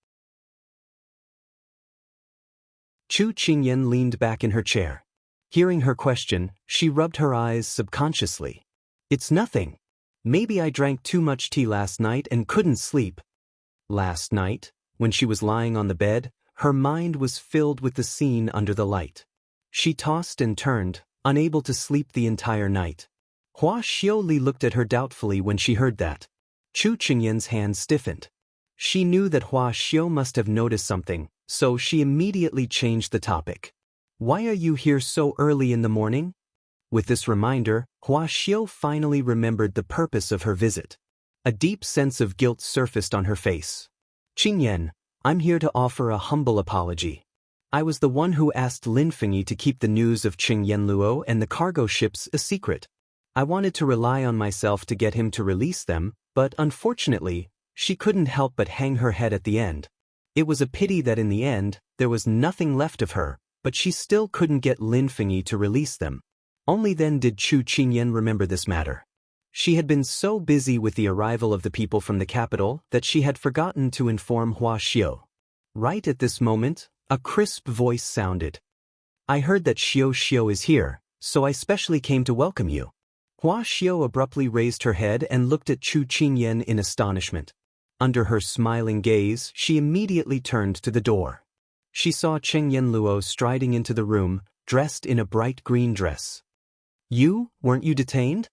Chu Qingyan leaned back in her chair. Hearing her question, she rubbed her eyes subconsciously. It's nothing. Maybe I drank too much tea last night and couldn't sleep. Last night, when she was lying on the bed, her mind was filled with the scene under the light. She tossed and turned, unable to sleep the entire night. Hua Xiaoli looked at her doubtfully when she heard that. Chu Qingyan's hand stiffened. She knew that Hua Xiao must have noticed something, so she immediately changed the topic. Why are you here so early in the morning? With this reminder, Hua Xiao finally remembered the purpose of her visit. A deep sense of guilt surfaced on her face. Qingyan, I'm here to offer a humble apology. I was the one who asked Lin Fengyi to keep the news of Qing Yanluo and the cargo ships a secret. I wanted to rely on myself to get him to release them, but unfortunately, she couldn't help but hang her head at the end. It was a pity that in the end, there was nothing left of her, but she still couldn't get Lin Fengyi to release them. Only then did Chu Qingyan remember this matter. She had been so busy with the arrival of the people from the capital that she had forgotten to inform Hua Xiao. Right at this moment, a crisp voice sounded. I heard that Xiao is here, so I specially came to welcome you. Hua Xiao abruptly raised her head and looked at Chu Qingyan in astonishment. Under her smiling gaze, she immediately turned to the door. She saw Qing Yanluo striding into the room, dressed in a bright green dress. You, weren't you detained?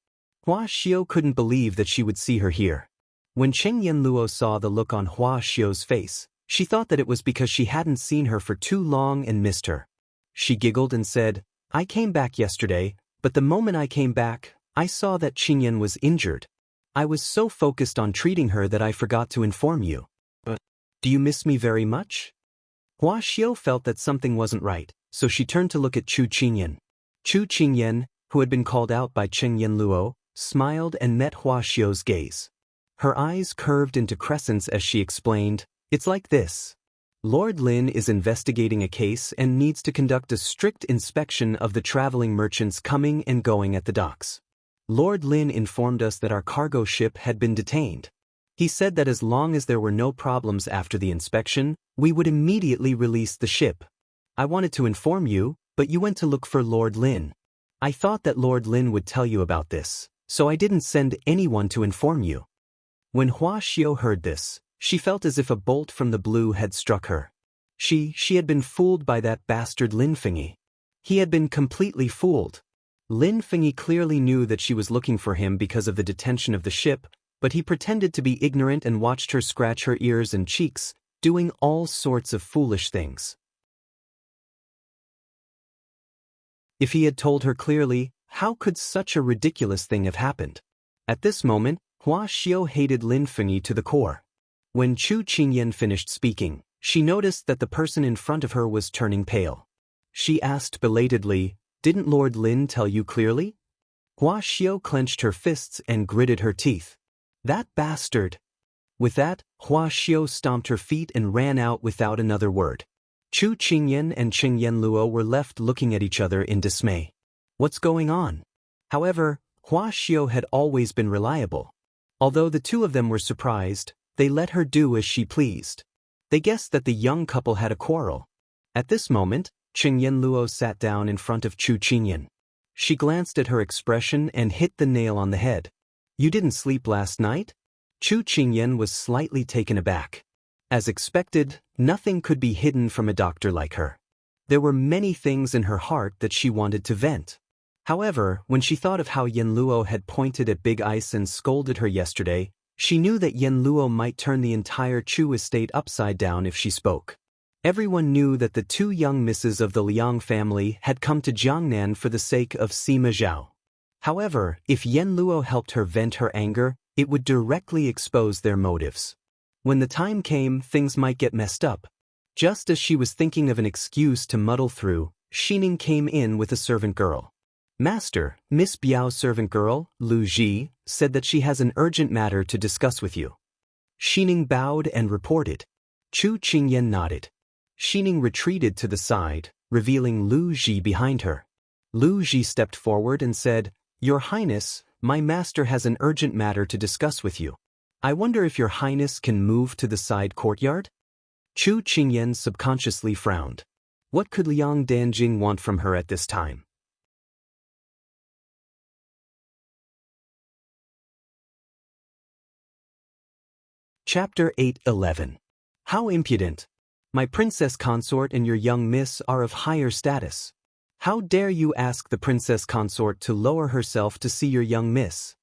Hua Xiao couldn't believe that she would see her here. When Qing Yanluo saw the look on Hua Xiao's face, she thought that it was because she hadn't seen her for too long and missed her. She giggled and said, I came back yesterday, but the moment I came back, I saw that Qingyan was injured. I was so focused on treating her that I forgot to inform you. But, do you miss me very much? Hua Xiao felt that something wasn't right, so she turned to look at Chu Qingyan. Chu Qingyan, who had been called out by Qing Yanluo, smiled and met Hua Xiao's gaze. Her eyes curved into crescents as she explained, It's like this. Lord Lin is investigating a case and needs to conduct a strict inspection of the traveling merchants coming and going at the docks. Lord Lin informed us that our cargo ship had been detained. He said that as long as there were no problems after the inspection, we would immediately release the ship. I wanted to inform you, but you went to look for Lord Lin. I thought that Lord Lin would tell you about this, so I didn't send anyone to inform you. When Xiao heard this, she felt as if a bolt from the blue had struck her. She had been fooled by that bastard Lin Fengyi. He had been completely fooled. Lin Fengyi clearly knew that she was looking for him because of the detention of the ship, but he pretended to be ignorant and watched her scratch her ears and cheeks, doing all sorts of foolish things. If he had told her clearly, how could such a ridiculous thing have happened? At this moment, Xiao hated Lin Fengyi to the core. When Chu Qingyan finished speaking, she noticed that the person in front of her was turning pale. She asked belatedly, "Didn't Lord Lin tell you clearly?" Xiao clenched her fists and gritted her teeth. "That bastard!" With that, Xiao stomped her feet and ran out without another word. Chu Qingyan and Cheng Yenluo were left looking at each other in dismay. What's going on? However, Xiao had always been reliable. Although the two of them were surprised, they let her do as she pleased. They guessed that the young couple had a quarrel. At this moment, Cheng Yenluo sat down in front of Chu Qingyan. She glanced at her expression and hit the nail on the head. "You didn't sleep last night?" Chu Qingyan was slightly taken aback. As expected, nothing could be hidden from a doctor like her. There were many things in her heart that she wanted to vent. However, when she thought of how Yenluo had pointed at Big Ice and scolded her yesterday, she knew that Yenluo might turn the entire Chu estate upside down if she spoke. Everyone knew that the two young misses of the Liang family had come to Jiangnan for the sake of Sima Zhao. However, if Yenluo helped her vent her anger, it would directly expose their motives. When the time came, things might get messed up. Just as she was thinking of an excuse to muddle through, Xining came in with a servant girl. "Master, Miss Biao's servant girl, Lu Ji, said that she has an urgent matter to discuss with you." Xining bowed and reported. Chu Qingyan nodded. Xining retreated to the side, revealing Lu Ji behind her. Lu Ji stepped forward and said, "Your Highness, my master has an urgent matter to discuss with you. I wonder if your Highness can move to the side courtyard?" Chu Qingyan subconsciously frowned. What could Liang Danjing want from her at this time? Chapter 8:11. How impudent! My princess consort and your young miss are of higher status. How dare you ask the princess consort to lower herself to see your young miss?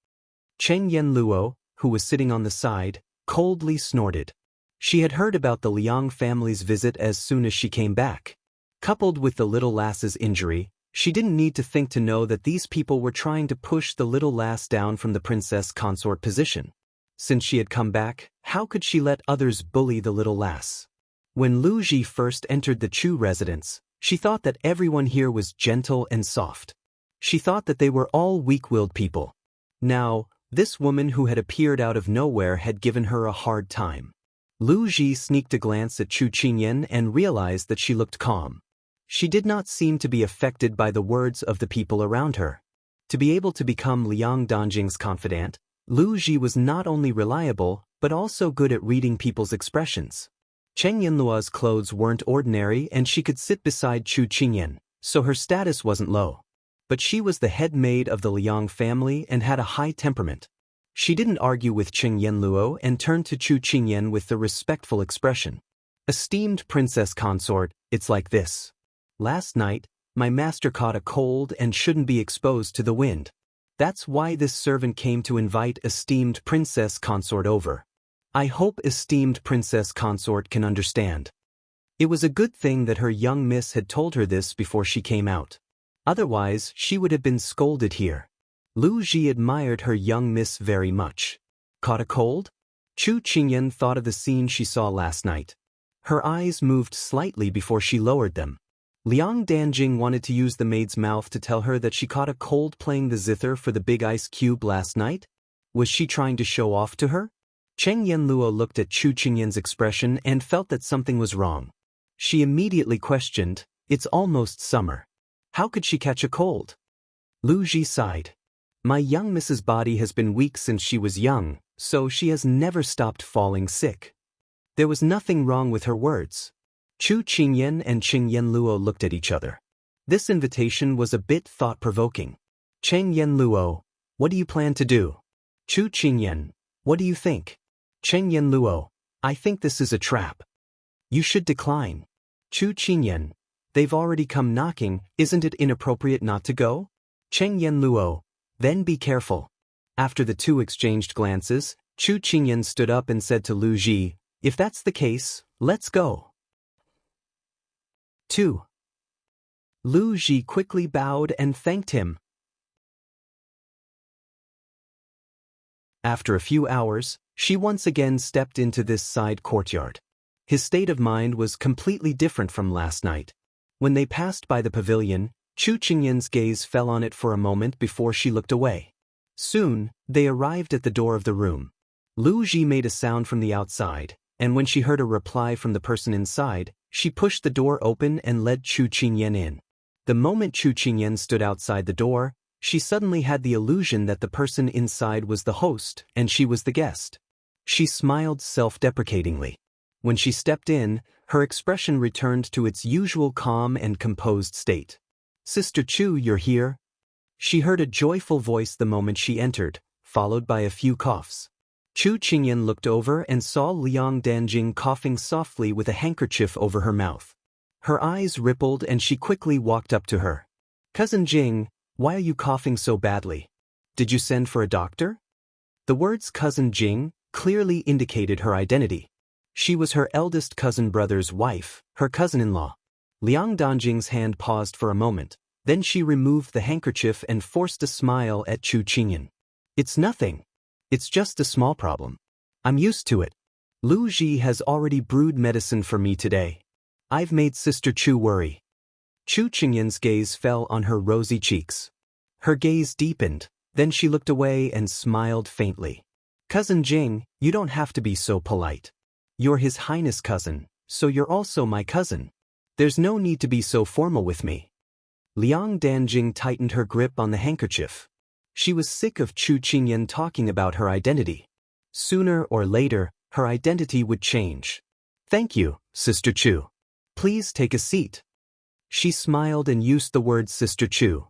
Cheng Yenluo, who was sitting on the side, coldly snorted. She had heard about the Liang family's visit as soon as she came back. Coupled with the little lass's injury, she didn't need to think to know that these people were trying to push the little lass down from the princess consort position. Since she had come back, how could she let others bully the little lass? When Lu Ji first entered the Chu residence, she thought that everyone here was gentle and soft. She thought that they were all weak-willed people. Now, this woman who had appeared out of nowhere had given her a hard time. Lu Ji sneaked a glance at Chu Qingyan and realized that she looked calm. She did not seem to be affected by the words of the people around her. To be able to become Liang Danjing's confidant, Lu Ji was not only reliable, but also good at reading people's expressions. Cheng Yenluo's clothes weren't ordinary and she could sit beside Chu Qingyan, so her status wasn't low. But she was the head maid of the Liang family and had a high temperament. She didn't argue with Cheng Yenluo and turned to Chu Qingyan with the respectful expression. "Esteemed princess consort, it's like this. Last night, my master caught a cold and shouldn't be exposed to the wind. That's why this servant came to invite esteemed princess consort over. I hope esteemed princess consort can understand." It was a good thing that her young miss had told her this before she came out. Otherwise, she would have been scolded here. Lu Ji admired her young miss very much. Caught a cold? Chu Qingyan thought of the scene she saw last night. Her eyes moved slightly before she lowered them. Liang Danjing wanted to use the maid's mouth to tell her that she caught a cold playing the zither for the big ice cube last night? Was she trying to show off to her? Cheng Yenluo looked at Chu Qingyan's expression and felt that something was wrong. She immediately questioned, "It's almost summer. How could she catch a cold?" Lu Ji sighed. "My young Mrs. Body has been weak since she was young, so she has never stopped falling sick." There was nothing wrong with her words. Chu Qingyan and Cheng Yenluo looked at each other. This invitation was a bit thought-provoking. Cheng Yenluo, What do you plan to do? Chu Qingyan, what do you think? Cheng Yen Luo, I think this is a trap. You should decline. Chu Qingyan, they've already come knocking, isn't it inappropriate not to go? Cheng Yen Luo, then be careful. After the two exchanged glances, Chu Qingyan stood up and said to Lu Ji, if that's the case, let's go. 2. Lu Ji quickly bowed and thanked him. After a few hours, she once again stepped into this side courtyard. His state of mind was completely different from last night. When they passed by the pavilion, Chu Qingyan's gaze fell on it for a moment before she looked away. Soon, they arrived at the door of the room. Lu Ji made a sound from the outside, and when she heard a reply from the person inside, she pushed the door open and led Chu Qingyan in. The moment Chu Qingyan stood outside the door, she suddenly had the illusion that the person inside was the host and she was the guest. She smiled self-deprecatingly. When she stepped in, her expression returned to its usual calm and composed state. Sister Chu, you're here? She heard a joyful voice the moment she entered, followed by a few coughs. Chu Qingyan looked over and saw Liang Danjing coughing softly with a handkerchief over her mouth. Her eyes rippled and she quickly walked up to her. Cousin Jing, why are you coughing so badly? Did you send for a doctor? The words Cousin Jing clearly indicated her identity. She was her eldest cousin brother's wife, her cousin-in-law. Liang Danjing's hand paused for a moment, then she removed the handkerchief and forced a smile at Chu Qingyan. It's nothing. It's just a small problem. I'm used to it. Lu Ji has already brewed medicine for me today. I've made Sister Chu worry. Chu Qingyan's gaze fell on her rosy cheeks. Her gaze deepened, then she looked away and smiled faintly. Cousin Jing, you don't have to be so polite. You're His Highness cousin, so you're also my cousin. There's no need to be so formal with me. Liang Danjing tightened her grip on the handkerchief. She was sick of Chu Qingyan talking about her identity. Sooner or later, her identity would change. Thank you, Sister Chu. Please take a seat. She smiled and used the word Sister Chu.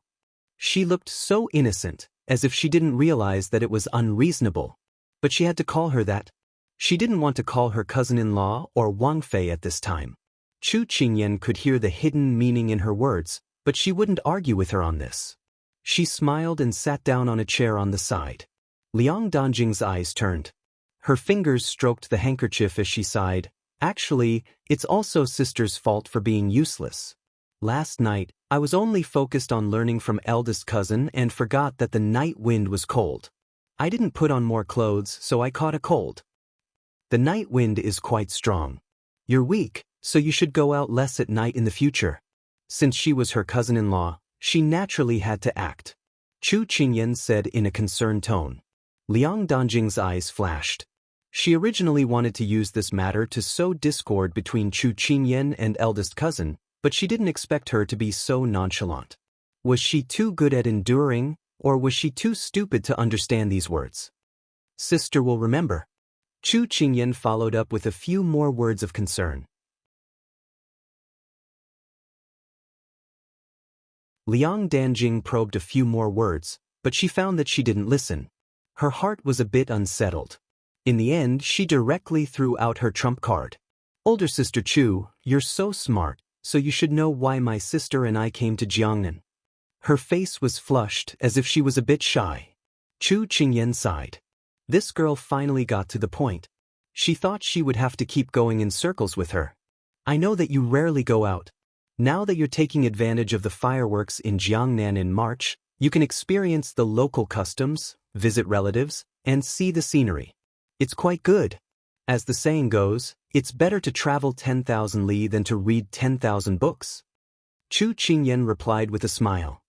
She looked so innocent, as if she didn't realize that it was unreasonable. But she had to call her that. She didn't want to call her cousin-in-law or Wang Fei at this time. Chu Qingyan could hear the hidden meaning in her words, but she wouldn't argue with her on this. She smiled and sat down on a chair on the side. Liang Danjing's eyes turned. Her fingers stroked the handkerchief as she sighed. Actually, it's also Sister's fault for being useless. Last night, I was only focused on learning from eldest cousin and forgot that the night wind was cold. I didn't put on more clothes, so I caught a cold. The night wind is quite strong. You're weak, so you should go out less at night in the future. Since she was her cousin-in-law, she naturally had to act. Chu Qingyan said in a concerned tone. Liang Danjing's eyes flashed. She originally wanted to use this matter to sow discord between Chu Qingyan and eldest cousin, but she didn't expect her to be so nonchalant. Was she too good at enduring, or was she too stupid to understand these words? Sister will remember. Chu Qingyan followed up with a few more words of concern. Liang Danjing probed a few more words, but she found that she didn't listen. Her heart was a bit unsettled. In the end, she directly threw out her trump card. Older Sister Chu, you're so smart, so you should know why my sister and I came to Jiangnan. Her face was flushed as if she was a bit shy. Chu Qingyan sighed. This girl finally got to the point. She thought she would have to keep going in circles with her. I know that you rarely go out. Now that you're taking advantage of the fireworks in Jiangnan in March, you can experience the local customs, visit relatives, and see the scenery. It's quite good. As the saying goes, it's better to travel 10,000 li than to read 10,000 books. Chu Qingyan replied with a smile.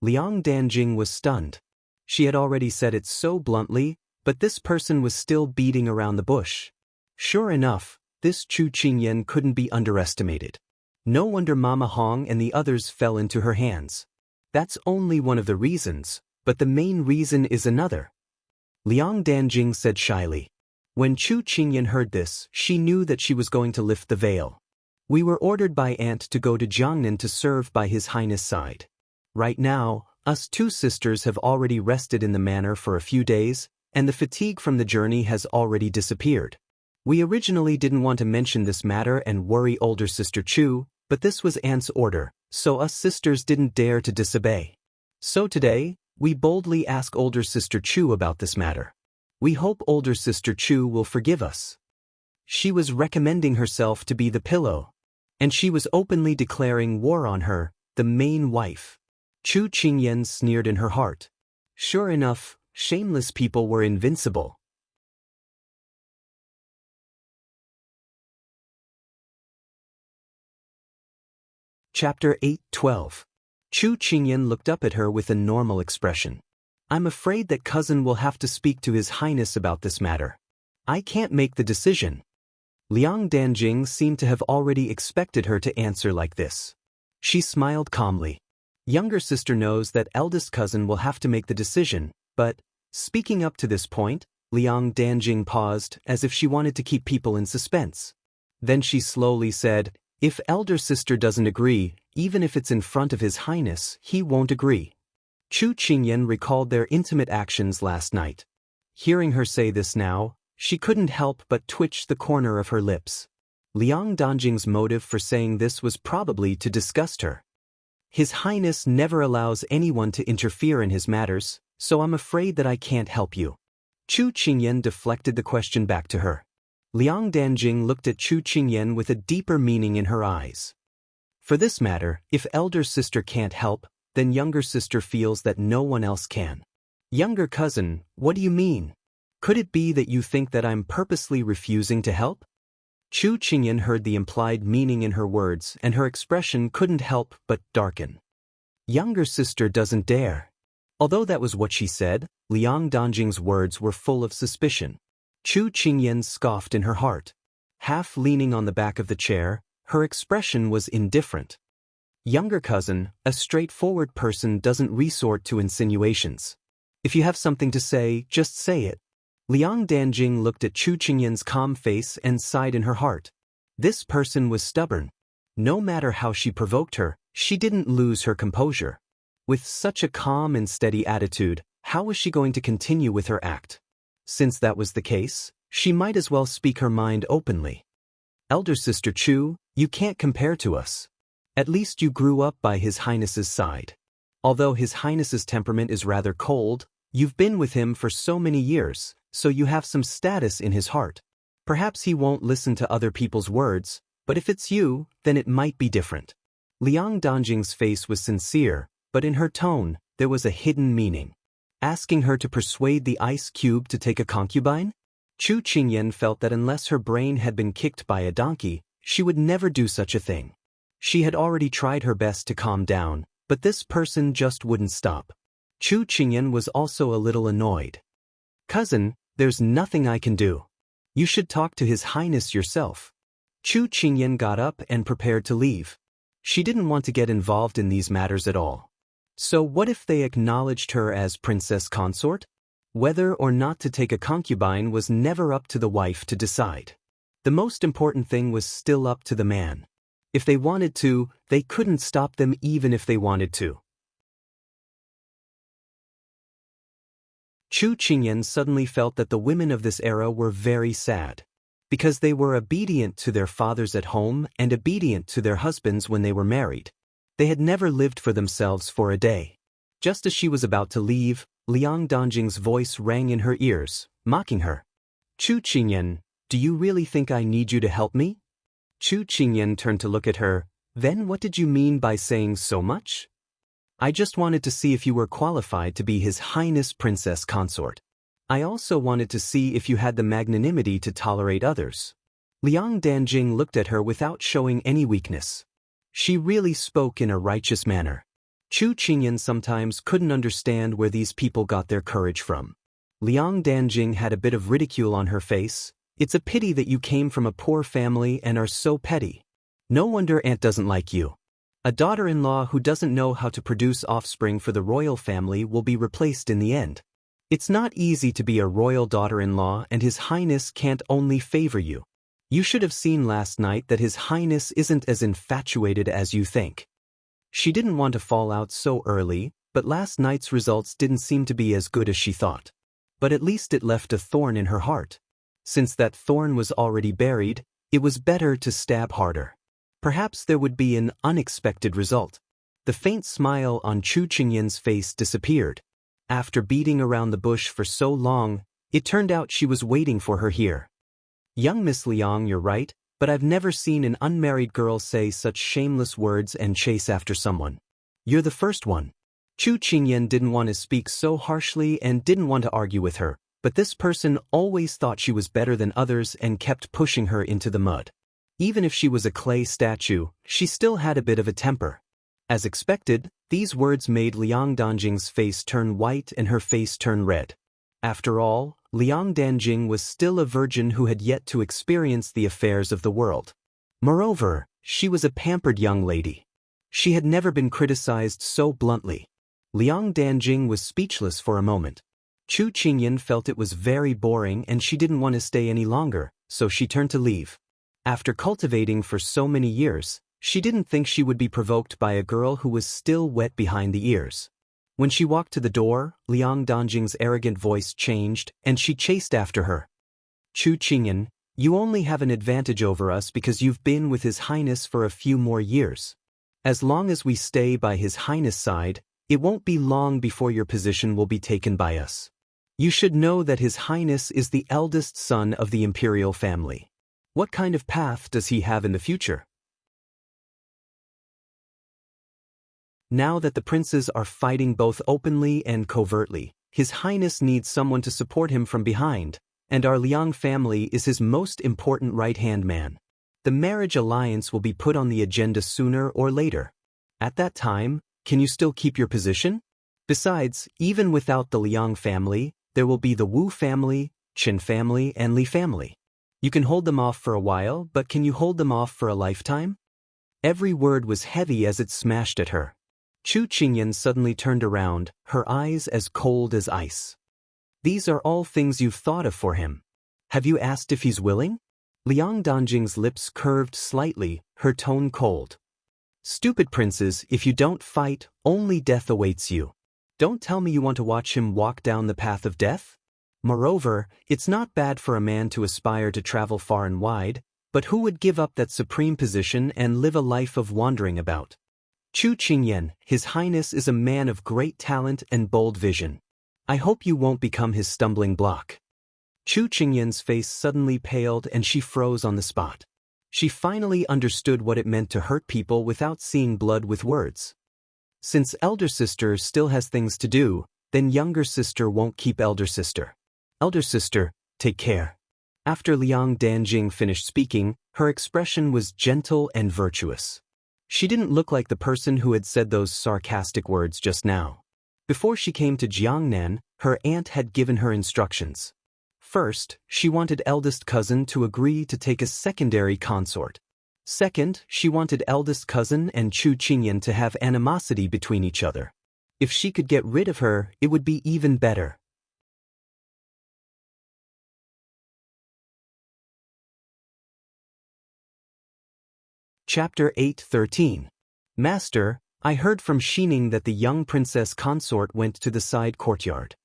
Liang Danjing was stunned. She had already said it so bluntly, but this person was still beating around the bush. Sure enough, this Chu Qingyan couldn't be underestimated. No wonder Mama Hong and the others fell into her hands. That's only one of the reasons, but the main reason is another. Liang Danjing said shyly. When Chu Qingyan heard this, she knew that she was going to lift the veil. We were ordered by Aunt to go to Jiangnan to serve by His Highness' side. Right now, us two sisters have already rested in the manor for a few days, and the fatigue from the journey has already disappeared. We originally didn't want to mention this matter and worry older sister Chu, but this was Aunt's order, so us sisters didn't dare to disobey. So today, we boldly ask older sister Chu about this matter. We hope older sister Chu will forgive us. She was recommending herself to be the pillow, and she was openly declaring war on her, the main wife. Chu Qingyan sneered in her heart. Sure enough, shameless people were invincible. Chapter 8:12. Chu Qingyan looked up at her with a normal expression. I'm afraid that cousin will have to speak to His Highness about this matter. I can't make the decision. Liang Danjing seemed to have already expected her to answer like this. She smiled calmly. Younger sister knows that eldest cousin will have to make the decision, but, speaking up to this point, Liang Danjing paused as if she wanted to keep people in suspense. Then she slowly said, if elder sister doesn't agree, even if it's in front of His Highness, he won't agree. Chu Qingyan recalled their intimate actions last night. Hearing her say this now, she couldn't help but twitch the corner of her lips. Liang Danjing's motive for saying this was probably to disgust her. His Highness never allows anyone to interfere in his matters, so I'm afraid that I can't help you. Chu Qingyan deflected the question back to her. Liang Danjing looked at Chu Qingyan with a deeper meaning in her eyes. For this matter, if elder sister can't help, then younger sister feels that no one else can. Younger cousin, what do you mean? Could it be that you think that I'm purposely refusing to help? Chu Qingyan heard the implied meaning in her words, and her expression couldn't help but darken. Younger sister doesn't dare. Although that was what she said, Liang Danjing's words were full of suspicion. Chu Qingyan scoffed in her heart. Half leaning on the back of the chair, her expression was indifferent. Younger cousin, a straightforward person doesn't resort to insinuations. If you have something to say, just say it. Liang Danjing looked at Chu Qingyan's calm face and sighed in her heart. This person was stubborn. No matter how she provoked her, she didn't lose her composure. With such a calm and steady attitude, how was she going to continue with her act? Since that was the case, she might as well speak her mind openly. Elder sister Chu, you can't compare to us. At least you grew up by His Highness's side. Although His Highness's temperament is rather cold, you've been with him for so many years, so you have some status in his heart. Perhaps he won't listen to other people's words, but if it's you, then it might be different. Liang Danjing's face was sincere, but in her tone, there was a hidden meaning. Asking her to persuade the ice cube to take a concubine? Chu Qingyan felt that unless her brain had been kicked by a donkey, she would never do such a thing. She had already tried her best to calm down, but this person just wouldn't stop. Chu Qingyan was also a little annoyed. Cousin, there's nothing I can do. You should talk to His Highness yourself. Chu Qingyan got up and prepared to leave. She didn't want to get involved in these matters at all. So what if they acknowledged her as princess consort? Whether or not to take a concubine was never up to the wife to decide. The most important thing was still up to the man. If they wanted to, they couldn't stop them even if they wanted to. Chu Qingyan suddenly felt that the women of this era were very sad. Because they were obedient to their fathers at home and obedient to their husbands when they were married. They had never lived for themselves for a day. Just as she was about to leave, Liang Danjing's voice rang in her ears, mocking her. Chu Qingyan, do you really think I need you to help me? Chu Qingyan turned to look at her. Then what did you mean by saying so much? I just wanted to see if you were qualified to be His Highness Princess Consort. I also wanted to see if you had the magnanimity to tolerate others. Liang Danjing looked at her without showing any weakness. She really spoke in a righteous manner. Chu Qingyan sometimes couldn't understand where these people got their courage from. Liang Danjing had a bit of ridicule on her face. It's a pity that you came from a poor family and are so petty. No wonder Aunt doesn't like you. A daughter-in-law who doesn't know how to produce offspring for the royal family will be replaced in the end. It's not easy to be a royal daughter-in-law, and His Highness can't only favor you. You should have seen last night that His Highness isn't as infatuated as you think. She didn't want to fall out so early, But last night's results didn't seem to be as good as she thought. But at least it left a thorn in her heart. Since that thorn was already buried, it was better to stab harder. Perhaps there would be an unexpected result. The faint smile on Chu Qingyan's face disappeared. After beating around the bush for so long, it turned out she was waiting for her here. Young Miss Liang, you're right, but I've never seen an unmarried girl say such shameless words and chase after someone. You're the first one. Chu Qingyan didn't want to speak so harshly and didn't want to argue with her, but this person always thought she was better than others and kept pushing her into the mud. Even if she was a clay statue, she still had a bit of a temper. As expected, these words made Liang Danjing's face turn white and her face turn red. After all, Liang Danjing was still a virgin who had yet to experience the affairs of the world. Moreover, she was a pampered young lady. She had never been criticized so bluntly. Liang Danjing was speechless for a moment. Chu Qingyan felt it was very boring and she didn't want to stay any longer, so she turned to leave. After cultivating for so many years, she didn't think she would be provoked by a girl who was still wet behind the ears. When she walked to the door, Liang Danjing's arrogant voice changed, and she chased after her. Chu Qingyan, you only have an advantage over us because you've been with His Highness for a few more years. As long as we stay by His Highness' side, it won't be long before your position will be taken by us. You should know that His Highness is the eldest son of the imperial family. What kind of path does he have in the future? Now that the princes are fighting both openly and covertly, His Highness needs someone to support him from behind, and our Liang family is his most important right-hand man. The marriage alliance will be put on the agenda sooner or later. At that time, can you still keep your position? Besides, even without the Liang family, there will be the Wu family, Qin family, and Li family. You can hold them off for a while, but can you hold them off for a lifetime? Every word was heavy as it smashed at her. Chu Qingyan suddenly turned around, her eyes as cold as ice. These are all things you've thought of for him. Have you asked if he's willing? Liang Danjing's lips curved slightly, her tone cold. Stupid princes, if you don't fight, only death awaits you. Don't tell me you want to watch him walk down the path of death? Moreover, it's not bad for a man to aspire to travel far and wide, but who would give up that supreme position and live a life of wandering about? Chu Qingyan, His Highness is a man of great talent and bold vision. I hope you won't become his stumbling block. Chu Qingyan's face suddenly paled and she froze on the spot. She finally understood what it meant to hurt people without seeing blood with words. Since elder sister still has things to do, then younger sister won't keep elder sister. Elder sister, take care. After Liang Danjing finished speaking, her expression was gentle and virtuous. She didn't look like the person who had said those sarcastic words just now. Before she came to Jiangnan, her aunt had given her instructions. First, she wanted eldest cousin to agree to take a secondary consort. Second, she wanted eldest cousin and Chu Qingyan to have animosity between each other. If she could get rid of her, it would be even better. Chapter 8:13. Master, I heard from Xining that the young princess consort went to the side courtyard.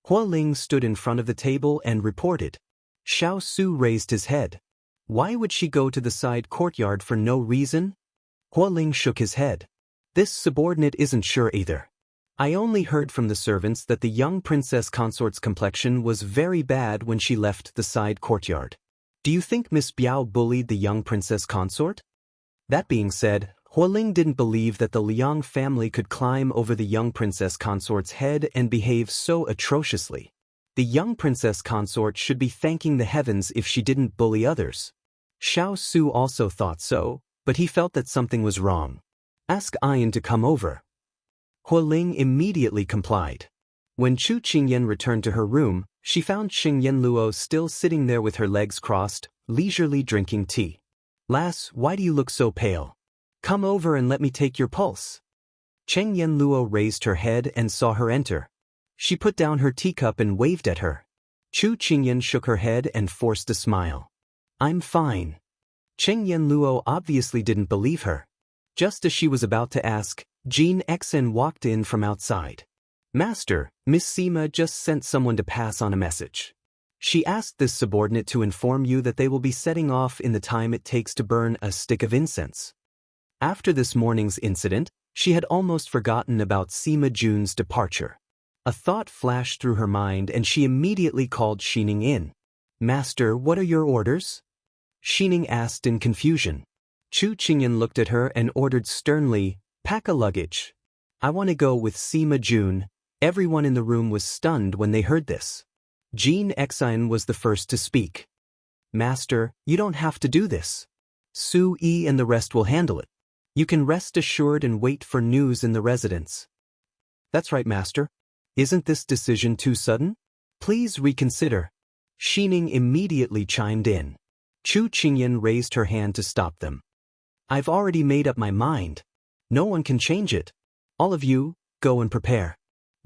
Hua Ling stood in front of the table and reported. Xiao Su raised his head. Why would she go to the side courtyard for no reason? Hua Ling shook his head. This subordinate isn't sure either. I only heard from the servants that the young princess consort's complexion was very bad when she left the side courtyard. Do you think Miss Biao bullied the young princess consort? That being said, Hua Ling didn't believe that the Liang family could climb over the young princess consort's head and behave so atrociously. The young princess consort should be thanking the heavens if she didn't bully others. Xiao Su also thought so, but he felt that something was wrong. Ask Ayan to come over. Hua Ling immediately complied. When Chu Qingyan returned to her room, she found Xingyan Luo still sitting there with her legs crossed, leisurely drinking tea. Lass, why do you look so pale? Come over and let me take your pulse. Chengyan Luo raised her head and saw her enter. She put down her teacup and waved at her. Chu Qingyan shook her head and forced a smile. I'm fine. Chengyan Luo obviously didn't believe her. Just as she was about to ask, Jean Xen walked in from outside. Master, Miss Sima just sent someone to pass on a message. She asked this subordinate to inform you that they will be setting off in the time it takes to burn a stick of incense. After this morning's incident, she had almost forgotten about Sima Jun's departure. A thought flashed through her mind and she immediately called Xining in. Master, what are your orders? Xining asked in confusion. Chu Qingyan looked at her and ordered sternly, pack a luggage. I want to go with Sima Jun. Everyone in the room was stunned when they heard this. Jean Xine was the first to speak. Master, you don't have to do this. Su Yi and the rest will handle it. You can rest assured and wait for news in the residence. That's right, Master. Isn't this decision too sudden? Please reconsider. Xining immediately chimed in. Chu Qingyan raised her hand to stop them. I've already made up my mind. No one can change it. All of you, go and prepare.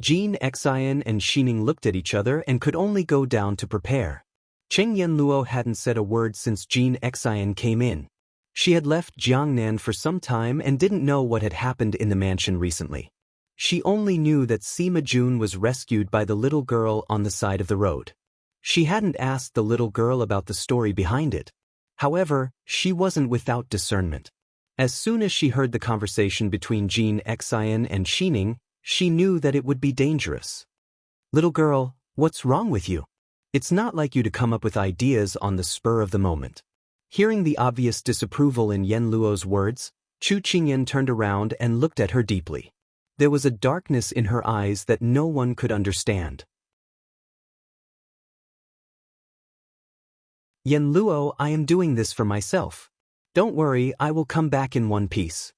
Jean Xine and Xining looked at each other and could only go down to prepare. Cheng Yanluo hadn't said a word since Jean Xine came in. She had left Jiangnan for some time and didn't know what had happened in the mansion recently. She only knew that Sima Jun was rescued by the little girl on the side of the road. She hadn't asked the little girl about the story behind it. However, she wasn't without discernment. As soon as she heard the conversation between Jean Xine and Xining, she knew that it would be dangerous. Little girl, what's wrong with you? It's not like you to come up with ideas on the spur of the moment. Hearing the obvious disapproval in Yanluo's words, Chu Qingyan turned around and looked at her deeply. There was a darkness in her eyes that no one could understand. Yanluo, I am doing this for myself. Don't worry, I will come back in one piece.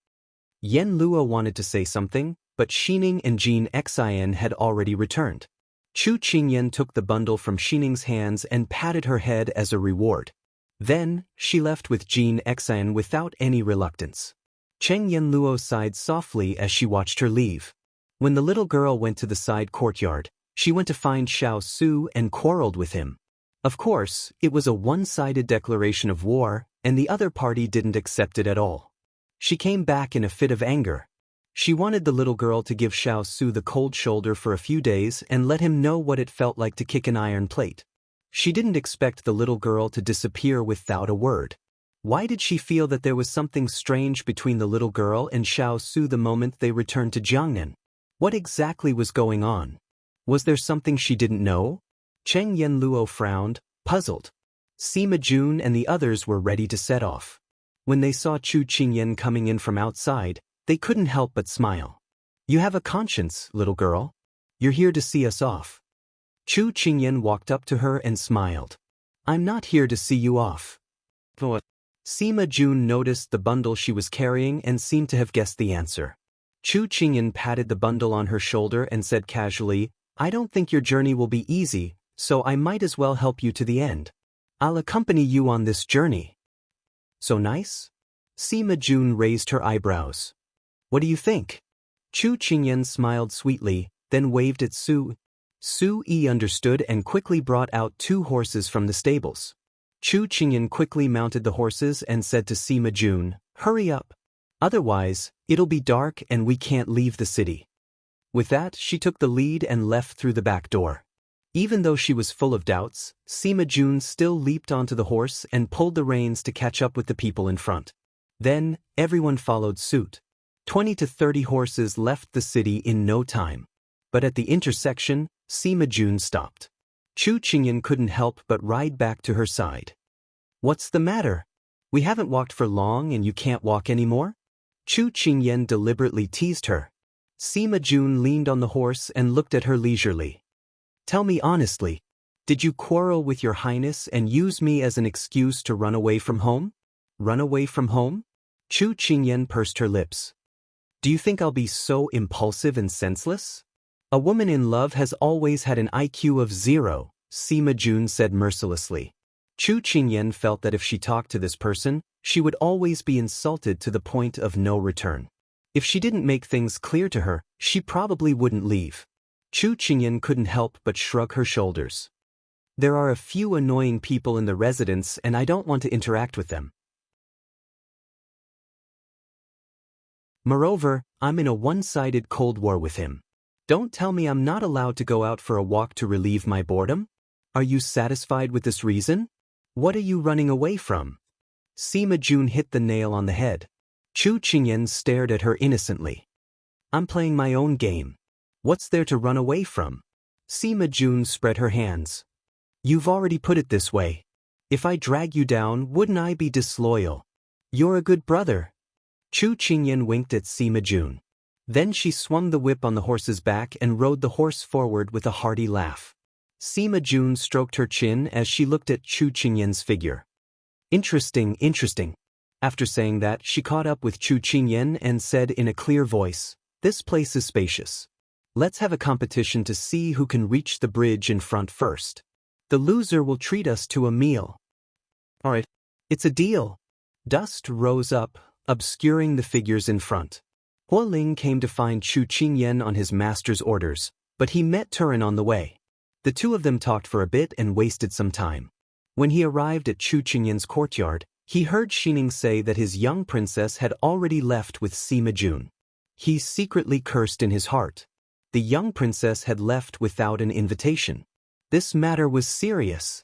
Yanluo wanted to say something, but Xining and Jean Xine had already returned. Chu Qingyan took the bundle from Xining's hands and patted her head as a reward. Then, she left with Jean Xine without any reluctance. Cheng Yanluo sighed softly as she watched her leave. When the little girl went to the side courtyard, she went to find Xiao Su and quarreled with him. Of course, it was a one-sided declaration of war, and the other party didn't accept it at all. She came back in a fit of anger. She wanted the little girl to give Xiao Su the cold shoulder for a few days and let him know what it felt like to kick an iron plate. She didn't expect the little girl to disappear without a word. Why did she feel that there was something strange between the little girl and Xiao Su the moment they returned to Jiangnan? What exactly was going on? Was there something she didn't know? Cheng Yanluo frowned, puzzled. Sima Jun and the others were ready to set off. When they saw Chu Qingyan coming in from outside, they couldn't help but smile. You have a conscience, little girl. You're here to see us off. Chu Qingyan walked up to her and smiled. I'm not here to see you off. What? Sima Jun noticed the bundle she was carrying and seemed to have guessed the answer. Chu Qingyan patted the bundle on her shoulder and said casually, I don't think your journey will be easy, so I might as well help you to the end. I'll accompany you on this journey. So nice? Sima Jun raised her eyebrows. What do you think? Chu Qingyan smiled sweetly, then waved at Su. Su Yi understood and quickly brought out 2 horses from the stables. Chu Qingyan quickly mounted the horses and said to Sima Jun, hurry up. Otherwise, it'll be dark and we can't leave the city. With that, she took the lead and left through the back door. Even though she was full of doubts, Sima Jun still leaped onto the horse and pulled the reins to catch up with the people in front. Then, everyone followed suit. 20 to 30 horses left the city in no time. But at the intersection, Sima Jun stopped. Chu Qingyan couldn't help but ride back to her side. What's the matter? We haven't walked for long and you can't walk anymore? Chu Qingyan deliberately teased her. Sima Jun leaned on the horse and looked at her leisurely. Tell me honestly, did you quarrel with your highness and use me as an excuse to run away from home? Run away from home? Chu Qingyan pursed her lips. Do you think I'll be so impulsive and senseless? A woman in love has always had an IQ of 0, Sima Jun said mercilessly. Chu Qingyan felt that if she talked to this person, she would always be insulted to the point of no return. If she didn't make things clear to her, she probably wouldn't leave. Chu Qingyan couldn't help but shrug her shoulders. There are a few annoying people in the residence and I don't want to interact with them. Moreover, I'm in a one-sided Cold War with him. Don't tell me I'm not allowed to go out for a walk to relieve my boredom? Are you satisfied with this reason? What are you running away from? Sima Jun hit the nail on the head. Chu Qingyan stared at her innocently. I'm playing my own game. What's there to run away from? Sima Jun spread her hands. You've already put it this way. If I drag you down, wouldn't I be disloyal? You're a good brother. Chu Qingyan winked at Sima Jun. Then she swung the whip on the horse's back and rode the horse forward with a hearty laugh. Sima Jun stroked her chin as she looked at Chu Qingyan's figure. Interesting, interesting. After saying that, she caught up with Chu Qingyan and said in a clear voice, This place is spacious. Let's have a competition to see who can reach the bridge in front first. The loser will treat us to a meal. All right. It's a deal. Dust rose up, obscuring the figures in front. Hua Ling came to find Chu Qingyan on his master's orders, but he met Turin on the way. The two of them talked for a bit and wasted some time. When he arrived at Chu Qingyan's courtyard, he heard Xining say that his young princess had already left with Sima Jun. He secretly cursed in his heart. The young princess had left without an invitation. This matter was serious.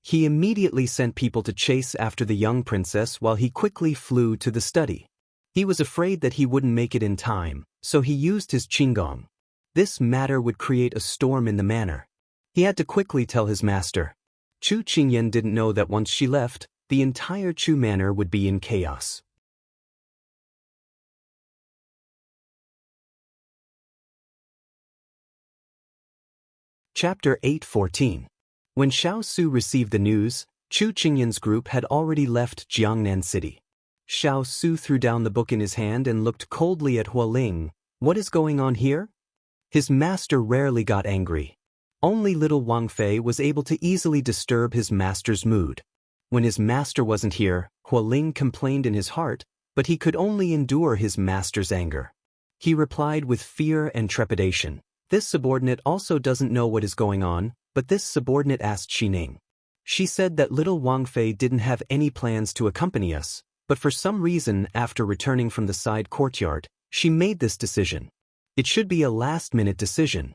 He immediately sent people to chase after the young princess while he quickly flew to the study. He was afraid that he wouldn't make it in time, so he used his qinggong. This matter would create a storm in the manor. He had to quickly tell his master. Chu Qingyan didn't know that once she left, the entire Chu manor would be in chaos. Chapter 8:14. When Xiao Su received the news, Chu Qingyan's group had already left Jiangnan City. Xiao Su threw down the book in his hand and looked coldly at Hua Ling. What is going on here? His master rarely got angry. Only little Wang Fei was able to easily disturb his master's mood. When his master wasn't here, Hua Ling complained in his heart, but he could only endure his master's anger. He replied with fear and trepidation. This subordinate also doesn't know what is going on, but this subordinate asked Xining. She said that little Wang Fei didn't have any plans to accompany us, but for some reason after returning from the side courtyard, she made this decision. It should be a last-minute decision.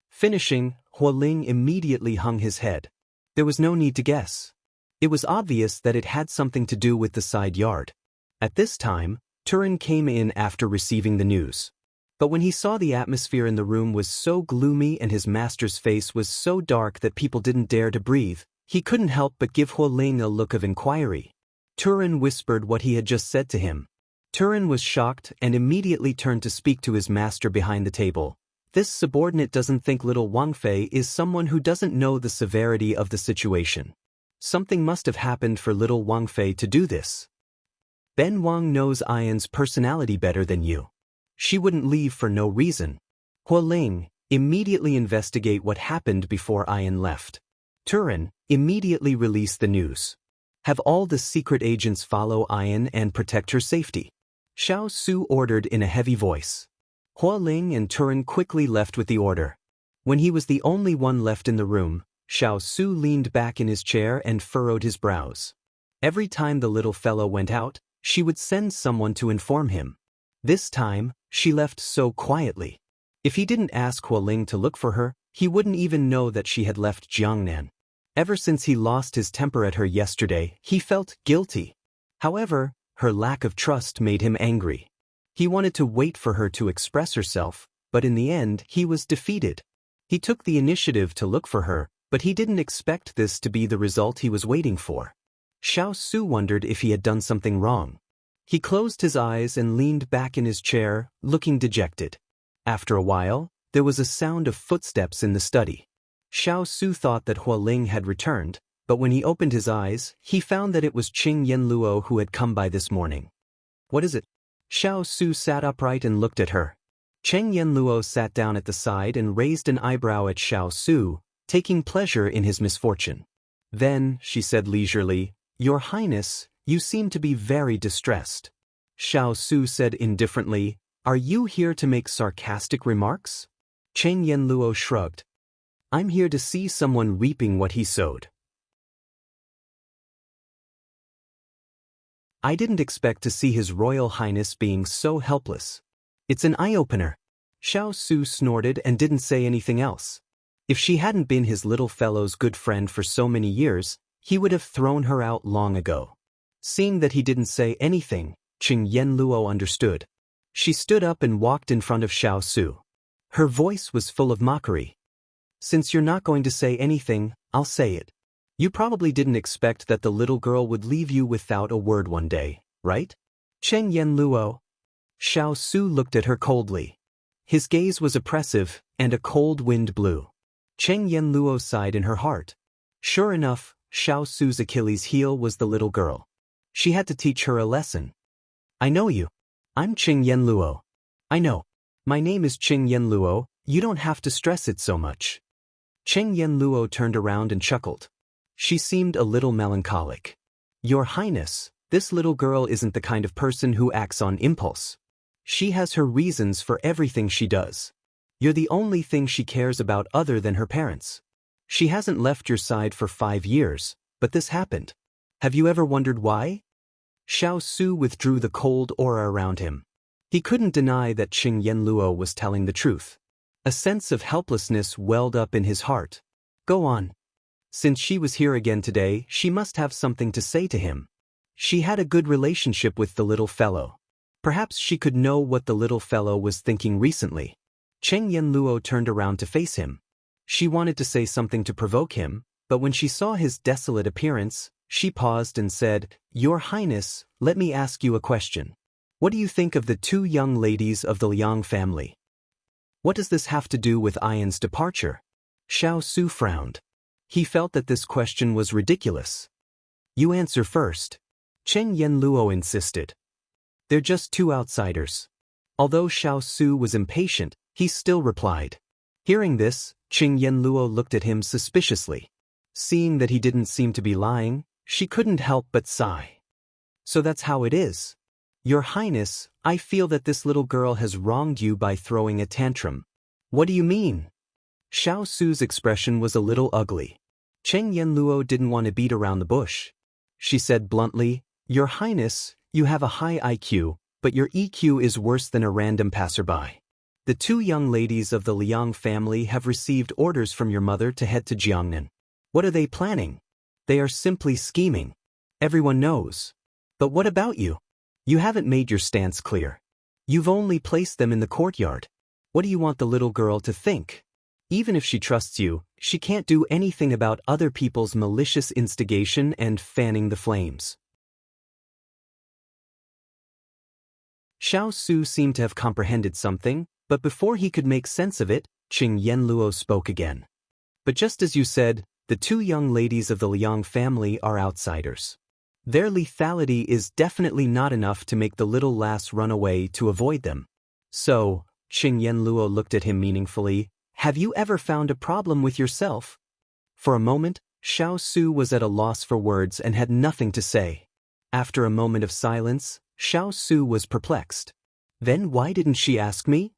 Finishing, Hua Ling immediately hung his head. There was no need to guess. It was obvious that it had something to do with the side yard. At this time, Turin came in after receiving the news. But when he saw the atmosphere in the room was so gloomy and his master's face was so dark that people didn't dare to breathe, he couldn't help but give Hua Ling a look of inquiry. Turin whispered what he had just said to him. Turin was shocked and immediately turned to speak to his master behind the table. This subordinate doesn't think little Wang Fei is someone who doesn't know the severity of the situation. Something must have happened for little Wang Fei to do this. Ben Wang knows Ian's personality better than you. She wouldn't leave for no reason. Hua Ling, immediately investigate what happened before Ian left. Turin, immediately release the news. Have all the secret agents follow Ian and protect her safety. Xiao Su ordered in a heavy voice. Hua Ling and Turin quickly left with the order. When he was the only one left in the room, Xiao Su leaned back in his chair and furrowed his brows. Every time the little fellow went out, she would send someone to inform him. This time, she left so quietly. If he didn't ask Hua Ling to look for her, he wouldn't even know that she had left Jiangnan. Ever since he lost his temper at her yesterday, he felt guilty. However, her lack of trust made him angry. He wanted to wait for her to express herself, but in the end, he was defeated. He took the initiative to look for her, but he didn't expect this to be the result he was waiting for. Xiao Su wondered if he had done something wrong. He closed his eyes and leaned back in his chair, looking dejected. After a while, there was a sound of footsteps in the study. Xiao Su thought that Hua Ling had returned, but when he opened his eyes, he found that it was Qing Yanluo who had come by this morning. What is it? Xiao Su sat upright and looked at her. Cheng Yanluo sat down at the side and raised an eyebrow at Xiao Su, taking pleasure in his misfortune. Then, she said leisurely, Your Highness, you seem to be very distressed. Xiao Su said indifferently, Are you here to make sarcastic remarks? Cheng Yanluo shrugged. I'm here to see someone reaping what he sowed. I didn't expect to see His Royal Highness being so helpless. It's an eye-opener. Xiao Su snorted and didn't say anything else. If she hadn't been his little fellow's good friend for so many years, he would have thrown her out long ago. Seeing that he didn't say anything, Qing Yenluo understood. She stood up and walked in front of Xiao Su. Her voice was full of mockery. Since you're not going to say anything, I'll say it. You probably didn't expect that the little girl would leave you without a word one day, right? Qing Yenluo. Xiao Su looked at her coldly. His gaze was oppressive, and a cold wind blew. Qing Yenluo sighed in her heart. Sure enough, Xiao Su's Achilles' heel was the little girl. She had to teach her a lesson. I know you. I'm Qing Yenluo. I know. My name is Qing Yenluo, you don't have to stress it so much. Qing Yenluo turned around and chuckled. She seemed a little melancholic. Your Highness, this little girl isn't the kind of person who acts on impulse. She has her reasons for everything she does. You're the only thing she cares about other than her parents. She hasn't left your side for 5 years, but this happened. Have you ever wondered why? Xiao Su withdrew the cold aura around him. He couldn't deny that Qing Yenluo was telling the truth. A sense of helplessness welled up in his heart. Go on. Since she was here again today, she must have something to say to him. She had a good relationship with the little fellow. Perhaps she could know what the little fellow was thinking recently. Qing Yenluo turned around to face him. She wanted to say something to provoke him, but when she saw his desolate appearance, she paused and said, Your Highness, let me ask you a question. What do you think of the 2 young ladies of the Liang family? What does this have to do with Ian's departure? Xiao Su frowned. He felt that this question was ridiculous. You answer first. Qing Yenluo insisted. They're just 2 outsiders. Although Xiao Su was impatient, he still replied. Hearing this, Qing Yenluo looked at him suspiciously. Seeing that he didn't seem to be lying, she couldn't help but sigh. So that's how it is. Your Highness, I feel that this little girl has wronged you by throwing a tantrum. What do you mean? Xiao Su's expression was a little ugly. Qing Yenluo didn't want to beat around the bush. She said bluntly, Your Highness, you have a high IQ, but your EQ is worse than a random passerby. The 2 young ladies of the Liang family have received orders from your mother to head to Jiangnan. What are they planning? They are simply scheming. Everyone knows. But what about you? You haven't made your stance clear. You've only placed them in the courtyard. What do you want the little girl to think? Even if she trusts you, she can't do anything about other people's malicious instigation and fanning the flames. Xiao Su seemed to have comprehended something, but before he could make sense of it, Qing Yenluo spoke again. But just as you said, the 2 young ladies of the Liang family are outsiders. Their lethality is definitely not enough to make the little lass run away to avoid them. So, Qing Yenluo looked at him meaningfully, have you ever found a problem with yourself? For a moment, Xiao Su was at a loss for words and had nothing to say. After a moment of silence, Xiao Su was perplexed. Then why didn't she ask me?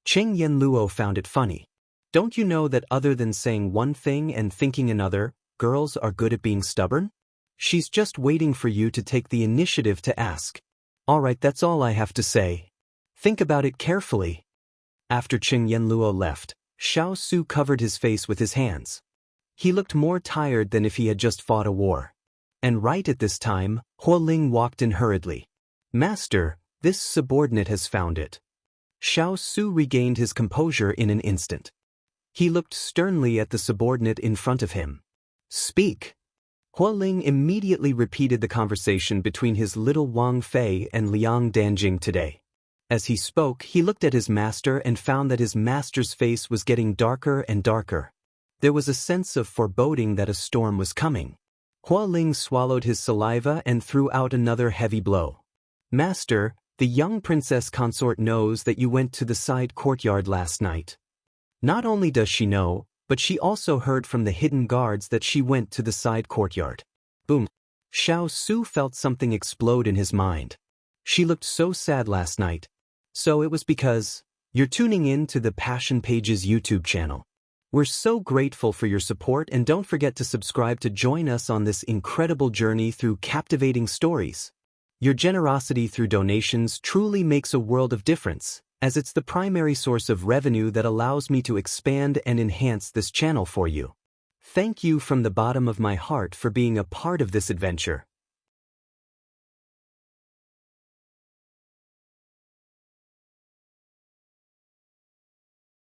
Qing Yenluo found it funny. Don't you know that other than saying one thing and thinking another, girls are good at being stubborn? She's just waiting for you to take the initiative to ask. All right, that's all I have to say. Think about it carefully. After Qing Yenluo left, Xiao Su covered his face with his hands. He looked more tired than if he had just fought a war. And right at this time, Hualing walked in hurriedly. Master, this subordinate has found it. Xiao Su regained his composure in an instant. He looked sternly at the subordinate in front of him. Speak. Hualing immediately repeated the conversation between his little Wang Fei and Liang Danjing today. As he spoke, he looked at his master and found that his master's face was getting darker and darker. There was a sense of foreboding that a storm was coming. Hualing swallowed his saliva and threw out another heavy blow. Master, the young princess consort knows that you went to the side courtyard last night. Not only does she know, but she also heard from the hidden guards that she went to the side courtyard. Boom. Xiao Su felt something explode in his mind. She looked so sad last night. So it was because you're tuning in to the Passion Pages YouTube channel. We're so grateful for your support, and don't forget to subscribe to join us on this incredible journey through captivating stories. Your generosity through donations truly makes a world of difference, as it's the primary source of revenue that allows me to expand and enhance this channel for you. Thank you from the bottom of my heart for being a part of this adventure.